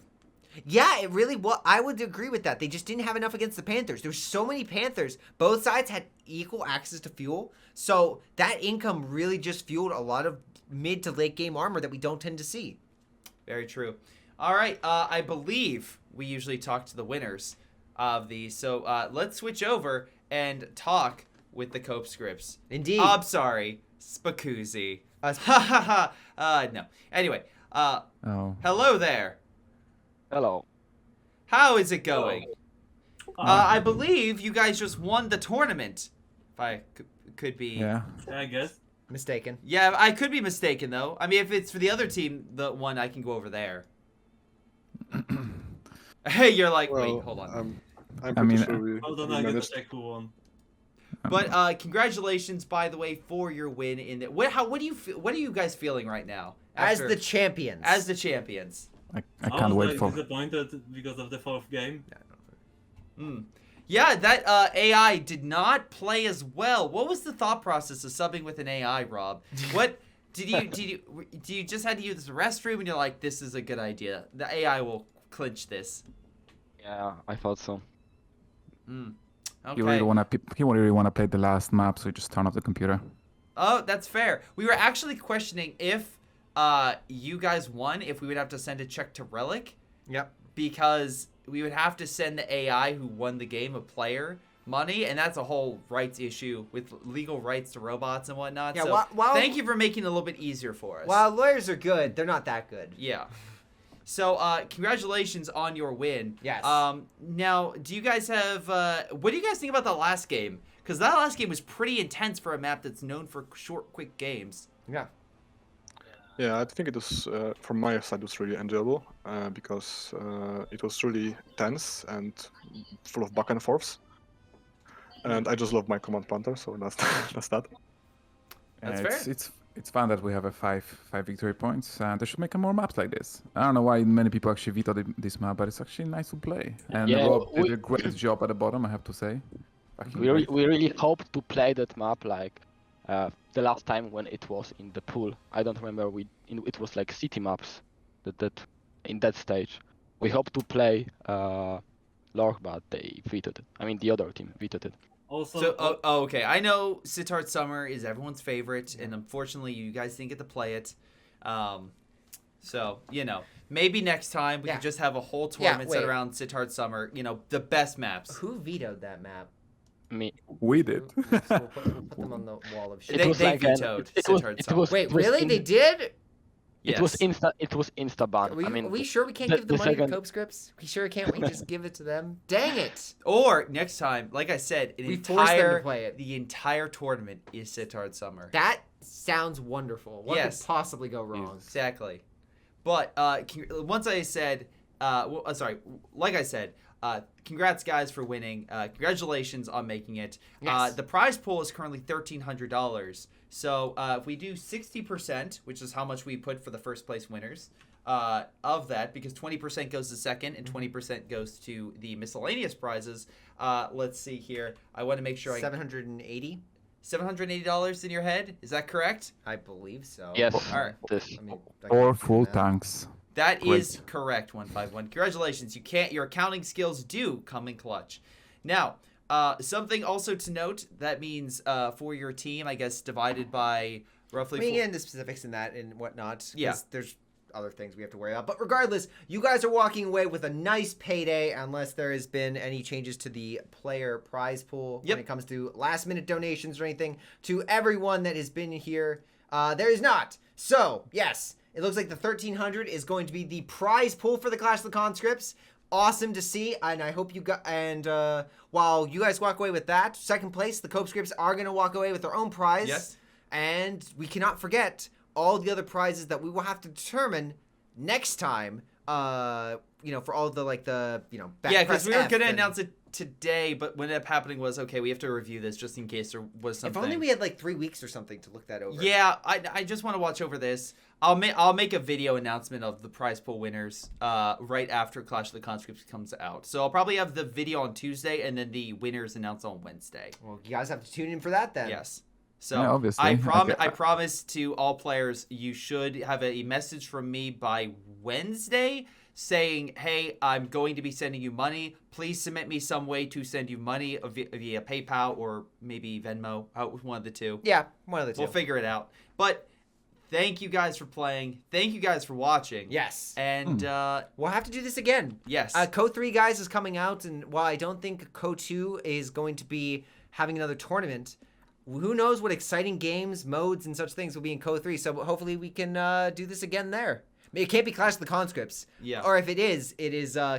Speaker 1: Yeah, it really was. I would agree with that. They just didn't have enough against the Panthers. There's so many Panthers. Both sides had equal access to fuel. So that income really just fueled a lot of mid to late game armor that we don't tend to see.
Speaker 2: Very true. All right, I believe we usually talk to the winners of these. So let's switch over and talk with the CONSCRIPTS.
Speaker 1: Indeed.
Speaker 2: I'm sorry, Spacuzzi. Ha ha ha. No. Anyway, hello there.
Speaker 4: Hello.
Speaker 2: How is it going? I believe you guys just won the tournament. If I could be.
Speaker 5: Yeah.
Speaker 6: I guess.
Speaker 1: Mistaken.
Speaker 2: Yeah, I could be mistaken though. I mean, if it's for the other team, the one I can go over there. Hey, you're like, wait, hold on.
Speaker 4: I'm
Speaker 5: I mean,
Speaker 4: pretty sure we
Speaker 6: Hold on, I gotta
Speaker 4: managed.
Speaker 6: check who won.
Speaker 2: But congratulations, by the way, for your win in the. What are you guys feeling right now?
Speaker 1: As
Speaker 2: after-
Speaker 1: the champions.
Speaker 2: as the champions.
Speaker 5: I can't
Speaker 6: was
Speaker 5: wait for.
Speaker 6: disappointed because of the fourth game.
Speaker 2: Yeah, that AI did not play as well. What was the thought process of subbing with an AI, Rob? What did you just had to use the restroom and you're like, this is a good idea. The AI will clinch this.
Speaker 4: Yeah, I thought so.
Speaker 2: Okay.
Speaker 5: He really wanna play the last map, so he just turn off the computer.
Speaker 2: Oh, that's fair. We were actually questioning if you guys won, if we would have to send a check to Relic.
Speaker 1: Yep.
Speaker 2: Because we would have to send the AI who won the game, a player, money, and that's a whole rights issue with legal rights to robots and whatnot.
Speaker 1: Yeah,
Speaker 2: so
Speaker 1: while-
Speaker 2: thank you for making it a little bit easier for us.
Speaker 1: While lawyers are good, they're not that good.
Speaker 2: Yeah. So, congratulations on your win.
Speaker 1: Yes.
Speaker 2: Now, do you guys have, what do you guys think about the last game? Because that last game was pretty intense for a map that's known for short, quick games.
Speaker 1: Yeah.
Speaker 7: Yeah, I think it was, from my side, it was really enjoyable because it was really tense and full of back and forths. And I just love my command punter, so that's that's that.
Speaker 2: That's fair.
Speaker 5: It's fun that we have a five victory points, and they should make more maps like this. I don't know why many people actually vetoed this map, but it's actually nice to play. And
Speaker 4: Yeah,
Speaker 5: Rob did a great job at the bottom, I have to say. Fucking great.
Speaker 4: We really hope to play that map like the last time when it was in the pool. I don't remember. It was like city maps that in that stage. We hope to play Lork, but they vetoed it. I mean, the other team vetoed it.
Speaker 6: Also,
Speaker 2: So, okay. I know Sittard Summer is everyone's favorite, and unfortunately, you guys didn't get to play it. So, maybe next time we
Speaker 1: Yeah.
Speaker 2: could just have a whole tournament set
Speaker 1: wait.
Speaker 2: around Sittard Summer. The best maps.
Speaker 1: Who vetoed that map?
Speaker 4: Me.
Speaker 5: We did.
Speaker 1: So we'll put them on the wall of shit.
Speaker 2: They
Speaker 4: like
Speaker 2: vetoed
Speaker 4: it was
Speaker 1: Wait,
Speaker 4: it was
Speaker 1: really?
Speaker 4: in-
Speaker 1: They did?
Speaker 2: Yes.
Speaker 4: It was insta ban.
Speaker 1: Are
Speaker 4: I mean,
Speaker 1: we sure we can't
Speaker 4: the-
Speaker 1: give the
Speaker 4: the
Speaker 1: money
Speaker 4: second-
Speaker 1: to CoHScripts? We sure can't we just give it to them? Dang it!
Speaker 2: Or next time, like I said,
Speaker 1: We forced them to play it.
Speaker 2: the entire tournament is Sittard Summer.
Speaker 1: That sounds wonderful. What
Speaker 2: Yes.
Speaker 1: could possibly go wrong?
Speaker 2: Exactly. But once I said, like I said, congrats guys for winning. Congratulations on making it.
Speaker 1: Yes.
Speaker 2: The prize pool is currently $1,300. So if we do 60%, which is how much we put for the first place winners, of that, because 20% goes to second and 20% goes to the miscellaneous prizes. Let's see here. I want to make sure
Speaker 1: $780?
Speaker 2: $780 in your head. Is that correct?
Speaker 1: I believe so.
Speaker 4: yes.
Speaker 2: All right.
Speaker 4: This.
Speaker 1: I mean, I
Speaker 5: Or
Speaker 1: can do
Speaker 5: full
Speaker 1: that.
Speaker 5: tanks.
Speaker 2: That
Speaker 5: Great.
Speaker 2: is correct, 151. Congratulations. Your accounting skills do come in clutch. Now, something also to note, that means for your team, I guess, divided by roughly...
Speaker 1: We can get into specifics in that and whatnot. 'Cause
Speaker 2: Yeah.
Speaker 1: There's other things we have to worry about. But regardless, you guys are walking away with a nice payday unless there has been any changes to the player prize pool
Speaker 2: Yep.
Speaker 1: when it comes to last minute donations or anything. To everyone that has been here, there is not. So, yes, it looks like the 1,300 is going to be the prize pool for the Clash of the Conscripts. Awesome to see, and I hope you got. And while you guys walk away with that, second place, the CoHScripts are going to walk away with their own prize.
Speaker 2: Yes.
Speaker 1: And we cannot forget all the other prizes that we will have to determine next time. For all the back
Speaker 2: Yeah,
Speaker 1: press
Speaker 2: because we were
Speaker 1: F
Speaker 2: going to
Speaker 1: and-
Speaker 2: announce it today, but what ended up happening was, okay, we have to review this just in case there was
Speaker 1: If
Speaker 2: something.
Speaker 1: only we had like 3 weeks or something to look that over.
Speaker 2: Yeah, I just want to watch over this. I'll make a video announcement of the prize pool winners right after Clash of the Conscripts comes out. So I'll probably have the video on Tuesday and then the winners announced on Wednesday.
Speaker 1: Well, you guys have to tune in for that then.
Speaker 2: Yes. So
Speaker 5: Yeah, obviously.
Speaker 2: I
Speaker 5: Okay.
Speaker 2: promise to all players, you should have a message from me by Wednesday saying, hey, I'm going to be sending you money. Please submit me some way to send you money via PayPal or maybe Venmo, one of the two.
Speaker 1: Yeah, one of the two.
Speaker 2: We'll figure it out. But thank you guys for playing. Thank you guys for watching.
Speaker 1: Yes.
Speaker 2: And
Speaker 1: We'll have to do this again.
Speaker 2: yes.
Speaker 1: Co3, guys, is coming out, and while I don't think Co2 is going to be having another tournament, who knows what exciting games, modes, and such things will be in Co3, so hopefully we can do this again there. I mean, it can't be Clash of the Conscripts.
Speaker 2: Yeah.
Speaker 1: Or if it is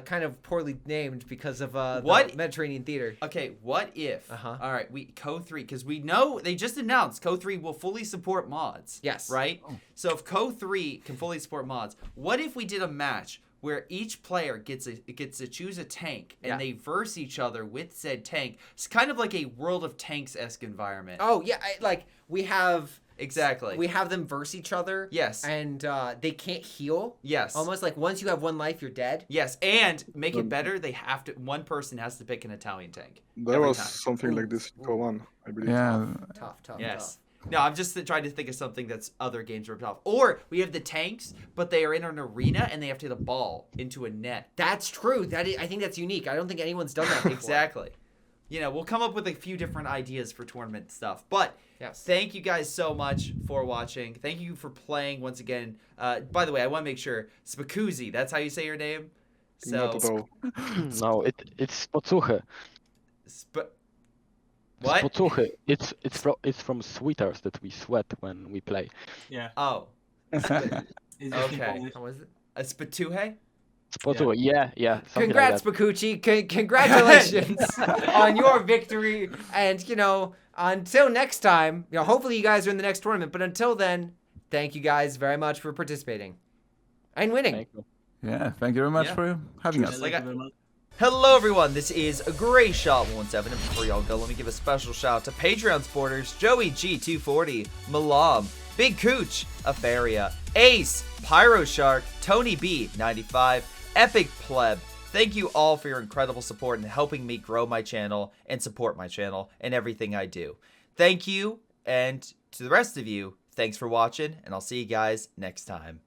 Speaker 1: kind of poorly named because of the
Speaker 2: What?
Speaker 1: Mediterranean Theater.
Speaker 2: Okay, what if?
Speaker 1: Uh-huh.
Speaker 2: All right, Co3, because we know they just announced Co3 will fully support mods.
Speaker 1: Yes.
Speaker 2: Right. So if Co3 can fully support mods, what if we did a match where each player gets to choose a tank and
Speaker 1: Yeah.
Speaker 2: they verse each other with said tank? It's kind of like a World of Tanks-esque environment.
Speaker 1: Oh, yeah, we have...
Speaker 2: Exactly.
Speaker 1: We have them verse each other.
Speaker 2: Yes.
Speaker 1: And they can't heal.
Speaker 2: Yes.
Speaker 1: Almost like once you have one life, you're dead.
Speaker 2: Yes, and make it better. One person has to pick an Italian tank.
Speaker 7: There
Speaker 2: every
Speaker 7: was
Speaker 2: time.
Speaker 7: something like this in Co1, I believe.
Speaker 5: Yeah.
Speaker 1: Tough.
Speaker 2: Yes. No, I'm just trying to think of something that's other games ripped off. Or we have the tanks, but they are in an arena and they have to hit a ball into a net.
Speaker 1: That's true. I think that's unique. I don't think anyone's done that before.
Speaker 2: Exactly. We'll come up with a few different ideas for tournament stuff. But
Speaker 1: Yes.
Speaker 2: thank you guys so much for watching. Thank you for playing once again. By the way, I want to make sure, Spakuzi, that's how you say your name?
Speaker 7: Not at all.
Speaker 4: No, it's Spocuchy.
Speaker 2: What?
Speaker 4: Spocuchy. It's from sweaters that we sweat when we play.
Speaker 6: yeah.
Speaker 2: Oh,
Speaker 6: It's just in
Speaker 2: Okay.
Speaker 6: Polish.
Speaker 1: How was it?
Speaker 2: a Spatuhe?
Speaker 4: Spot over. Yeah. Something
Speaker 1: Congrats,
Speaker 4: like
Speaker 1: BigChuche. Congratulations on your victory. And, you know, until next time, you know, hopefully you guys are in the next tournament. But until then, thank you guys very much for participating and winning.
Speaker 4: Thank you.
Speaker 5: Yeah, thank you very much
Speaker 2: Yeah.
Speaker 5: for having us.
Speaker 6: Thank you very much.
Speaker 2: Hello everyone, this is Greyshot17, and before y'all go, let me give a special shout out to Patreon supporters Joey G240, Milam, BigChuche, Aphyria, Ace, PyroShark, Tony B95, Epic Pleb. Thank you all for your incredible support and helping me grow my channel and support my channel and everything I do. Thank you, and to the rest of you, thanks for watching, and I'll see you guys next time.